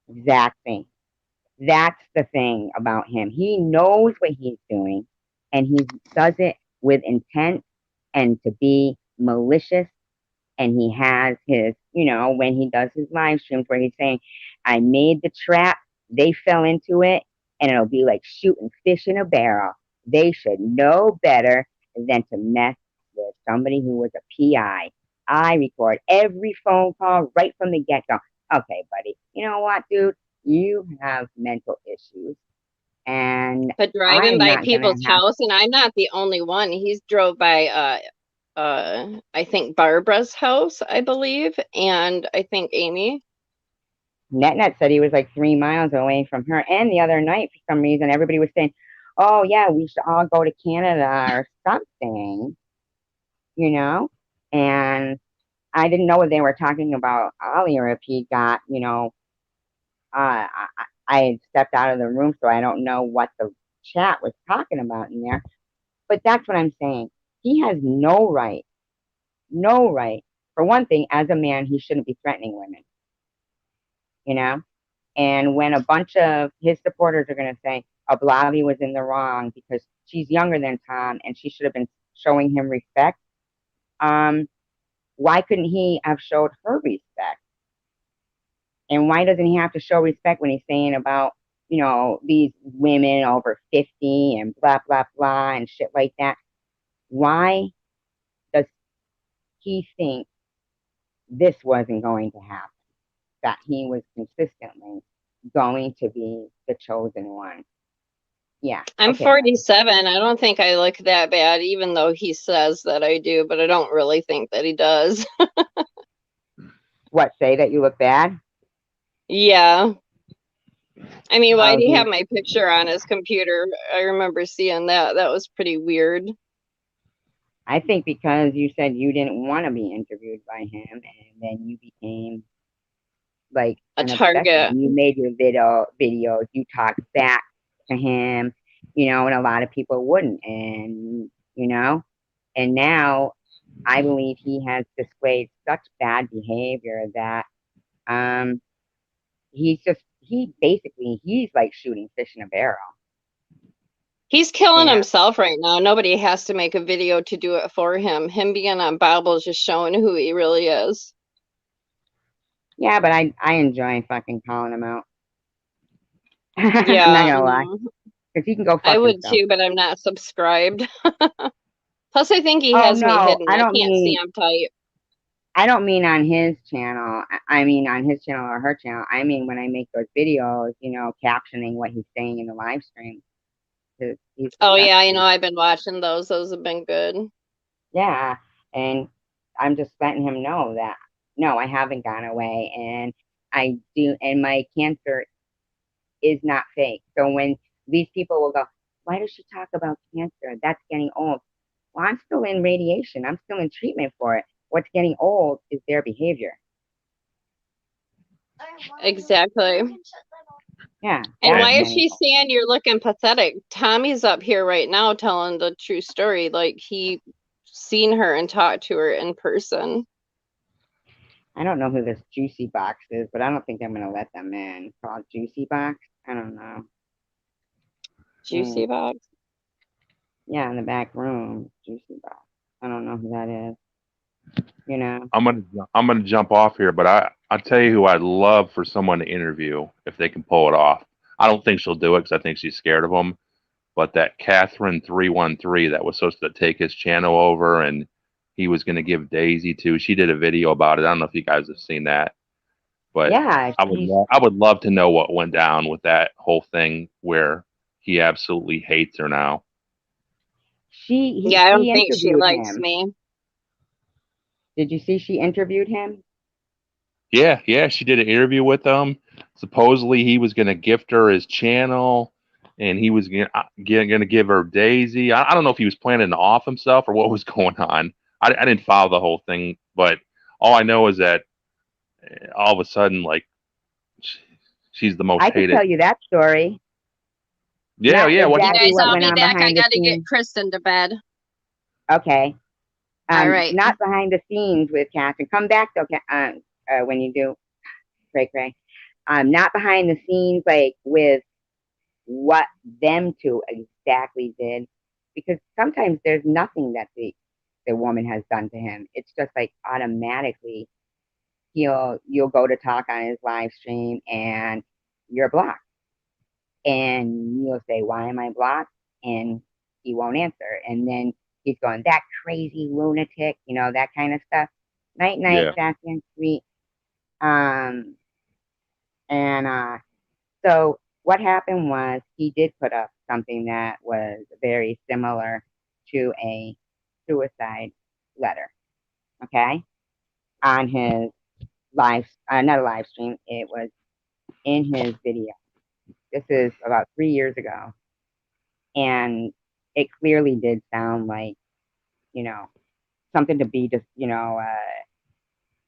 Exactly. That's the thing about him. He knows what he's doing, and he does it with intent and to be malicious. And he has his, when he does his live streams where he's saying, I made the trap, they fell into it, and it'll be like shooting fish in a barrel. They should know better than to mess with somebody who was a PI. I record every phone call right from the get go. Okay, buddy, you know what, dude? You have mental issues, and But driving I'm by not gonna people's have. house, and I'm not the only one. He's drove by I think Barbara's house, I believe, and I think Amy. Net said he was like 3 miles away from her. And the other night, for some reason, everybody was saying, oh, yeah, we should all go to Canada or something, And I didn't know what they were talking about Ollie or if he got, I had stepped out of the room, so I don't know what the chat was talking about in there. But that's what I'm saying. He has no right, no right. For one thing, as a man, he shouldn't be threatening women, And when a bunch of his supporters are going to say, Blavy was in the wrong because she's younger than Tom and she should have been showing him respect, why couldn't he have showed her respect? And why doesn't he have to show respect when he's saying about, these women over 50 and blah, blah, blah and shit like that? Why does he think this wasn't going to happen? That he was consistently going to be the chosen one? Yeah. I'm okay, 47. I don't think I look that bad, even though he says that I do, but I don't really think that he does. What, say that you look bad? Yeah. I mean, why Oh, do you have my picture on his computer? I remember seeing that. That was pretty weird. I think because you said you didn't want to be interviewed by him, and then you became like A an target. obsession. You made your videos, you talked back to him, and a lot of people wouldn't. And, and now I believe he has displayed such bad behavior that he's like shooting fish in a barrel. He's killing Yeah. himself right now. Nobody has to make a video to do it for him. Him being on Bible is just showing who he really is. Yeah, but I enjoy fucking calling him out. Yeah, I'm not gonna lie. Because he can go fuck I would himself. too, but I'm not subscribed. Plus, I think he Oh, has me no, hidden. I I don't can't mean- see him tight. I don't mean on his channel. I mean on his channel or her channel. I mean when I make those videos, captioning what he's saying in the live stream. Oh yeah, I know. I've been watching those. Those have been good. Yeah, and I'm just letting him know that no, I haven't gone away, and I do, and my cancer is not fake. So when these people will go, why does she talk about cancer? That's getting old. Well, I'm still in radiation. I'm still in treatment for it. What's getting old is their behavior. Exactly. Yeah. And that's why is getting she old. saying you're looking pathetic? Tommy's up here right now telling the true story. Like he seen her and talked to her in person. I don't know who this Juicy Box is, but I don't think I'm going to let them in. Called Juicy Box? I don't know. Juicy box. Yeah, in the back room. Juicy Box. I don't know who that is. You know? I'm gonna jump off here, but I'll tell you who I'd love for someone to interview if they can pull it off. I don't think she'll do it because I think she's scared of them. But that Catherine 313 that was supposed to take his channel over and he was going to give Daisy to. She did a video about it. I don't know if you guys have seen that, but Yeah, I would love to know what went down with that whole thing where he absolutely hates her now. Yeah, I don't she think she interviewed likes him. me. Did you see she interviewed him? Yeah, she did an interview with him. Supposedly he was going to gift her his channel and he was going to give her Daisy. I don't know if he was planning to off himself or what was going on. I didn't follow the whole thing, but all I know is that all of a sudden, like, she's the most I could hated. tell you that story. Yeah, Not yeah. You exactly guys, what I'll went be on back. I behind the gotta get scenes. Kristen to bed. Okay. All right. Not behind the scenes with Catherine. Come back though, when you do. Cray. Not behind the scenes, like with what them two exactly did, because sometimes there's nothing that the woman has done to him. It's just like automatically you'll go to talk on his live stream and you're blocked, and you'll say, "Why am I blocked?" And he won't answer, and then he's going, "That crazy lunatic," that kind of stuff. Night, Yeah, fast and sweet. Um, and So what happened was he did put up something that was very similar to a suicide letter, okay, on his not a live stream. It was in his video. This is about 3 years ago, and it clearly did sound like, you know, something to be just,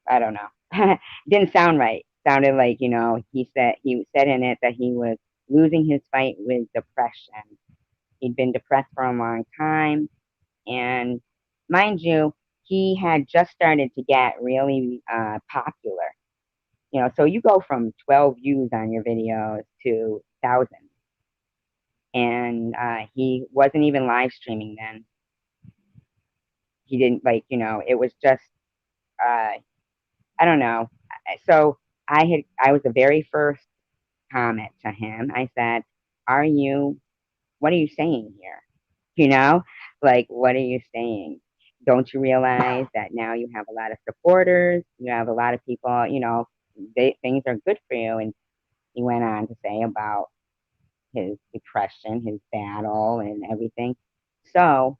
I don't know. Didn't sound right. Sounded like, he said in it that he was losing his fight with depression. He'd been depressed for a long time. And mind you, he had just started to get really popular. So you go from 12 views on your videos to thousands. And he wasn't even live streaming then. He didn't it was just, I don't know. So I was the very first comment to him. I said, what are you saying here? You know, like, what are you saying? Don't you realize that now you have a lot of supporters? You have a lot of people, things are good for you. And he went on to say about his depression, his battle, and everything. So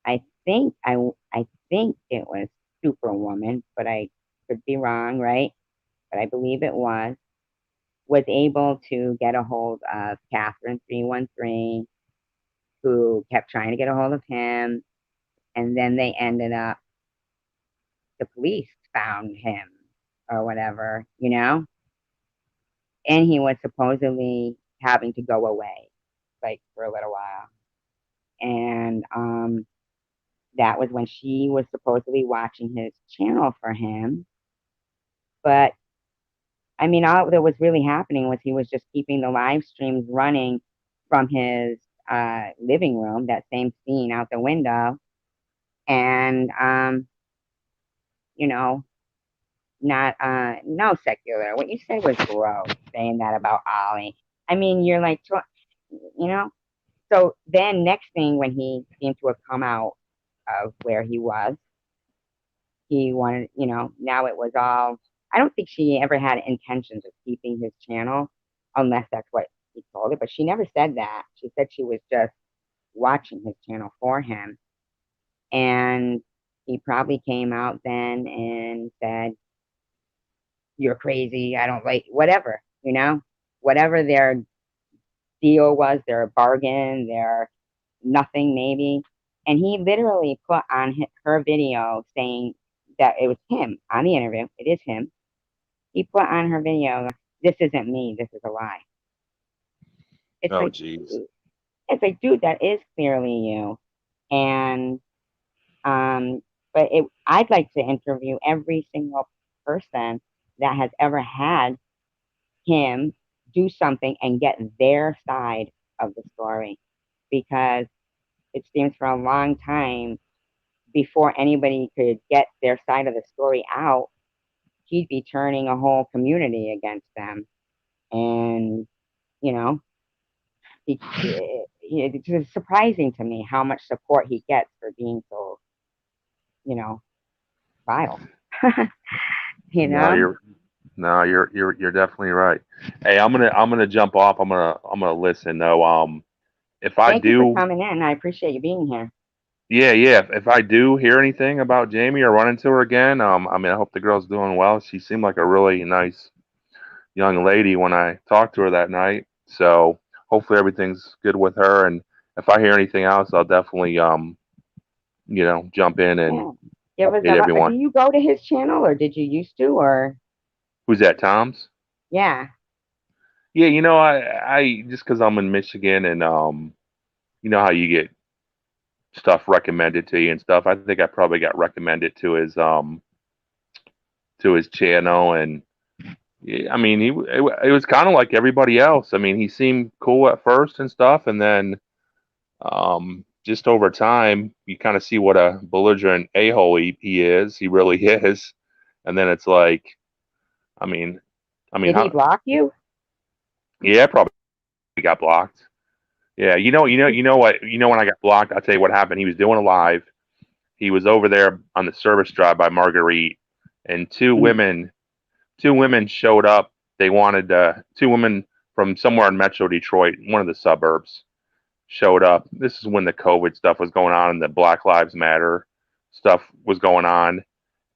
I think I think it was Superwoman, but I could be wrong, right? But I believe it was able to get a hold of Catherine 313, who kept trying to get a hold of him, and then they ended up, the police found him or whatever, and he was supposedly having to go away, like, for a little while. And that was when she was supposedly watching his channel for him. But I mean, all that was really happening was he was just keeping the live streams running from his living room, that same scene out the window. And, you know, not, no, secular. What you said was gross, saying that about Ollie. I mean, you're like, you know? So then next thing, when he seemed to have come out of where he was, he wanted, now it was all, I don't think she ever had intentions of keeping his channel, unless that's what he told her, but she never said that. She said she was just watching his channel for him. And he probably came out then and said, "You're crazy. I don't like whatever." Whatever their deal was, their bargain, their nothing maybe. And he literally put on her video saying that it was him on the interview. It is him. He put on her video, "This isn't me. This is a lie." It's Oh, like, geez. it's like, dude, that is clearly you. And but I'd like to interview every single person that has ever had him do something and get their side of the story, because it seems for a long time before anybody could get their side of the story out, he'd be turning a whole community against them. And, you know, it's just surprising to me how much support he gets for being so, you know, vile. you No, know? you're definitely right. Hey, I'm gonna jump off. I'm gonna listen though. If I Thank you for do, coming in. I appreciate you being here. yeah. If I do hear anything about Jamie or run into her again, I mean, I hope the girl's doing well. She seemed like a really nice young lady when I talked to her that night. So hopefully everything's good with her. And if I hear anything else, I'll definitely jump in and Yeah. Give us update do everyone. you go to his channel, or did you used to, or Who's that, Tom's? yeah. Yeah, I just because I'm in Michigan and you know how you get stuff recommended to you and stuff. I think I probably got recommended to his channel, and yeah, I mean it was kind of like everybody else. I mean, he seemed cool at first and stuff, and then just over time you kind of see what a belligerent a-hole he is. He really is, and then it's like, I mean, Did he how? block you? Yeah, probably got blocked. Yeah, when I got blocked, I'll tell you what happened. He was doing a live. He was over there on the service drive by Marguerite, and Mm. two women showed up. They wanted two women from somewhere in Metro Detroit, one of the suburbs, showed up. This is when the COVID stuff was going on and the Black Lives Matter stuff was going on.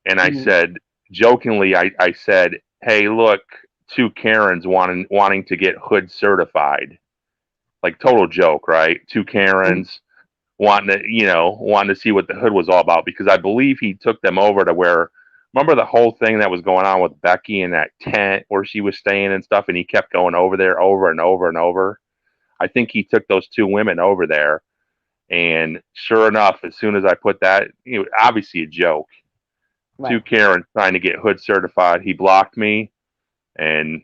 And I Mm-hmm. said, jokingly, I said, "Hey, look, two Karens wanting to get hood certified." Like total joke, right? Two Karens wanting to see what the hood was all about, because I believe he took them over to where, remember the whole thing that was going on with Becky in that tent where she was staying and stuff, and he kept going over there over and over and over. I think he took those two women over there, and sure enough, as soon as I put that, obviously a joke, two Right. Karens trying to get hood certified, he blocked me, and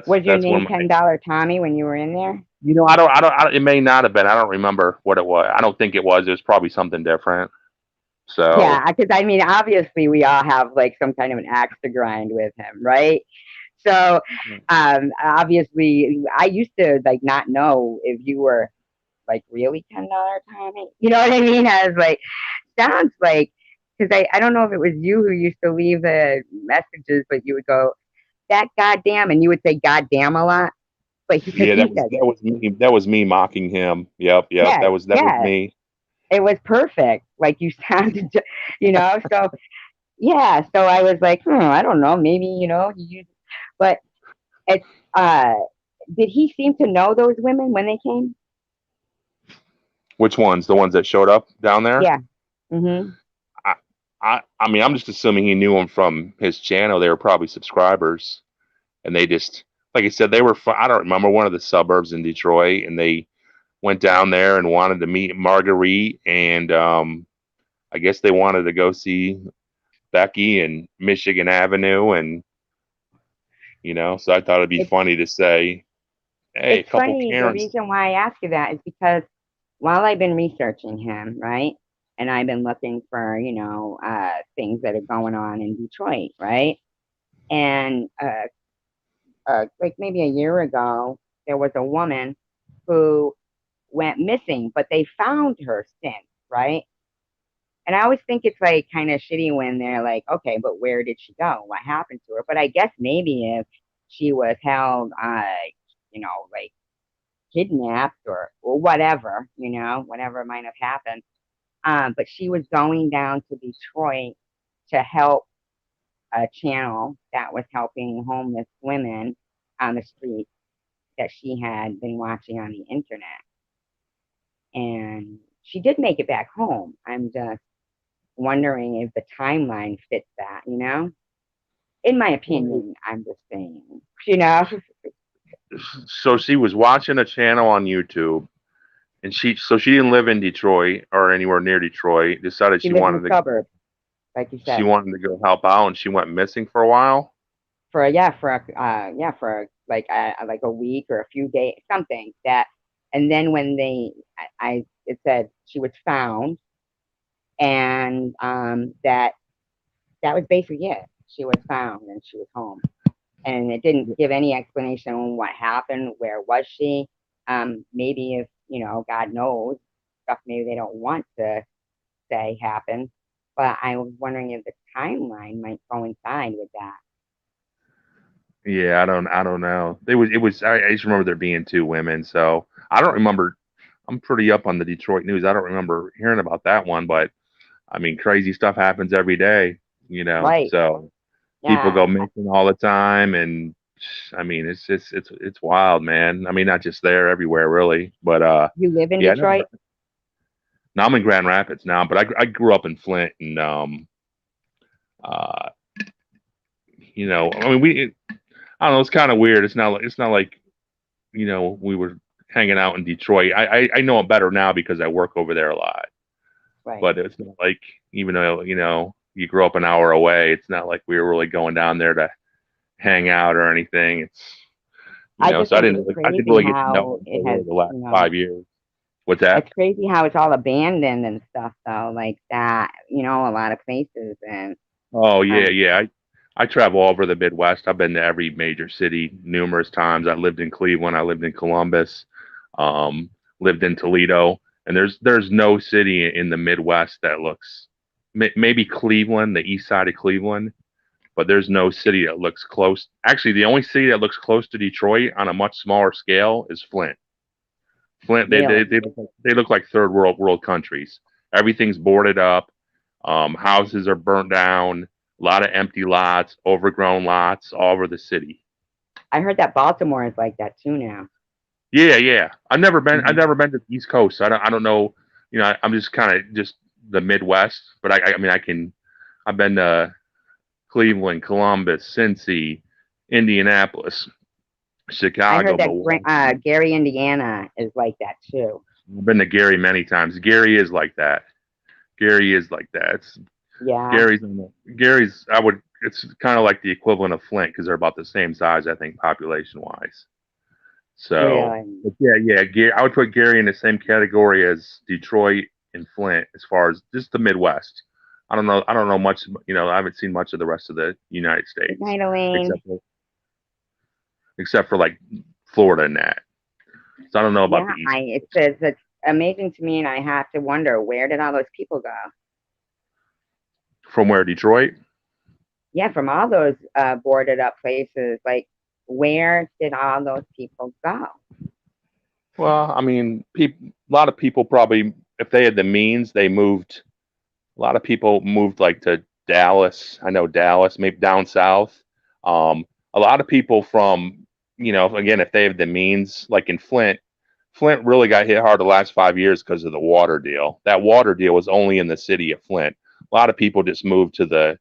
Was your that's name when $10 Tommy when you were in there? it may not have been. I don't remember what it was. I don't think it was. It was probably something different. So Yeah, because I mean, obviously, we all have like some kind of an axe to grind with him, right? So, obviously, I used to like not know if you were like really $10 Tommy. You know what I mean? I was like, sounds like, because I don't know if it was you who used to leave the messages, but you would go, "That goddamn," and you would say "goddamn" a lot, but because yeah, he said it. that was me. That was me mocking him. Yep. Yeah, That was yeah, me. it was perfect. Like you sounded, so yeah. So I was like, I don't know, maybe, but it's, did he seem to know those women when they came? Which ones? The ones that showed up down there? Yeah. Mm-hmm. I, I mean, I'm just assuming he knew them from his channel. They were probably subscribers, and they just, like I said, they were. I don't remember, one of the suburbs in Detroit, and they went down there and wanted to meet Marguerite, and I guess they wanted to go see Becky and Michigan Avenue, and so I thought it'd be It's funny to say, "Hey, a it's couple funny. The Karens." reason why I ask you that is because while I've been researching him, right, and I've been looking for, things that are going on in Detroit, right, and like maybe a year ago, there was a woman who went missing, but they found her since, right? And I always think it's like kind of shitty when they're like, okay, but where did she go? What happened to her? But I guess maybe if she was held, like kidnapped or whatever, whatever might have happened. But she was going down to Detroit to help a channel that was helping homeless women on the street that she had been watching on the internet. And she did make it back home. I'm just wondering if the timeline fits that, you know? In my opinion, I'm just saying, you know? So she was watching a channel on YouTube, and she didn't live in Detroit or anywhere near Detroit. Decided She lives in the suburbs, like you she said. wanted to go help out, and she went missing for a while. For like a week or a few days, something that, and then when it said she was found, and that was basically it. She was found and she was home, and it didn't give any explanation on what happened. Where was she? Maybe if God knows stuff, maybe they don't want to say happened, but I was wondering if the timeline might coincide with that. Yeah, I don't know. I just remember there being two women, so I don't remember. I'm pretty up on the Detroit news. I don't remember hearing about that one, but I mean, crazy stuff happens every day, Right. So people Yeah. go missing all the time, and I mean, it's just it's wild, man. I mean, not just there, everywhere, really. But You live in yeah, Detroit? now I'm in Grand Rapids now, but I grew up in Flint, and uh, I mean, I don't know, it's kind of weird. It's not like we were hanging out in Detroit. I know it better now because I work over there a lot. Right. But it's not like, even though you grow up an hour away, it's not like we were really going down there to hang out or anything. It's I just so I think didn't it's really crazy get to know how it it until has, really the last 5 years. What's that? it's crazy how it's all abandoned and stuff though, like that, a lot of places. And Oh yeah, um, yeah. I travel all over the Midwest. I've been to every major city numerous times. I lived in Cleveland. I lived in Columbus. Um, Lived in Toledo. And there's no city in the Midwest that looks, maybe Cleveland, the east side of Cleveland, but there's no city that looks close. Actually, the only city that looks close to Detroit on a much smaller scale is Flint. Flint, really, they look like third world countries. Everything's boarded up. Houses are burnt down. A lot of empty lots, overgrown lots all over the city. I heard that Baltimore is like that too now. Yeah, yeah. I've never been. I've Mhm. never been to the East Coast. So I don't know. I'm just kind of just the Midwest. But I mean, I can. I've been to Cleveland, Columbus, Cincy, Indianapolis, I Chicago, heard that Milwaukee. Gary, Indiana is like that too. I've been to Gary many times. Gary is like that. Gary is like that. Yeah, Gary's. It's kind of like the equivalent of Flint because they're about the same size, I think, population wise. So, really. but yeah. I would put Gary in the same category as Detroit and Flint as far as just the Midwest. I don't know. I don't know much. I haven't seen much of the rest of the United Good States night, Elaine. except for like Florida and that. So I don't know about Yeah, the East. it's amazing to me, and I have to wonder, where did all those people go? From where, Detroit? Yeah, from all those boarded up places, like where did all those people go? Well, I mean, a lot of people probably, if they had the means, they moved. A lot of people moved like to Dallas. I know Dallas, maybe down south. A lot of people from, again, if they have the means, like in Flint, Flint really got hit hard the last 5 years because of the water deal. That water deal was only in the city of Flint. A lot of people just moved to the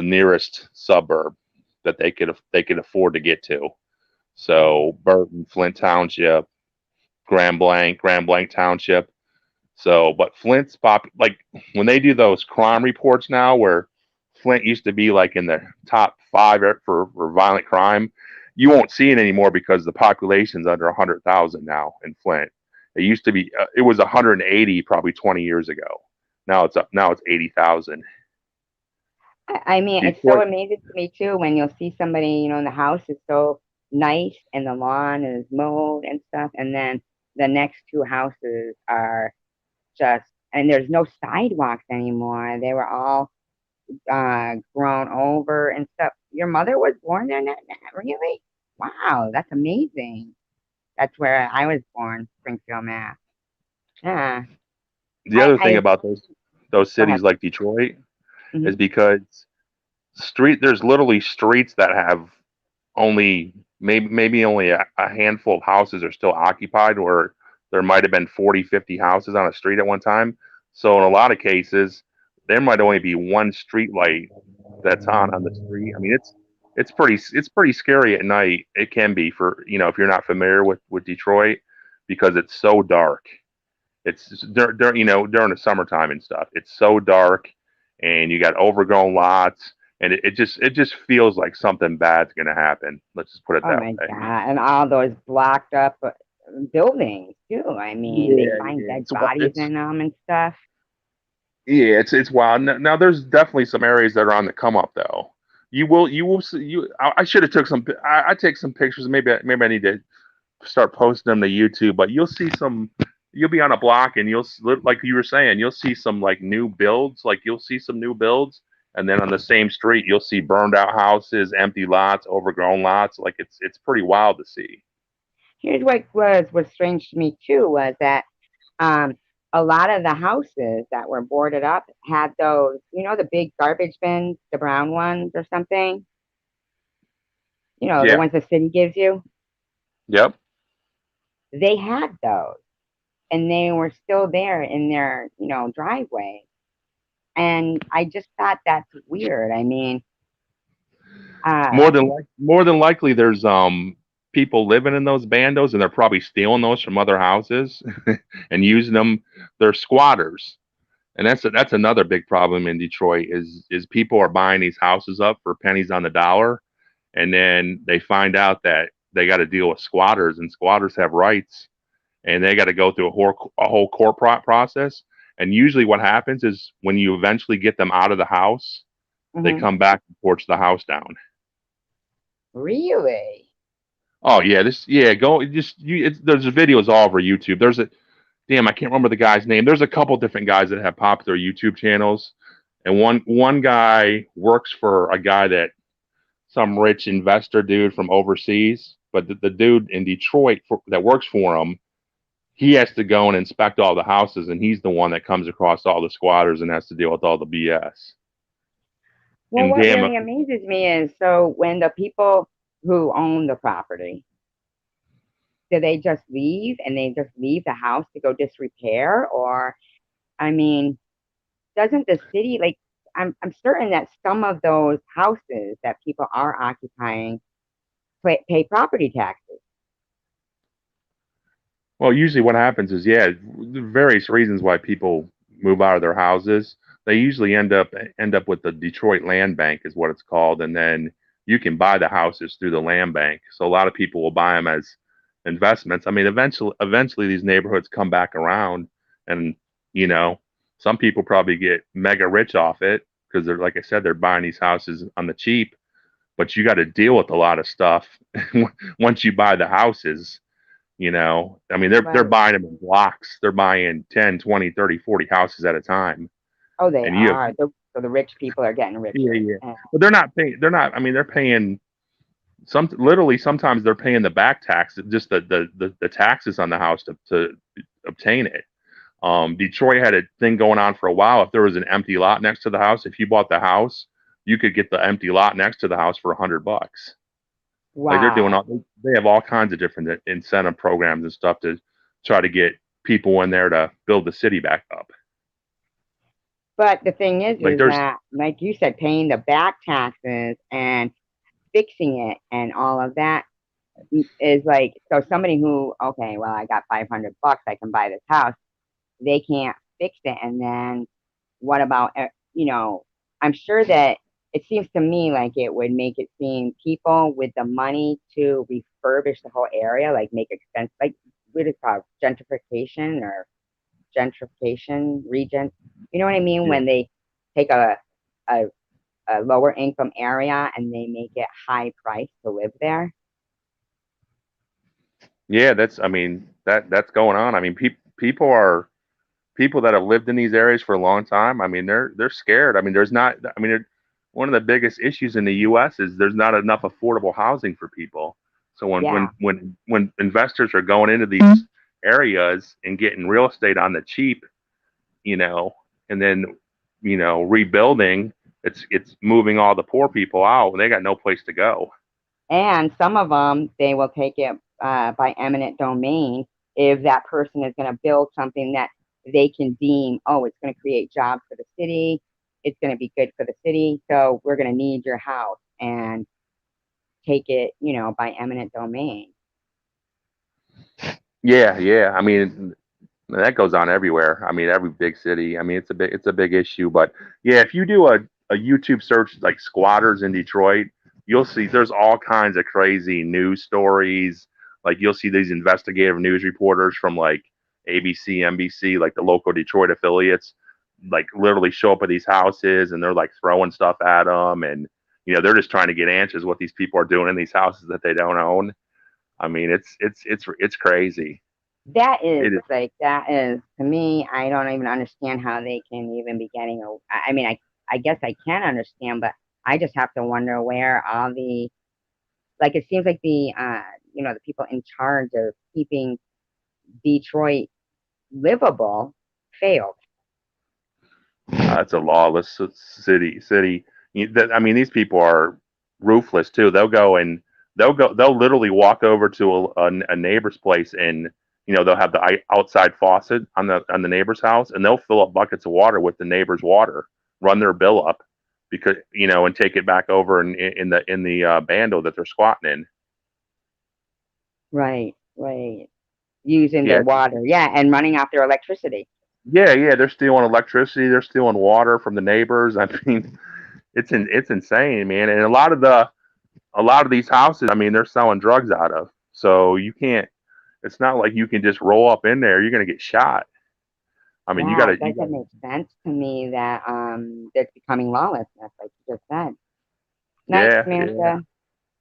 nearest suburb that they could afford to get to. So Burton, Flint Township, Grand Blanc Township. So, but Flint's like when they do those crime reports now, where Flint used to be like in the top five for violent crime, you won't see it anymore because the population's under 100,000 now in Flint. It used to be, it was 180 probably 20 years ago. Now it's up. Now it's 80,000. I mean, it's so Detroit. amazing to me too when you'll see somebody, and the house is so nice and the lawn is mowed and stuff, and then the next two houses are just, and there's no sidewalks anymore. They were all grown over and stuff. Your mother was born there, really? Wow, that's amazing. That's where I was born, Springfield, Mass. Yeah. The other thing I about those go ahead. cities like Detroit Hmm. is because there's literally streets that have only maybe only a handful of houses are still occupied, or there might have been 40, 50 houses on a street at one time. So in a lot of cases, there might only be one street light that's on the street. I mean, it's pretty scary at night. It can be for, if you're not familiar with Detroit, because it's so dark. It's during the summertime and stuff. It's so dark, and you got overgrown lots, and it just feels like something bad's gonna happen. Let's just put it Oh that my way. God. And all those blocked up buildings too. I mean, they Yeah, find yeah. dead bodies in them and stuff. It's wild. Now there's definitely some areas that are on the come up though. You will see. I should have took some. I take some pictures. Maybe I need to start posting them to YouTube. But you'll see some. You'll be on a block and like you were saying, you'll see some like new builds. Like you'll see some new builds, and then on the same street you'll see burned out houses, empty lots, overgrown lots. Like it's pretty wild to see. Here's what was strange to me too was that um, a lot of the houses that were boarded up had those, the big garbage bins, the brown ones or something. The Yeah. ones the city gives you. Yep. They had those, and they were still there in their, driveway. And I just thought that's weird. I mean, uh, More than likely, there's people living in those bandos, and they're probably stealing those from other houses and using them. They're squatters, and that's another big problem in Detroit is people are buying these houses up for pennies on the dollar, and then they find out that they got to deal with squatters, and squatters have rights, and they got to go through a whole court process. And usually, what happens is when you eventually get them out of the house, they mhm. come back and torch the house down. Really? Oh yeah, go just there's videos all over YouTube. There's a damn I can't remember the guy's name. There's a couple different guys that have popular YouTube channels, and one guy works for a guy that some rich investor dude from overseas, but the dude in Detroit that works for him, he has to go and inspect all the houses, and he's the one that comes across all the squatters and has to deal with all the BS. Well, And what damn, really amazes me is so when the people who own the property, do they just leave and they just leave the house to go disrepair? Or, I mean, doesn't the city, like, I'm certain that some of those houses that people are occupying pay property taxes. well, usually what happens is, yeah, various reasons why people move out of their houses. They usually end up with the Detroit Land Bank is what it's called, and then you can buy the houses through the land bank. So a lot of people will buy them as investments. I mean, eventually these neighborhoods come back around, and you know, some people probably get mega rich off it because they're like I said, they're buying these houses on the cheap. But you got to deal with a lot of stuff once you buy the houses. I mean, they're Right. buying them in blocks. They're buying 10, 20, 30, 40 houses at a time. Oh, they And you have, are. So the rich people are getting yeah, richer. yeah. But I mean, they're paying literally sometimes they're paying the back tax, just the taxes on the house to obtain it. Detroit had a thing going on for a while. If there was an empty lot next to the house, if you bought the house, you could get the empty lot next to the house for $100. Like Wow. they have all kinds of different incentive programs and stuff to try to get people in there to build the city back up. But the thing Like is there's that, like you said, paying the back taxes and fixing it and all of that is like, so somebody who, okay, well, I got $500, I can buy this house. They can't fix it. And then what about, I'm sure that it seems to me like it would make it seem people with the money to refurbish the whole area, like make expense, like what is it called, gentrification or regent. You know what I mean? yeah, When they take a, a lower income area and they make it high price to live there. yeah, that's I mean that's going on. I mean people that have lived in these areas for a long time. I mean they're scared. I mean there's not. I mean one of the biggest issues in the U.S. is there's not enough affordable housing for people. So Yeah. when investors are going into these areas and getting real estate on the cheap, you know, and then, you know, rebuilding. It's moving all the poor people out, and they got no place to go. And some of them, they will take it by eminent domain if that person is going to build something that they can deem, oh, it's going to create jobs for the city. It's going to be good for the city. So we're going to need your house and take it, you know, by eminent domain. Yeah, yeah. I mean, that goes on everywhere. I mean, every big city. I mean, it's a big issue. But yeah, if you do a YouTube search like squatters in Detroit, you'll see there's all kinds of crazy news stories. Like you'll see these investigative news reporters from like ABC, NBC, like the local Detroit affiliates, like literally show up at these houses and they're like throwing stuff at them, and you know they're just trying to get answers what these people are doing in these houses that they don't own. I mean, it's crazy. That is It is. like, that is, to me, I don't even understand how they can even be getting I mean, I guess I can understand, but I just have to wonder where all the, like, it seems like the, you know, the people in charge of keeping Detroit livable failed. It's a lawless city. I mean, these people are ruthless too. They'll literally walk over to a neighbor's place, and you know they'll have the outside faucet on the neighbor's house, and they'll fill up buckets of water with the neighbor's water, run their bill up, because you know, and take it back over in the bando that they're squatting in. Right, right. Using their Yeah, water, yeah, and running off their electricity. yeah. They're stealing electricity. They're stealing water from the neighbors. I mean, it's insane, man. And a lot of these houses, I mean, they're selling drugs out of. So you can't. It's not like you can just roll up in there. You're gonna get shot. I mean, Yeah, it you doesn't gotta. make sense to me that it's becoming lawlessness, like you just said. Night, Yeah, yeah. Samantha.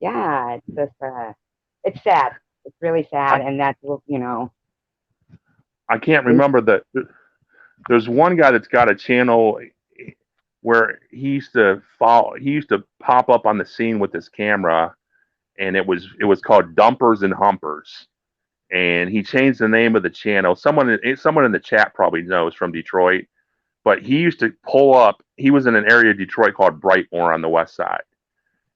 Yeah, it's just it's sad. It's really sad, I and that's, you know, I can't it's, remember the. There's one guy that's got a channel where he used to follow. He used to pop up on the scene with his camera, and it was called Dumpers and Humpers. And he changed the name of the channel. Someone in the chat probably knows from Detroit, but he used to pull up. He was in an area of Detroit called Brightmoor on the west side,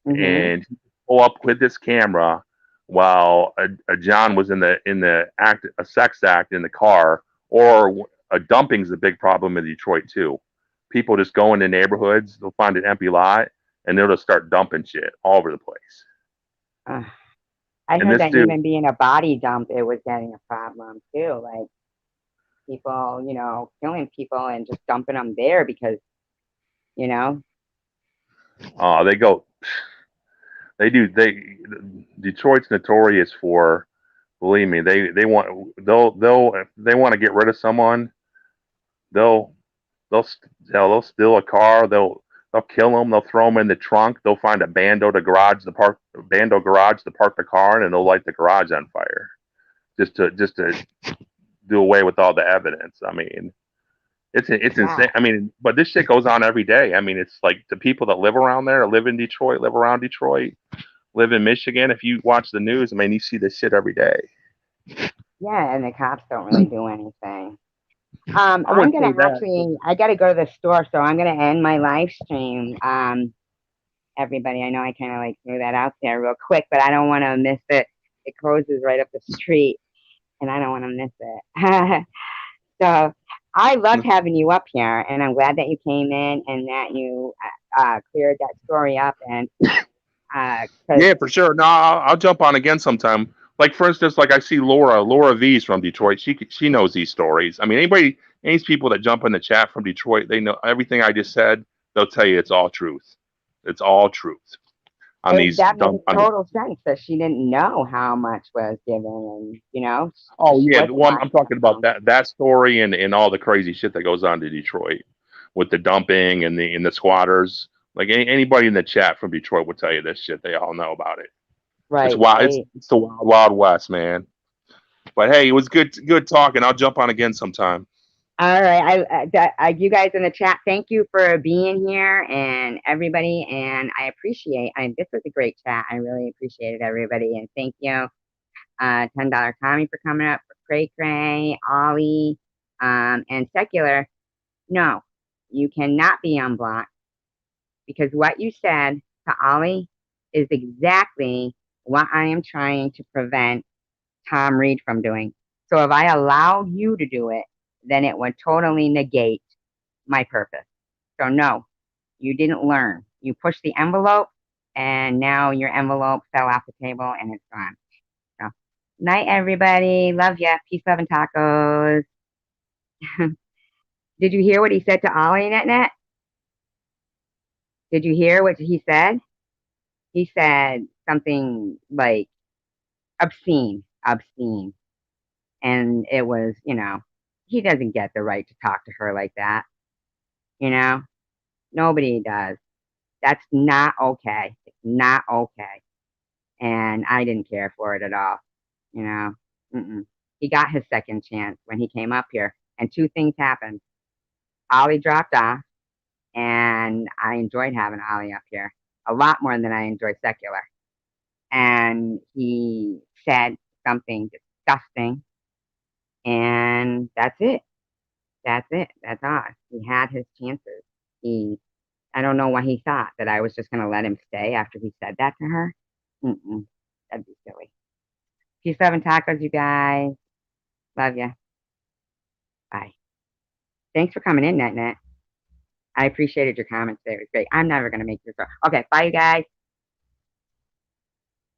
mm-hmm. and he'd pull up with this camera while a John was in the act, a sex act in the car, or a dumping is a big problem in Detroit too. People just go into neighborhoods, they'll find an empty lot, and they'll just start dumping shit all over the place. uh, I And heard this that dude, even being a body dump, it was getting a problem too. Like people, you know, killing people and just dumping them there because, you know, they go, they do, Detroit's notorious for, believe me, they'll if they want to get rid of someone, they'll they'll steal a car. They'll kill them. They'll throw them in the trunk. They'll find a bando garage to park the car in, and they'll light the garage on fire just to do away with all the evidence. I mean, it's yeah, insane. I mean, but this shit goes on every day. I mean, it's like the people that live around there, live in Detroit, live around Detroit, live in Michigan. If you watch the news, I mean, you see this shit every day. yeah, and the cops don't really do anything. I I'm wouldn't gonna say that. actually, I gotta go to the store, so I'm gonna end my live stream. Everybody, I know I kind of like threw that out there real quick, but I don't want to miss it. It closes right up the street, and I don't want to miss it. So I loved having you up here, and I'm glad that you came in and that you cleared that story up. And because Yeah, for sure. No, I'll jump on again sometime. Like for instance, like I see Laura V's from Detroit. She knows these stories. I mean, any people that jump in the chat from Detroit, they know everything I just said. They'll tell you it's all truth. It's all truth on these that makes dump. On the, total sense that she didn't know how much was given, and you know, oh she yeah, the wasn't one I'm watching her talking about, phone. that story and all the crazy shit that goes on to Detroit with the dumping and the squatters. Like anybody in the chat from Detroit would tell you this shit. They all know about it. It's Right, wild. right. It's the wild, wild west, man. But hey, it was good talking. I'll jump on again sometime. All right, you guys in the chat, thank you for being here and everybody, and I appreciate. This was a great chat. I really appreciated everybody, and thank you, $10 Tommy for coming up, for Cray Cray, Ollie, and Secular. No, you cannot be unblocked because what you said to Ollie is exactly what I am trying to prevent Tom Reed from doing. So if I allowed you to do it, then it would totally negate my purpose. So no, you didn't learn. You pushed the envelope and now your envelope fell off the table and it's gone. So night everybody. Love ya. Peace, love, and tacos. Did you hear what he said to Ollie, Net? Did you hear what he said? He said something like obscene, obscene. And it was, he doesn't get the right to talk to her like that. Nobody does. That's not okay. It's not okay. And I didn't care for it at all. You know, Mm-mm. He got his second chance when he came up here, and two things happened. Ollie dropped off, and I enjoyed having Ollie up here a lot more than I enjoy secular. And he said something disgusting, and that's it. That's it. That's all. He had his chances. I don't know what he thought, that I was just going to let him stay after he said that to her. Mm-mm. That'd be silly. Peace, love, and tacos, you guys. Love ya. Bye. Thanks for coming in, Net. I appreciated your comments today. It was great. I'm never going to make this. Okay, bye, you guys.